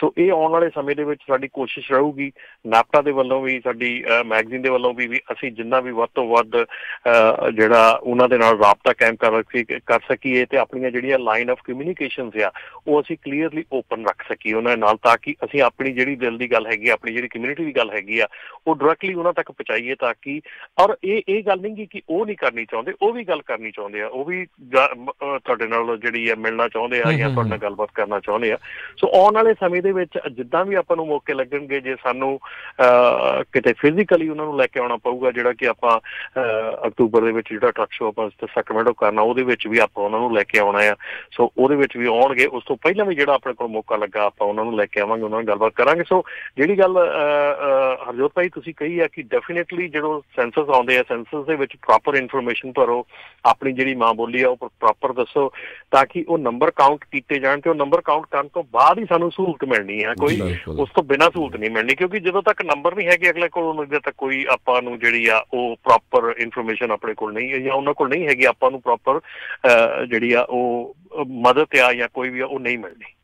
ਸੋ ਇਹ ਆਉਣ ਵਾਲੇ ਸਮੇਂ ਦੇ ਵਿੱਚ ਸਾਡੀ ਕੋਸ਼ਿਸ਼ ਰਹੂਗੀ, ਨਾਪਟਾ ਦੇ ਵੱਲੋਂ ਵੀ, ਸਾਡੀ ਮੈਗਜ਼ੀਨ ਦੇ ਵੱਲੋਂ ਵੀ ਅਸੀਂ ਜਿੰਨਾ ਵੀ ਵੱਧ ਤੋਂ ਵੱਧ ਜਿਹੜਾ ਉਹਨਾਂ ਦੇ ਨਾਲ ਰਾਬਤਾ ਕਾਇਮ ਕਰ ਸਕੀਏ ਅਤੇ ਆਪਣੀਆਂ ਜਿਹੜੀਆਂ ਲਾਈਨ ਆਫ ਕਮਿਊਨੀਕੇਸ਼ਨਸ ਆ ਉਹ ਅਸੀਂ ਕਲੀਅਰਲੀ ਓਪਨ ਰੱਖ ਸਕੀਏ ਉਹਨਾਂ ਨਾਲ, ਤਾਂ ਕਿ ਅਸੀਂ ਆਪਣੀ ਜਿਹੜੀ ਦਿਲ ਦੀ ਗੱਲ ਹੈਗੀ, ਆਪਣੀ ਜਿਹੜੀ ਕਮਿਊਨਿਟੀ ਦੀ ਗੱਲ ਹੈਗੀ ਆ ਉਹ ਡਾਇਰੈਕਟਲੀ ਉਹਨਾਂ ਤੱਕ ਪਹੁੰਚਾਈ ਪਾਈਏ ਤਾਂ ਕਿ ਔਰ ਇਹ ਗੱਲ ਨਹੀਂ ਕਿ ਉਹ ਨਹੀਂ ਕਰਨੀ ਚਾਹੁੰਦੇ, ਉਹ ਵੀ ਗੱਲ ਕਰਨੀ ਚਾਹੁੰਦੇ ਆ, ਉਹ ਵੀ ਤੁਹਾਡੇ ਨਾਲ ਜਿਹੜੀ ਆ ਮਿਲਣਾ ਚਾਹੁੰਦੇ ਆ ਜਾਂ ਤੁਹਾਡੇ ਨਾਲ ਗੱਲਬਾਤ ਕਰਨਾ ਚਾਹੁੰਦੇ ਆ। ਸੋ ਆਉਣ ਵਾਲੇ ਸਮੇਂ ਦੇ ਵਿੱਚ ਜਿੱਦਾਂ ਵੀ ਆਪਾਂ ਨੂੰ ਮੌਕੇ ਲੱਗਣਗੇ, ਜੇ ਸਾਨੂੰ ਕਿਤੇ ਫਿਜ਼ੀਕਲੀ ਉਹਨਾਂ ਨੂੰ ਲੈ ਕੇ ਆਉਣਾ ਪਊਗਾ, ਜਿਹੜਾ ਕਿ ਆਪਾਂ ਅਕਤੂਬਰ ਦੇ ਵਿੱਚ ਜਿਹੜਾ ਟਰੱਕ ਸ਼ੋ ਆਪਾਂ ਸੈਕਰਾਮੈਂਟੋ ਕਰਨਾ, ਉਹਦੇ ਵਿੱਚ ਵੀ ਆਪਾਂ ਉਹਨਾਂ ਨੂੰ ਲੈ ਕੇ ਆਉਣਾ ਆ। ਸੋ ਉਹਦੇ ਵਿੱਚ ਵੀ ਆਉਣਗੇ। ਉਸ ਤੋਂ ਪਹਿਲਾਂ ਵੀ ਜਿਹੜਾ ਆਪਣੇ ਕੋਲ ਮੌਕਾ ਲੱਗਾ ਆਪਾਂ ਉਹਨਾਂ ਨੂੰ ਲੈ ਕੇ ਆਵਾਂਗੇ, ਉਹਨਾਂ ਨਾਲ ਗੱਲਬਾਤ ਕਰਾਂਗੇ। ਸੋ ਜਿਹੜੀ ਗੱਲ ਹਰਜੋਤ ਭਾਈ ਤੁਸੀਂ ਕਹੀ ਆ ਕਿ ਡੈਫੀਨੇਟਲੀ ਜਦੋਂ ਸੈਂਸਸ ਆਉਂਦੇ ਆ, ਸੈਂਸਸ ਦੇ ਵਿੱਚ ਪ੍ਰੋਪਰ ਇਨਫੋਰਮੇਸ਼ਨ ਭਰੋ, ਆਪਣੀ ਜਿਹੜੀ ਮਾਂ ਬੋਲੀ ਆ ਉਹ ਪ੍ਰੋਪਰ ਦੱਸੋ ਤਾਂ ਕਿ ਉਹ ਨੰਬਰ ਕਾਊਂਟ ਕੀਤੇ ਜਾਣ ਤੇ ਉਹ ਨੰਬਰ ਕਾਊਂਟ ਕਰਨ ਤੋਂ ਬਾਅਦ ਹੀ ਸਾਨੂੰ ਸਹੂਲਤ ਮਿਲਣੀ ਆ, ਕੋਈ ਉਸ ਤੋਂ ਬਿਨਾਂ ਸਹੂਲਤ ਨਹੀਂ ਮਿਲਣੀ। ਕਿਉਂਕਿ ਜਦੋਂ ਤੱਕ ਨੰਬਰ ਨਹੀਂ ਹੈਗੇ ਅਗਲੇ ਕੋਲ, ਉਦੋਂ ਤੱਕ ਕੋਈ ਆਪਾਂ ਨੂੰ ਜਿਹੜੀ ਆ ਉਹ ਪ੍ਰੋਪਰ ਇਨਫੋਰਮੇਸ਼ਨ ਆਪਣੇ ਕੋਲ ਨਹੀਂ ਹੈ ਜਾਂ ਉਹਨਾਂ ਕੋਲ ਨਹੀਂ ਹੈਗੀ, ਆਪਾਂ ਨੂੰ ਪ੍ਰੋਪਰ ਜਿਹੜੀ ਆ ਉਹ ਮਦਦ ਆ ਜਾਂ ਕੋਈ ਵੀ ਆ ਉਹ ਨਹੀਂ ਮਿਲਣੀ।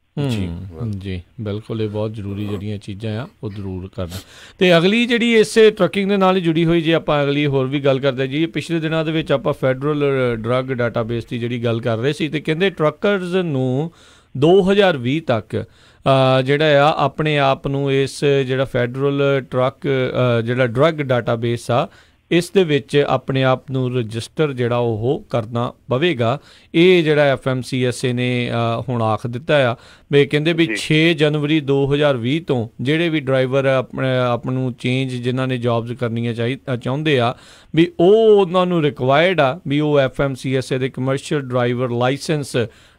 ਜੀ ਬਿਲਕੁਲ, ਇਹ ਬਹੁਤ ਜ਼ਰੂਰੀ ਜਿਹੜੀਆਂ ਚੀਜ਼ਾਂ ਆ ਉਹ ਜ਼ਰੂਰ ਕਰਨਾ। ਅਤੇ ਅਗਲੀ ਜਿਹੜੀ ਇਸੇ ਟਰੱਕਿੰਗ ਦੇ ਨਾਲ ਹੀ ਜੁੜੀ ਹੋਈ, ਜੇ ਆਪਾਂ ਅਗਲੀ ਹੋਰ ਵੀ ਗੱਲ ਕਰਦੇ ਜੀ, ਪਿਛਲੇ ਦਿਨਾਂ ਦੇ ਵਿੱਚ ਆਪਾਂ ਫੈਡਰਲ ਡਰੱਗ ਡਾਟਾਬੇਸ ਦੀ ਜਿਹੜੀ ਗੱਲ ਕਰ ਰਹੇ ਸੀ, ਅਤੇ ਕਹਿੰਦੇ ਟਰੱਕਰਜ਼ ਨੂੰ 2020 ਤੱਕ ਜਿਹੜਾ ਆ ਆਪਣੇ ਆਪ ਨੂੰ ਇਸ ਜਿਹੜਾ ਫੈਡਰਲ ਟਰੱਕ ਜਿਹੜਾ ਡਰੱਗ ਡਾਟਾਬੇਸ ਆ ਇਸ ਦੇ ਵਿੱਚ ਆਪਣੇ ਆਪ ਨੂੰ ਰਜਿਸਟਰ ਜਿਹੜਾ ਉਹ ਕਰਨਾ ਪਵੇਗਾ। ਇਹ ਜਿਹੜਾ FMCSA ਨੇ ਹੁਣ ਆਖ ਦਿੱਤਾ ਆ ਵੀ ਕਹਿੰਦੇ ਵੀ 6 ਜਨਵਰੀ 2020 ਤੋਂ ਜਿਹੜੇ ਵੀ ਡਰਾਈਵਰ ਆਪਣੇ ਆਪ ਨੂੰ ਚੇਂਜ ਜਿਨ੍ਹਾਂ ਨੇ ਜੋਬਸ ਕਰਨੀਆਂ ਚਾਹੁੰਦੇ ਆ ਵੀ ਉਹ ਉਹਨਾਂ ਨੂੰ ਰਿਕਵਾਇਰਡ ਆ ਵੀ ਉਹ FMCSA ਦੇ commercial driver licence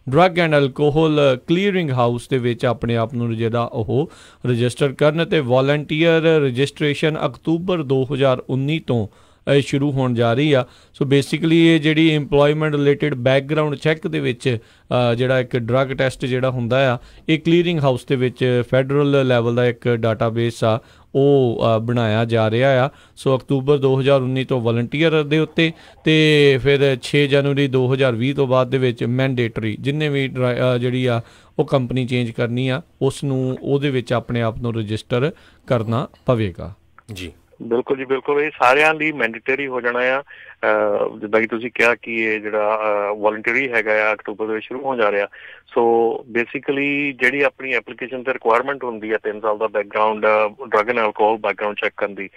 drug and alcohol clearing house ਦੇ ਵਿੱਚ ਆਪਣੇ ਆਪ ਨੂੰ ਜਿਹੜਾ ਉਹ ਰਜਿਸਟਰ ਕਰਨ। ਅਤੇ ਵੋਲੰਟੀਅਰ ਰਜਿਸਟ੍ਰੇਸ਼ਨ ਅਕਤੂਬਰ 2019 ਤੋਂ ਸ਼ੁਰੂ ਹੋਣ ਜਾ ਰਹੀ ਆ। ਸੋ ਬੇਸਿਕਲੀ ਇਹ ਜਿਹੜੀ ਇੰਪਲੋਇਮੈਂਟ ਰਿਲੇਟਿਡ ਬੈਕਗਰਾਊਂਡ ਚੈੱਕ ਦੇ ਵਿੱਚ ਜਿਹੜਾ ਇੱਕ ਡਰੱਗ ਟੈਸਟ ਜਿਹੜਾ ਹੁੰਦਾ ਆ, ਇਹ ਕਲੀਅਰਿੰਗ ਹਾਊਸ ਦੇ ਵਿੱਚ ਫੈਡਰਲ ਲੈਵਲ ਦਾ ਇੱਕ ਡਾਟਾਬੇਸ ਆ ਉਹ ਬਣਾਇਆ ਜਾ ਰਿਹਾ ਆ। ਸੋ ਅਕਤੂਬਰ 2019 ਤੋਂ ਵਲੰਟੀਅਰ ਦੇ ਉੱਤੇ ਅਤੇ ਫਿਰ 6 ਜਨਵਰੀ 2020 ਤੋਂ ਬਾਅਦ ਦੇ ਵਿੱਚ ਮੈਂਡੇਟਰੀ ਜਿੰਨੇ ਵੀ ਜਿਹੜੀ ਆ ਉਹ ਕੰਪਨੀ ਚੇਂਜ ਕਰਨੀ ਆ ਉਸ ਨੂੰ ਉਹਦੇ ਵਿੱਚ ਆਪਣੇ ਆਪ ਨੂੰ ਰਜਿਸਟਰ ਕਰਨਾ ਪਵੇਗਾ। ਜੀ ਬਿਲਕੁਲ ਜੀ, ਬਿਲਕੁਲ। ਇਹ ਸਾਰਿਆਂ ਲਈ ਮੈਂਡੇਟਰੀ ਹੋ ਜਾਣਾ ਆ। ਜਿੱਦਾਂ ਕਿ ਤੁਸੀਂ ਕਿਹਾ ਕਿ ਇਹ ਜਿਹੜਾ ਵੋਲੰਟਰੀ ਹੈਗਾ ਆ ਅਕਤੂਬਰ ਦੇ ਵਿੱਚ ਸ਼ੁਰੂ ਹੋ ਜਾ ਰਿਹਾ। ਸੋ ਬੇਸਿਕਲੀ ਜਿਹੜੀ ਆਪਣੀ ਐਪਲੀਕੇਸ਼ਨ ਤੇ ਰਿਕੁਆਇਰਮੈਂਟ ਹੁੰਦੀ ਆ 3 ਸਾਲ ਦਾ background drug and alcohol background check ਕਰਨ ਦੀ,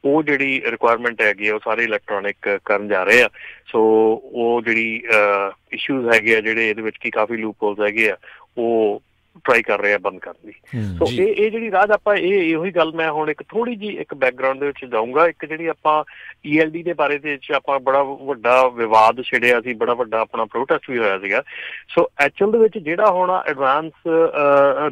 ਉਹ ਜਿਹੜੀ ਰਿਕੁਆਇਰਮੈਂਟ ਹੈਗੀ ਆ ਉਹ ਸਾਰੇ ਇਲੈਕਟ੍ਰੋਨਿਕ ਕਰਨ ਜਾ ਰਹੇ ਆ। ਸੋ ਉਹ ਜਿਹੜੀ ਇਸ਼ੂਜ਼ ਹੈਗੇ ਆ ਜਿਹੜੇ ਇਹਦੇ ਵਿੱਚ ਕੀ ਕਾਫੀ ਲੂਪ ਹੋਲਸ ਹੈਗੇ ਆ ਉਹ ਟਰਾਈ ਕਰ ਰਹੇ ਆ ਬੰਦ ਕਰਨ ਦੀ। ਸੋ ਇਹ ਜਿਹੜੀ ਰਾਜ ਆਪਾਂ ਇਹੋ ਹੀ ਗੱਲ ਮੈਂ ਹੁਣ ਇੱਕ ਥੋੜੀ ਜਿਹੀ ਇੱਕ ਬੈਕਗਰਾਊਂਡ ਦੇ ਵਿੱਚ ਜਾਊਂਗਾ। ਇੱਕ ਜਿਹੜੀ ਆਪਾਂ ELD ਦੇ ਬਾਰੇ ਦੇ ਵਿੱਚ ਆਪਾਂ ਬੜਾ ਵੱਡਾ ਵਿਵਾਦ ਛਿੜਿਆ ਸੀ, ਬੜਾ ਵੱਡਾ ਆਪਣਾ ਪ੍ਰੋਟੈਸਟ ਵੀ ਹੋਇਆ ਸੀਗਾ। ਸੋ ਐਕਚੁਅਲ ਦੇ ਵਿੱਚ ਜਿਹੜਾ ਹੁਣ advance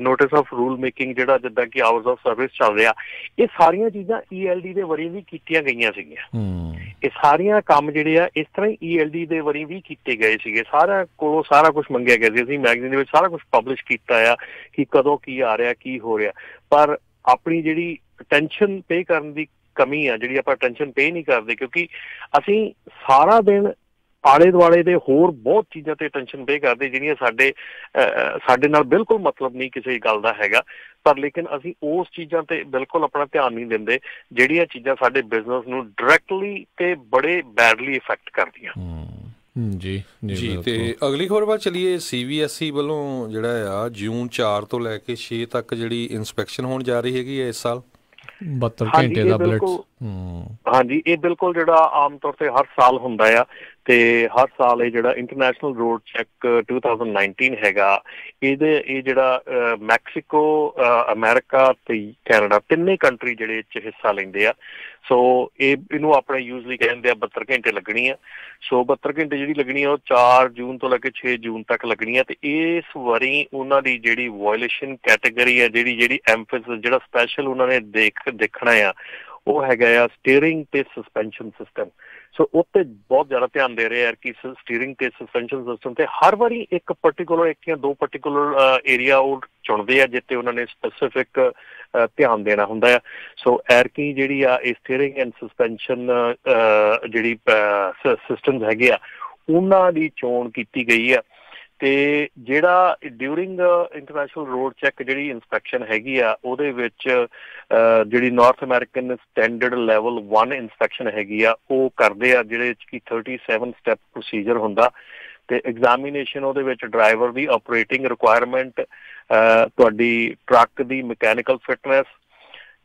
notice of rule making ਜਿਹੜਾ ਜਿੱਦਾਂ ਕਿ ਆਵਰਸ ਆਫ ਸਰਵਿਸ ਚੱਲ ਰਿਹਾ, ਇਹ ਸਾਰੀਆਂ ਚੀਜ਼ਾਂ ELD ਦੇ ਵਰੀ ਵੀ ਕੀਤੀਆਂ ਗਈਆਂ ਸੀਗੀਆਂ। ਇਹ ਸਾਰੀਆਂ ਕੰਮ ਜਿਹੜੇ ਆ ਇਸ ਤਰ੍ਹਾਂ ਹੀ ELD ਦੇ ਵਰੀ ਵੀ ਕੀਤੇ ਗਏ ਸੀਗੇ। ਸਾਰਿਆਂ ਕੋਲੋਂ ਸਾਰਾ ਕੁਛ ਮੰਗਿਆ ਗਿਆ ਸੀ। ਅਸੀਂ ਮੈਗਜ਼ੀਨ ਦੇ ਵਿੱਚ ਸਾਰਾ ਕੁਛ ਪਬਲਿਸ਼ ਕੀਤਾ ਆ ਕਿ ਕਦੋਂ ਕੀ ਆ ਰਿਹਾ, ਕੀ ਹੋ ਰਿਹਾ। ਪਰ ਆਪਣੀ ਜਿਹੜੀ ਅਟੈਂਸ਼ਨ ਪੇ ਕਰਨ ਦੀ ਕਮੀ ਆ, ਜਿਹੜੀ ਆਪਾਂ ਅਟੈਂਸ਼ਨ ਪੇ ਨਹੀਂ ਕਰਦੇ, ਕਿਉਂਕਿ ਅਸੀਂ ਸਾਰਾ ਦਿਨ ਆਲੇ ਦੁਆਲੇ ਦੇ ਹੋਰ ਬਹੁਤ ਚੀਜ਼ਾਂ ਤੇ ਅਟੈਂਸ਼ਨ ਪੇ ਕਰਦੇ ਜਿਹੜੀਆਂ ਸਾਡੇ ਨਾਲ ਬਿਲਕੁਲ ਮਤਲਬ ਨਹੀਂ ਕਿਸੇ ਗੱਲ ਦਾ ਹੈਗਾ। ਪਰ ਲੇਕਿਨ ਅਸੀਂ ਉਸ ਚੀਜ਼ਾਂ ਤੇ ਬਿਲਕੁਲ ਆਪਣਾ ਧਿਆਨ ਨਹੀਂ ਦਿੰਦੇ ਜਿਹੜੀਆਂ ਚੀਜ਼ਾਂ ਸਾਡੇ ਬਿਜ਼ਨਸ ਨੂੰ ਡਾਇਰੈਕਟਲੀ ਤੇ ਬੜੇ ਬੈਡਲੀ ਇਫੈਕਟ ਕਰਦੀਆਂ। ਜੀ ਜੀ। ਤੇ ਅਗਲੀ ਖਬਰ ਵੱਲ ਚਲੀਏ। CBSE ਵੱਲੋਂ ਜਿਹੜਾ ਆ ਜੂਨ 4 ਤੋਂ ਲੈ ਕੇ 6 ਤੱਕ ਜਿਹੜੀ ਇੰਸਪੈਕਸ਼ਨ ਹੋਣ ਜਾ ਰਹੀ ਹੈਗੀ ਹੈ ਇਸ ਸਾਲ 72 ਘੰਟੇ ਦਾ ਬਲਟਸ। ਹਾਂਜੀ, ਇਹ ਬਿਲਕੁਲ ਜਿਹੜਾ ਆਮ ਤੌਰ ਤੇ ਹਰ ਸਾਲ ਹੁੰਦਾ ਆ ਤੇ ਹਰ ਸਾਲ ਇਹ ਜਿਹੜਾ ਇੰਟਰਨੈਸ਼ਨਲ ਰੋਡ ਚੈੱਕ 2019 ਹੈਗਾ, ਇਹ ਜਿਹੜਾ ਮੈਕਸੀਕੋ, ਅਮਰੀਕਾ ਤੇ ਕੈਨੇਡਾ ਤਿੰਨੇ ਕੰਟਰੀ ਜਿਹੜੇ ਇਹ 'ਚ ਹਿੱਸਾ ਲੈਂਦੇ ਆ। ਸੋ ਇਹਨੂੰ ਆਪਣੇ ਯੂਜ਼ਲੀ ਕਹਿੰਦੇ ਆ 72 ਘੰਟੇ ਲੱਗਣੀ ਆ। ਸੋ 72 ਘੰਟੇ ਜਿਹੜੀ ਲੱਗਣੀ ਆ ਉਹ 4 ਜੂਨ ਤੋਂ ਲੈ ਕੇ 6 ਜੂਨ ਤੱਕ ਲੱਗਣੀ ਆ। ਤੇ ਇਸ ਵਾਰੀ ਉਹਨਾਂ ਦੀ ਜਿਹੜੀ ਵਾਇਲੇਸ਼ਨ ਕੈਟੇਗਰੀ ਆ, ਜਿਹੜੀ ਐਮਫੈਸਿਸ ਜਿਹੜਾ ਸਪੈਸ਼ਲ ਉਹਨਾਂ ਨੇ ਦੇਖਣਾ ਆ ਉਹ ਹੈਗਾ ਆ ਸਟੀਅਰਿੰਗ ਤੇ ਸਸਪੈਂਸ਼ਨ ਸਿਸਟਮ। ਸੋ ਉੱਤੇ ਬਹੁਤ ਜ਼ਿਆਦਾ ਧਿਆਨ ਦੇ ਰਹੇ ਆ ਕਿ ਸਟੀਅਰਿੰਗ ਤੇ ਸਸਪੈਂਸ਼ਨ ਸਿਸਟਮ ਤੇ ਹਰ ਵਾਰੀ ਇੱਕ ਪਰਟੀਕੂਲਰ ਇੱਕ ਜਾਂ ਦੋ ਪਰਟੀਕੂਲਰ ਏਰੀਆ ਉਹ ਚੁਣਦੇ ਆ ਜਿੱਥੇ ਉਹਨਾਂ ਨੇ ਸਪੈਸੀਫਿਕ ਧਿਆਨ ਦੇਣਾ ਹੁੰਦਾ ਆ। ਸੋ ਐਰਕੀ ਜਿਹੜੀ ਆ ਇਹ ਸਟੀਅਰਿੰਗ ਐਂਡ ਸਸਪੈਂਸ਼ਨ ਜਿਹੜੀ ਸਿਸਟਮਸ ਹੈਗੇ ਆ ਉਹਨਾਂ ਦੀ ਚੋਣ ਕੀਤੀ ਗਈ ਆ। ਤੇ ਜਿਹੜਾ ਡਿਊਰਿੰਗ ਇੰਟਰਨੈਸ਼ਨਲ ਰੋਡ ਚੈੱਕ ਜਿਹੜੀ ਇੰਸਪੈਕਸ਼ਨ ਹੈਗੀ ਆ ਉਹਦੇ ਵਿੱਚ ਜਿਹੜੀ north American standard level 1 inspection ਹੈਗੀ ਆ ਉਹ ਕਰਦੇ ਆ, ਜਿਹਦੇ ਵਿੱਚ ਕਿ 37 ਸਟੈਪ ਪ੍ਰੋਸੀਜਰ ਹੁੰਦਾ। ਤੇ ਐਗਜ਼ਾਮੀਨੇਸ਼ਨ ਉਹਦੇ ਵਿੱਚ ਡਰਾਈਵਰ ਦੀ ਆਪਰੇਟਿੰਗ ਰਿਕੁਆਇਰਮੈਂਟ, ਤੁਹਾਡੀ ਟਰੱਕ ਦੀ ਮਕੈਨੀਕਲ ਫਿਟਨੈਸ,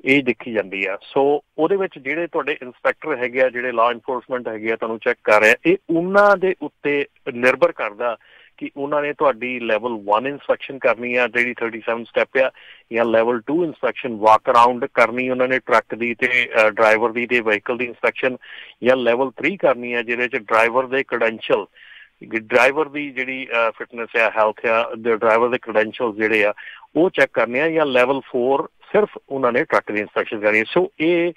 ਏਜ ਦੇਖੀ ਜਾਂਦੀ ਆ। ਸੋ ਉਹਦੇ ਵਿੱਚ ਜਿਹੜੇ ਤੁਹਾਡੇ ਇੰਸਪੈਕਟਰ ਹੈਗੇ ਆ, ਜਿਹੜੇ ਲਾਅ ਇਨਫੋਰਸਮੈਂਟ ਹੈਗੇ ਆ, ਤੁਹਾਨੂੰ ਚੈੱਕ ਕਰ ਰਿਹਾ, ਇਹ ਉਹਨਾਂ ਦੇ ਉੱਤੇ ਨਿਰਭਰ ਕਰਦਾ ਕਿ ਉਹਨਾਂ ਨੇ ਤੁਹਾਡੀ ਲੈਵਲ 1 ਇੰਸਪੈਕਸ਼ਨ ਕਰਨੀ ਆ ਜਿਹੜੀ 37 ਸਟੈਪ ਆ, ਜਾਂ ਲੈਵਲ 2 ਇੰਸਪੈਕਸ਼ਨ ਵਾਕ ਅਰਾਊਂਡ ਕਰਨੀ ਉਹਨਾਂ ਨੇ ਟਰੱਕ ਦੀ ਤੇ ਡਰਾਈਵਰ ਦੀ ਤੇ ਵਹੀਕਲ ਦੀ ਇੰਸਪੈਕਸ਼ਨ, ਜਾਂ ਲੈਵਲ 3 ਕਰਨੀ ਆ ਜਿਹਦੇ 'ਚ ਡਰਾਈਵਰ ਦੇ ਕ੍ਰੈਡੈਂਸ਼ੀਅਲ, ਡਰਾਈਵਰ ਦੀ ਜਿਹੜੀ ਫਿਟਨੈਸ ਆ, ਹੈਲਥ ਆ, ਡਰਾਈਵਰ ਦੇ ਕ੍ਰੈਡੈਂਸ਼ੀਅਲ ਜਿਹੜੇ ਆ ਉਹ ਚੈੱਕ ਕਰਨੇ ਆ, ਜਾਂ ਲੈਵਲ 4 ਸਿਰਫ ਉਹਨਾਂ ਨੇ ਟਰੱਕ ਦੀ ਇੰਸਪੈਕਸ਼ਨ ਕਰਨੀ ਹੈ। ਸੋ ਇਹ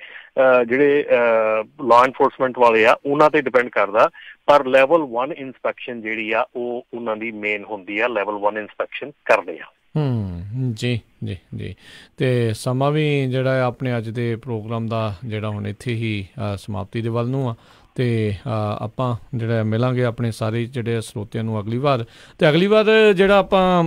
ਜਿਹੜੇ ਲਾਅ ਇਨਫੋਰਸਮੈਂਟ ਵਾਲੇ ਆ ਉਹਨਾਂ ਤੇ ਡਿਪੈਂਡ ਕਰਦਾ, ਪਰ ਲੈਵਲ 1 ਇੰਸਪੈਕਸ਼ਨ ਜਿਹੜੀ ਆ ਉਹ ਉਹਨਾਂ ਦੀ ਮੇਨ ਹੁੰਦੀ ਆ, ਲੈਵਲ 1 ਇੰਸਪੈਕਸ਼ਨ ਕਰਦੇ ਆ। ਜੀ ਜੀ ਜੀ। ਤੇ ਸਮਾਂ ਵੀ ਜਿਹੜਾ ਆਪਣੇ ਅੱਜ ਦੇ ਪ੍ਰੋਗਰਾਮ ਦਾ ਜਿਹੜਾ ਹੁਣ ਇੱਥੇ ਹੀ ਸਮਾਪਤੀ ਦੇ ਵੱਲ ਨੂੰ ਆ, ਤੇ ਆਪਾਂ ਜਿਹੜਾ ਮਿਲਾਂਗੇ ਆਪਣੇ ਸਾਰੇ ਜਿਹੜੇ ਸਰੋਤਿਆਂ ਨੂੰ ਅਗਲੀ ਵਾਰ। ਤੇ ਅਗਲੀ ਵਾਰ ਜਿਹੜਾ ਆਪਾਂ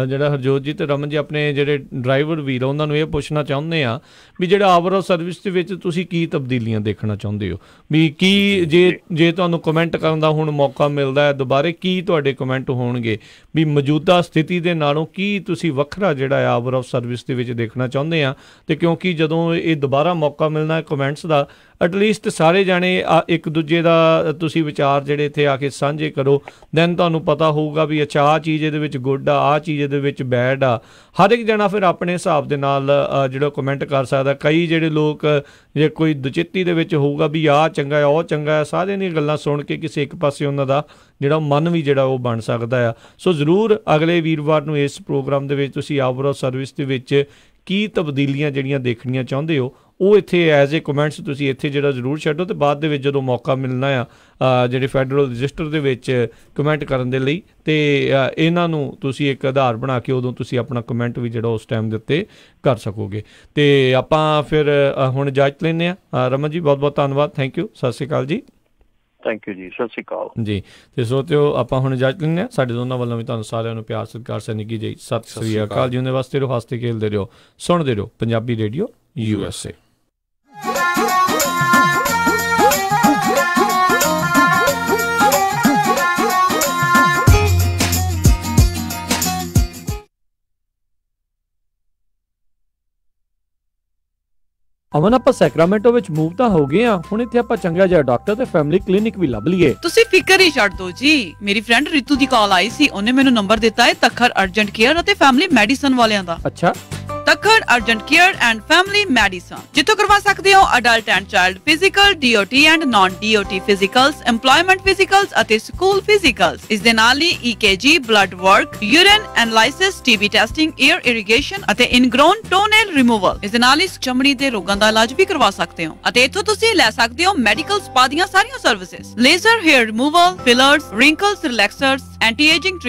ਜਿਹੜਾ ਹਰਜੋਤ ਜੀ ਤੇ ਰਮਨ ਜੀ ਆਪਣੇ ਜਿਹੜੇ ਡਰਾਈਵਰ ਵੀਰ ਉਹਨਾਂ ਨੂੰ ਇਹ ਪੁੱਛਣਾ ਚਾਹੁੰਦੇ ਆ ਵੀ ਜਿਹੜਾ ਓਵਰਆਲ ਸਰਵਿਸ ਦੇ ਵਿੱਚ ਤੁਸੀਂ ਕੀ ਤਬਦੀਲੀਆਂ ਦੇਖਣਾ ਚਾਹੁੰਦੇ ਹੋ, ਵੀ ਕੀ ਜੇ ਤੁਹਾਨੂੰ ਕਮੈਂਟ ਕਰਨ ਦਾ ਹੁਣ ਮੌਕਾ ਮਿਲਦਾ ਹੈ ਦੁਬਾਰੇ, ਕੀ ਤੁਹਾਡੇ ਕਮੈਂਟ ਹੋਣਗੇ ਵੀ ਮੌਜੂਦਾ ਸਥਿਤੀ ਦੇ ਨਾਲੋਂ ਕੀ ਤੁਸੀਂ ਵੱਖਰਾ ਜਿਹੜਾ ਆ ਓਵਰਆਲ ਸਰਵਿਸ ਦੇ ਵਿੱਚ ਦੇਖਣਾ ਚਾਹੁੰਦੇ ਆ। ਤੇ ਕਿਉਂਕਿ ਜਦੋਂ ਇਹ ਦੁਬਾਰਾ ਮੌਕਾ ਮਿਲਣਾ ਹੈ ਕਮੈਂਟਸ ਦਾ, ਐਟਲੀਸਟ ਸਾਰੇ ਜਾਣੇ ਇੱਕ ਦੂਜੇ ਦਾ ਤੁਸੀਂ ਵਿਚਾਰ ਜਿਹੜੇ ਇੱਥੇ ਆ ਕੇ ਸਾਂਝੇ ਕਰੋ, ਦੈਨ ਤੁਹਾਨੂੰ ਪਤਾ ਹੋਊਗਾ ਵੀ ਅੱਛਾ ਆਹ ਚੀਜ਼ ਇਹਦੇ ਵਿੱਚ ਗੁੱਡ ਆ, ਆਹ ਚੀਜ਼ ਇਹਦੇ ਵਿੱਚ ਬੈਡ ਆ। ਹਰ ਇੱਕ ਜਣਾ ਫਿਰ ਆਪਣੇ ਹਿਸਾਬ ਦੇ ਨਾਲ ਜਿਹੜਾ ਕਮੈਂਟ ਕਰ ਸਕਦਾ। ਕਈ ਜਿਹੜੇ ਲੋਕ ਜੇ ਕੋਈ ਦੁਚਿੱਤੀ ਦੇ ਵਿੱਚ ਹੋਊਗਾ ਵੀ ਆਹ ਚੰਗਾ ਆ, ਉਹ ਚੰਗਾ ਆ, ਸਾਰਿਆਂ ਦੀਆਂ ਗੱਲਾਂ ਸੁਣ ਕੇ ਕਿਸੇ ਇੱਕ ਪਾਸੇ ਉਹਨਾਂ ਦਾ ਜਿਹੜਾ ਮਨ ਵੀ ਜਿਹੜਾ ਉਹ ਬਣ ਸਕਦਾ ਆ। ਸੋ ਜ਼ਰੂਰ ਅਗਲੇ ਵੀਰਵਾਰ ਨੂੰ ਇਸ ਪ੍ਰੋਗਰਾਮ ਦੇ ਵਿੱਚ ਤੁਸੀਂ ਓਵਰਆਲ ਸਰਵਿਸ ਦੇ ਵਿੱਚ ਕੀ ਤਬਦੀਲੀਆਂ ਜਿਹੜੀਆਂ ਦੇਖਣੀਆਂ ਚਾਹੁੰਦੇ ਹੋ ਉਹ ਇੱਥੇ ਐਜ਼ ਏ ਕਮੈਂਟਸ ਤੁਸੀਂ ਇੱਥੇ ਜਿਹੜਾ ਜ਼ਰੂਰ ਛੱਡੋ। ਅਤੇ ਬਾਅਦ ਦੇ ਵਿੱਚ ਜਦੋਂ ਮੌਕਾ ਮਿਲਣਾ ਆ ਜਿਹੜੇ ਫੈਡਰਲ ਰਜਿਸਟਰ ਦੇ ਵਿੱਚ ਕਮੈਂਟ ਕਰਨ ਦੇ ਲਈ, ਅਤੇ ਇਹਨਾਂ ਨੂੰ ਤੁਸੀਂ ਇੱਕ ਆਧਾਰ ਬਣਾ ਕੇ ਉਦੋਂ ਤੁਸੀਂ ਆਪਣਾ ਕਮੈਂਟ ਵੀ ਜਿਹੜਾ ਉਸ ਟਾਈਮ ਦੇ ਉੱਤੇ ਕਰ ਸਕੋਗੇ। ਅਤੇ ਆਪਾਂ ਫਿਰ ਹੁਣ ਇਜਾਜ਼ਤ ਲੈਂਦੇ ਹਾਂ। ਰਮਨ ਜੀ ਬਹੁਤ ਬਹੁਤ ਧੰਨਵਾਦ, ਥੈਂਕ ਯੂ, ਸਤਿ ਸ਼੍ਰੀ ਅਕਾਲ ਜੀ। ਥੈਂਕ ਯੂ ਜੀ, ਸਤਿ ਸ਼੍ਰੀ ਅਕਾਲ ਜੀ। ਅਤੇ ਸਰੋਤਿਓ ਆਪਾਂ ਹੁਣ ਇਜਾਜ਼ਤ ਲੈਂਦੇ ਹਾਂ। ਸਾਡੇ ਦੋਨਾਂ ਵੱਲੋਂ ਵੀ ਤੁਹਾਨੂੰ ਸਾਰਿਆਂ ਨੂੰ ਪਿਆਰ ਸਤਿਕਾਰ ਸਨਿੱਘੀ ਜੀ ਸਤਿ ਸ਼੍ਰੀ ਅਕਾਲ ਜੀ। ਉਹਦੇ ਵਾਸਤੇ ਰਹੋ, ਹੱਸਦੇ ਖੇਲਦੇ ਰਹੋ, ਸੁਣਦੇ ਰਹੋ ਪੰਜਾਬੀ ਰੇਡੀਓ USA। ਅਮਨ ਆਪਾਂ ਸੈਕਰਾਮੈਂਟੋ ਵਿੱਚ ਮੂਵ ਤਾਂ ਹੋ ਗਏ ਆ, ਹੁਣ ਇੱਥੇ ਆਪਾਂ ਚੰਗਾ ਜਿਹਾ ਡਾਕਟਰ ਤੇ ਫੈਮਿਲੀ ਕਲੀਨਿਕ ਵੀ ਲੱਭ ਲਈਏ। ਤੁਸੀਂ ਫਿਕਰ ਹੀ ਛੱਡ ਦਿਓ ਜੀ, ਮੇਰੀ ਫਰੈਂਡ ਰਿਤੂ ਦੀ ਕਾਲ ਆਈ ਸੀ, ਉਹਨੇ ਮੈਨੂੰ ਨੰਬਰ ਦਿੱਤਾ ਹੈ ਤੱਖਰ ਅਰਜੈਂਟ ਕੇਅਰ ਅਤੇ ਫੈਮਿਲੀ ਮੈਡੀਸਨ ਵਾਲਿਆਂ ਦਾ। ਅੱਛਾ, Takhar urgent care and family medicine, ਜਿੱਥੋਂ ਕਰਵਾ ਸਕਦੇ ਹੋ adult and child physical, DOT and naan DOT ਫਿਜ਼ੀਕਲਸ, employment ਫਿਜ਼ੀਕਲਸ ਅਤੇ ਸਕੂਲ ਫਿਜ਼ੀਕਲਸ। ਇਸ ਦੇ ਨਾਲ ਹੀ EKG, blood work, urine analysis, TB testing, air irrigation ਅਤੇ ਇਨਗ੍ਰੋਨ ਟੋਨੇਲ ਰਿਮੂਵਲ। ਇਸ ਦੇ ਨਾਲ ਹੀ ਚਮੜੀ ਦੇ ਰੋਗਾਂ ਦਾ ਇਲਾਜ ਵੀ ਕਰਵਾ ਸਕਦੇ ਹੋ ਅਤੇ ਇੱਥੋਂ ਤੁਸੀਂ ਲੈ ਸਕਦੇ ਹੋ ਮੈਡੀਕਲ ਸਪਾ ਦੀਆਂ ਸਾਰੀਆਂ services, laser hair removal, fillers, wrinkles relaxers, anti ageing